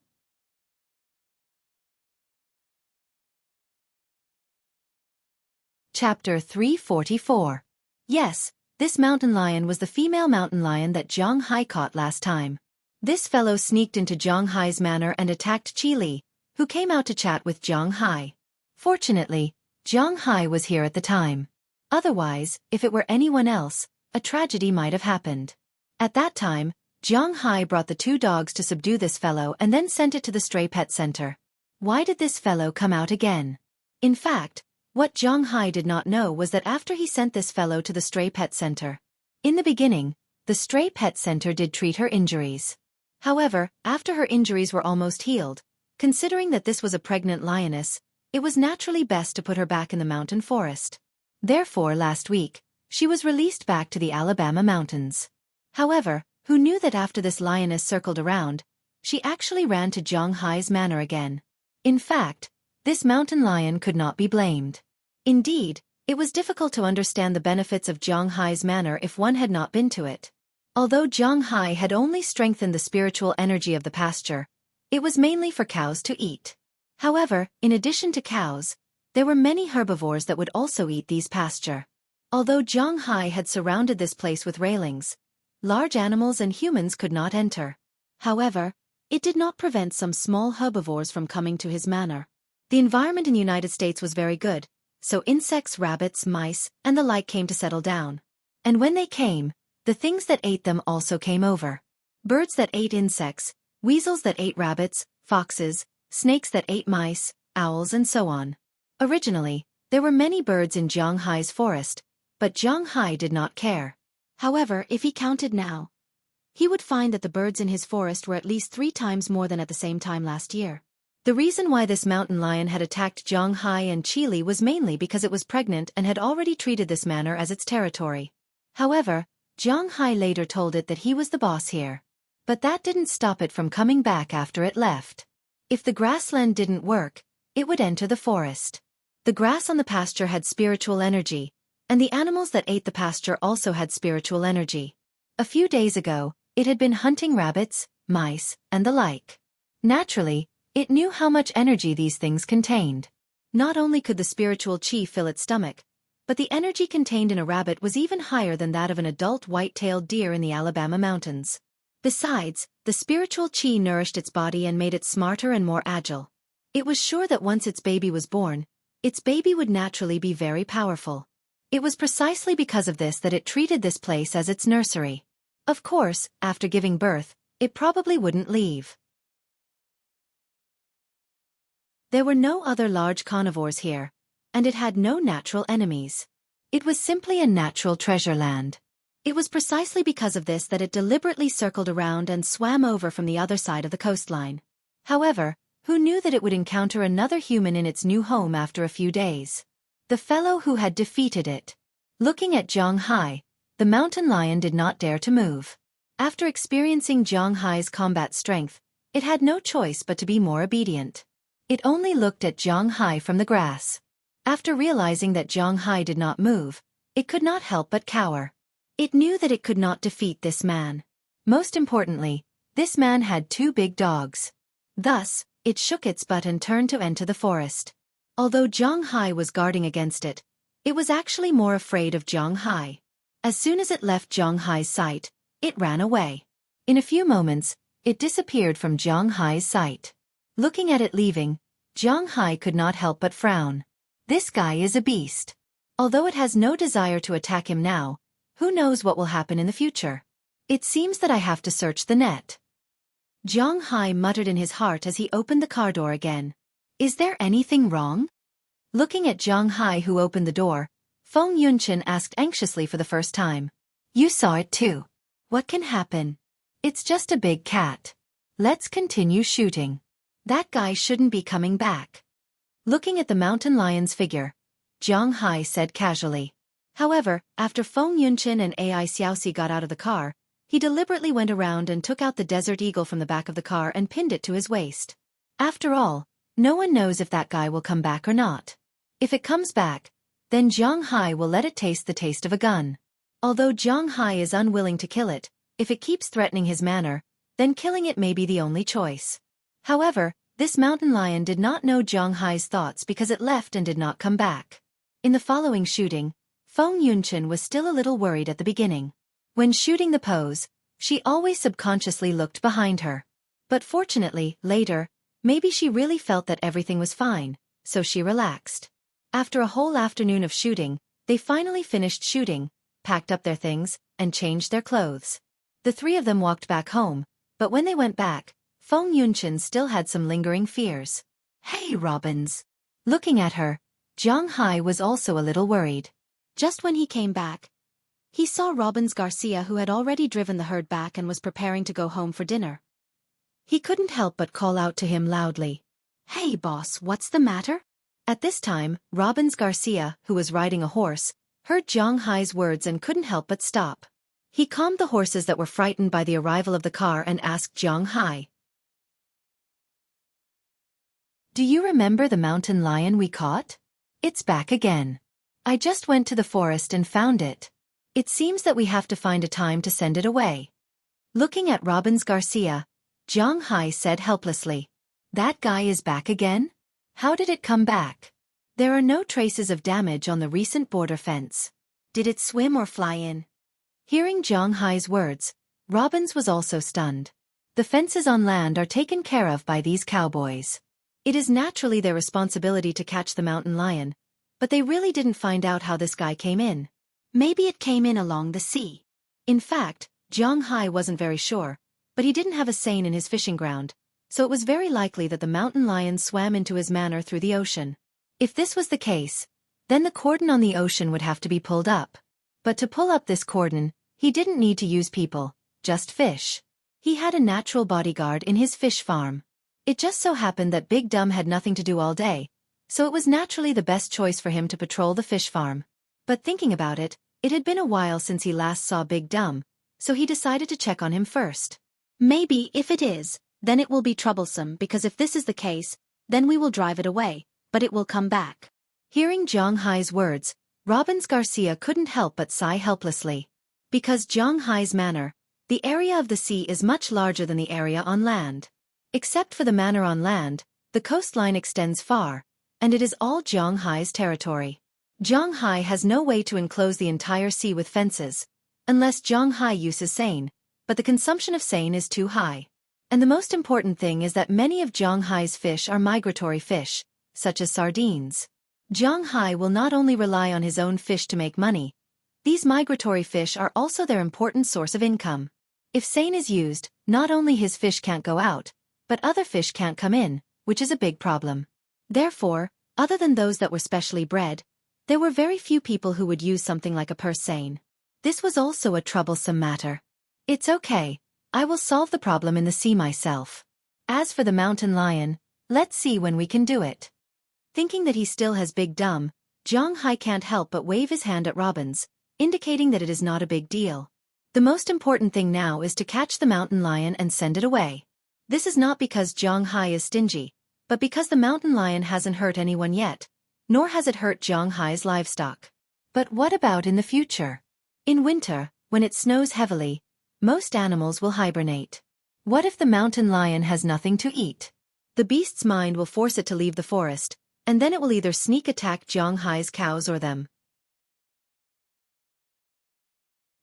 Chapter 344. Yes, this mountain lion was the female mountain lion that Zhang caught last time. This fellow sneaked into Zhang manor and attacked Qi Li, who came out to chat with Zhang. Fortunately, Zhang was here at the time. Otherwise, if it were anyone else, a tragedy might have happened. At that time, Zhang brought the two dogs to subdue this fellow and then sent it to the stray pet center. Why did this fellow come out again? In fact, what Zhang did not know was that after he sent this fellow to the stray pet center, in the beginning, the stray pet center did treat her injuries. However, after her injuries were almost healed, considering that this was a pregnant lioness, it was naturally best to put her back in the mountain forest. Therefore, last week, she was released back to the Alabama mountains. However, who knew that after this lioness circled around, she actually ran to Zhang Hai's manor again. In fact, this mountain lion could not be blamed. Indeed, it was difficult to understand the benefits of Zhang Hai's manor if one had not been to it. Although Zhang Hai had only strengthened the spiritual energy of the pasture, it was mainly for cows to eat. However, in addition to cows, there were many herbivores that would also eat these pasture. Although Zhang Hai had surrounded this place with railings, large animals and humans could not enter. However, it did not prevent some small herbivores from coming to his manor. The environment in the United States was very good, so insects, rabbits, mice, and the like came to settle down. And when they came, the things that ate them also came over. Birds that ate insects, weasels that ate rabbits, foxes, snakes that ate mice, owls, and so on. Originally, there were many birds in Zhang Hai's forest, but Zhang Hai did not care. However, if he counted now, he would find that the birds in his forest were at least 3 times more than at the same time last year. The reason why this mountain lion had attacked Zhang Hai and Chili was mainly because it was pregnant and had already treated this manor as its territory. However, Zhang Hai later told it that he was the boss here. But that didn't stop it from coming back after it left. If the grassland didn't work, it would enter the forest. The grass on the pasture had spiritual energy, and the animals that ate the pasture also had spiritual energy. A few days ago, it had been hunting rabbits, mice, and the like. Naturally, it knew how much energy these things contained. Not only could the spiritual chi fill its stomach, but the energy contained in a rabbit was even higher than that of an adult white-tailed deer in the Alabama mountains. Besides, the spiritual chi nourished its body and made it smarter and more agile. It was sure that once its baby was born, its baby would naturally be very powerful. It was precisely because of this that it treated this place as its nursery. Of course, after giving birth, it probably wouldn't leave. There were no other large carnivores here, and it had no natural enemies. It was simply a natural treasure land. It was precisely because of this that it deliberately circled around and swam over from the other side of the coastline. However, who knew that it would encounter another human in its new home after a few days? The fellow who had defeated it. Looking at Zhang Hai, the mountain lion did not dare to move. After experiencing Zhang Hai's combat strength, it had no choice but to be more obedient. It only looked at Zhang Hai from the grass. After realizing that Zhang Hai did not move, it could not help but cower. It knew that it could not defeat this man. Most importantly, this man had 2 big dogs. Thus, it shook its butt and turned to enter the forest. Although Zhang Hai was guarding against it, it was actually more afraid of Zhang Hai. As soon as it left Zhang Hai's sight, it ran away. In a few moments, it disappeared from Zhang Hai's sight. Looking at it leaving, Zhang Hai could not help but frown. This guy is a beast. Although it has no desire to attack him now, who knows what will happen in the future? It seems that I have to search the net. Zhang Hai muttered in his heart as he opened the car door again. Is there anything wrong? Looking at Zhang Hai who opened the door, Feng Yunchen asked anxiously for the first time. You saw it too. What can happen? It's just a big cat. Let's continue shooting. That guy shouldn't be coming back. Looking at the mountain lion's figure, Zhang Hai said casually. However, after Feng Yunchen and Ai Xiaoxi got out of the car, he deliberately went around and took out the desert eagle from the back of the car and pinned it to his waist. After all, no one knows if that guy will come back or not. If it comes back, then Zhang Hai will let it taste the taste of a gun. Although Zhang Hai is unwilling to kill it, if it keeps threatening his manor, then killing it may be the only choice. However, this mountain lion did not know Zhang Hai's thoughts because it left and did not come back. In the following shooting, Feng Yunchen was still a little worried at the beginning. When shooting the pose, she always subconsciously looked behind her. But fortunately, later, maybe she really felt that everything was fine, so she relaxed. After a whole afternoon of shooting, they finally finished shooting, packed up their things, and changed their clothes. The 3 of them walked back home, but when they went back, Feng Yunchen still had some lingering fears. Hey, Robins! Looking at her, Zhang Hai was also a little worried. Just when he came back, he saw Robbins Garcia who had already driven the herd back and was preparing to go home for dinner. He couldn't help but call out to him loudly. Hey boss, what's the matter? At this time, Robbins Garcia, who was riding a horse, heard Zhang Hai's words and couldn't help but stop. He calmed the horses that were frightened by the arrival of the car and asked Zhang Hai, "Do you remember the mountain lion we caught? It's back again. I just went to the forest and found it. It seems that we have to find a time to send it away." Looking at Robbins Garcia, Zhang Hai said helplessly, "That guy is back again? How did it come back? There are no traces of damage on the recent border fence. Did it swim or fly in?" Hearing Zhang Hai's words, Robbins was also stunned. The fences on land are taken care of by these cowboys. It is naturally their responsibility to catch the mountain lion, but they really didn't find out how this guy came in. Maybe it came in along the sea. In fact, Zhang Hai wasn't very sure, but he didn't have a seine in his fishing ground, so it was very likely that the mountain lion swam into his manor through the ocean. If this was the case, then the cordon on the ocean would have to be pulled up. But to pull up this cordon, he didn't need to use people, just fish. He had a natural bodyguard in his fish farm. It just so happened that Big Dumb had nothing to do all day, so it was naturally the best choice for him to patrol the fish farm. But thinking about it, it had been a while since he last saw Big Dumb, so he decided to check on him first. Maybe if it is, then it will be troublesome because if this is the case, then we will drive it away, but it will come back. Hearing Zhang Hai's words, Robbins Garcia couldn't help but sigh helplessly. Because Zhang Hai's manor, the area of the sea is much larger than the area on land. Except for the manor on land, the coastline extends far, and it is all Zhang Hai's territory. Zhang Hai has no way to enclose the entire sea with fences, unless Zhang Hai uses seine, but the consumption of seine is too high. And the most important thing is that many of Zhang Hai's fish are migratory fish, such as sardines. Zhang Hai will not only rely on his own fish to make money, these migratory fish are also their important source of income. If seine is used, not only his fish can't go out, but other fish can't come in, which is a big problem. Therefore, other than those that were specially bred, there were very few people who would use something like a purse seine. This was also a troublesome matter. It's okay, I will solve the problem in the sea myself. As for the mountain lion, let's see when we can do it. Thinking that he still has Big Dumb, Zhang Hai can't help but wave his hand at Robbins, indicating that it is not a big deal. The most important thing now is to catch the mountain lion and send it away. This is not because Zhang Hai is stingy, but because the mountain lion hasn't hurt anyone yet, nor has it hurt Zhang Hai's livestock. But what about in the future? In winter, when it snows heavily, most animals will hibernate. What if the mountain lion has nothing to eat? The beast's mind will force it to leave the forest, and then it will either sneak attack Zhang Hai's cows or them.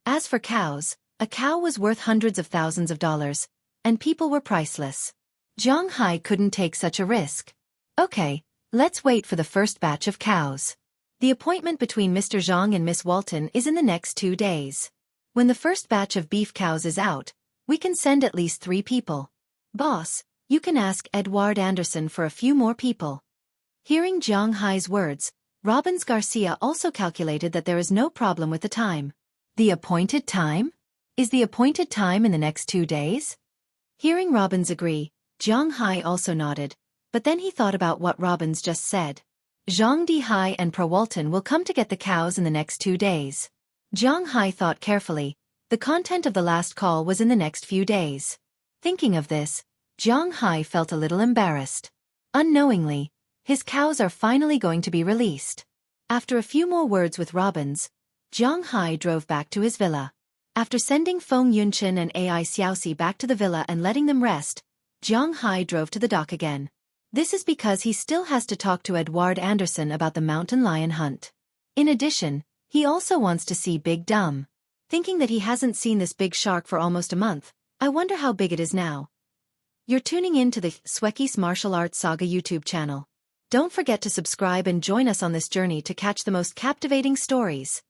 As for cows, a cow was worth hundreds of thousands of dollars, and people were priceless. Zhang Hai couldn't take such a risk. Okay, let's wait for the first batch of cows. The appointment between Mr. Zhang and Miss Walton is in the next 2 days. When the first batch of beef cows is out, we can send at least 3 people. Boss, you can ask Edward Anderson for a few more people. Hearing Zhang Hai's words, Robbins Garcia also calculated that there is no problem with the time. The appointed time? Is the appointed time in the next 2 days? Hearing Robbins agree, Zhang Hai also nodded, but then he thought about what Robbins just said. Zhang Di Hai and Pro Walton will come to get the cows in the next 2 days. Zhang Hai thought carefully. The content of the last call was in the next few days. Thinking of this, Zhang Hai felt a little embarrassed. Unknowingly, his cows are finally going to be released. After a few more words with Robbins, Zhang Hai drove back to his villa. After sending Feng Yunchen and Ai Xiaoxi back to the villa and letting them rest, Zhang Hai drove to the dock again. This is because he still has to talk to Edward Anderson about the mountain lion hunt. In addition, he also wants to see Big Dumb. Thinking that he hasn't seen this big shark for almost a month, I wonder how big it is now. You're tuning in to the Xueqi's Martial Arts Saga YouTube channel. Don't forget to subscribe and join us on this journey to catch the most captivating stories.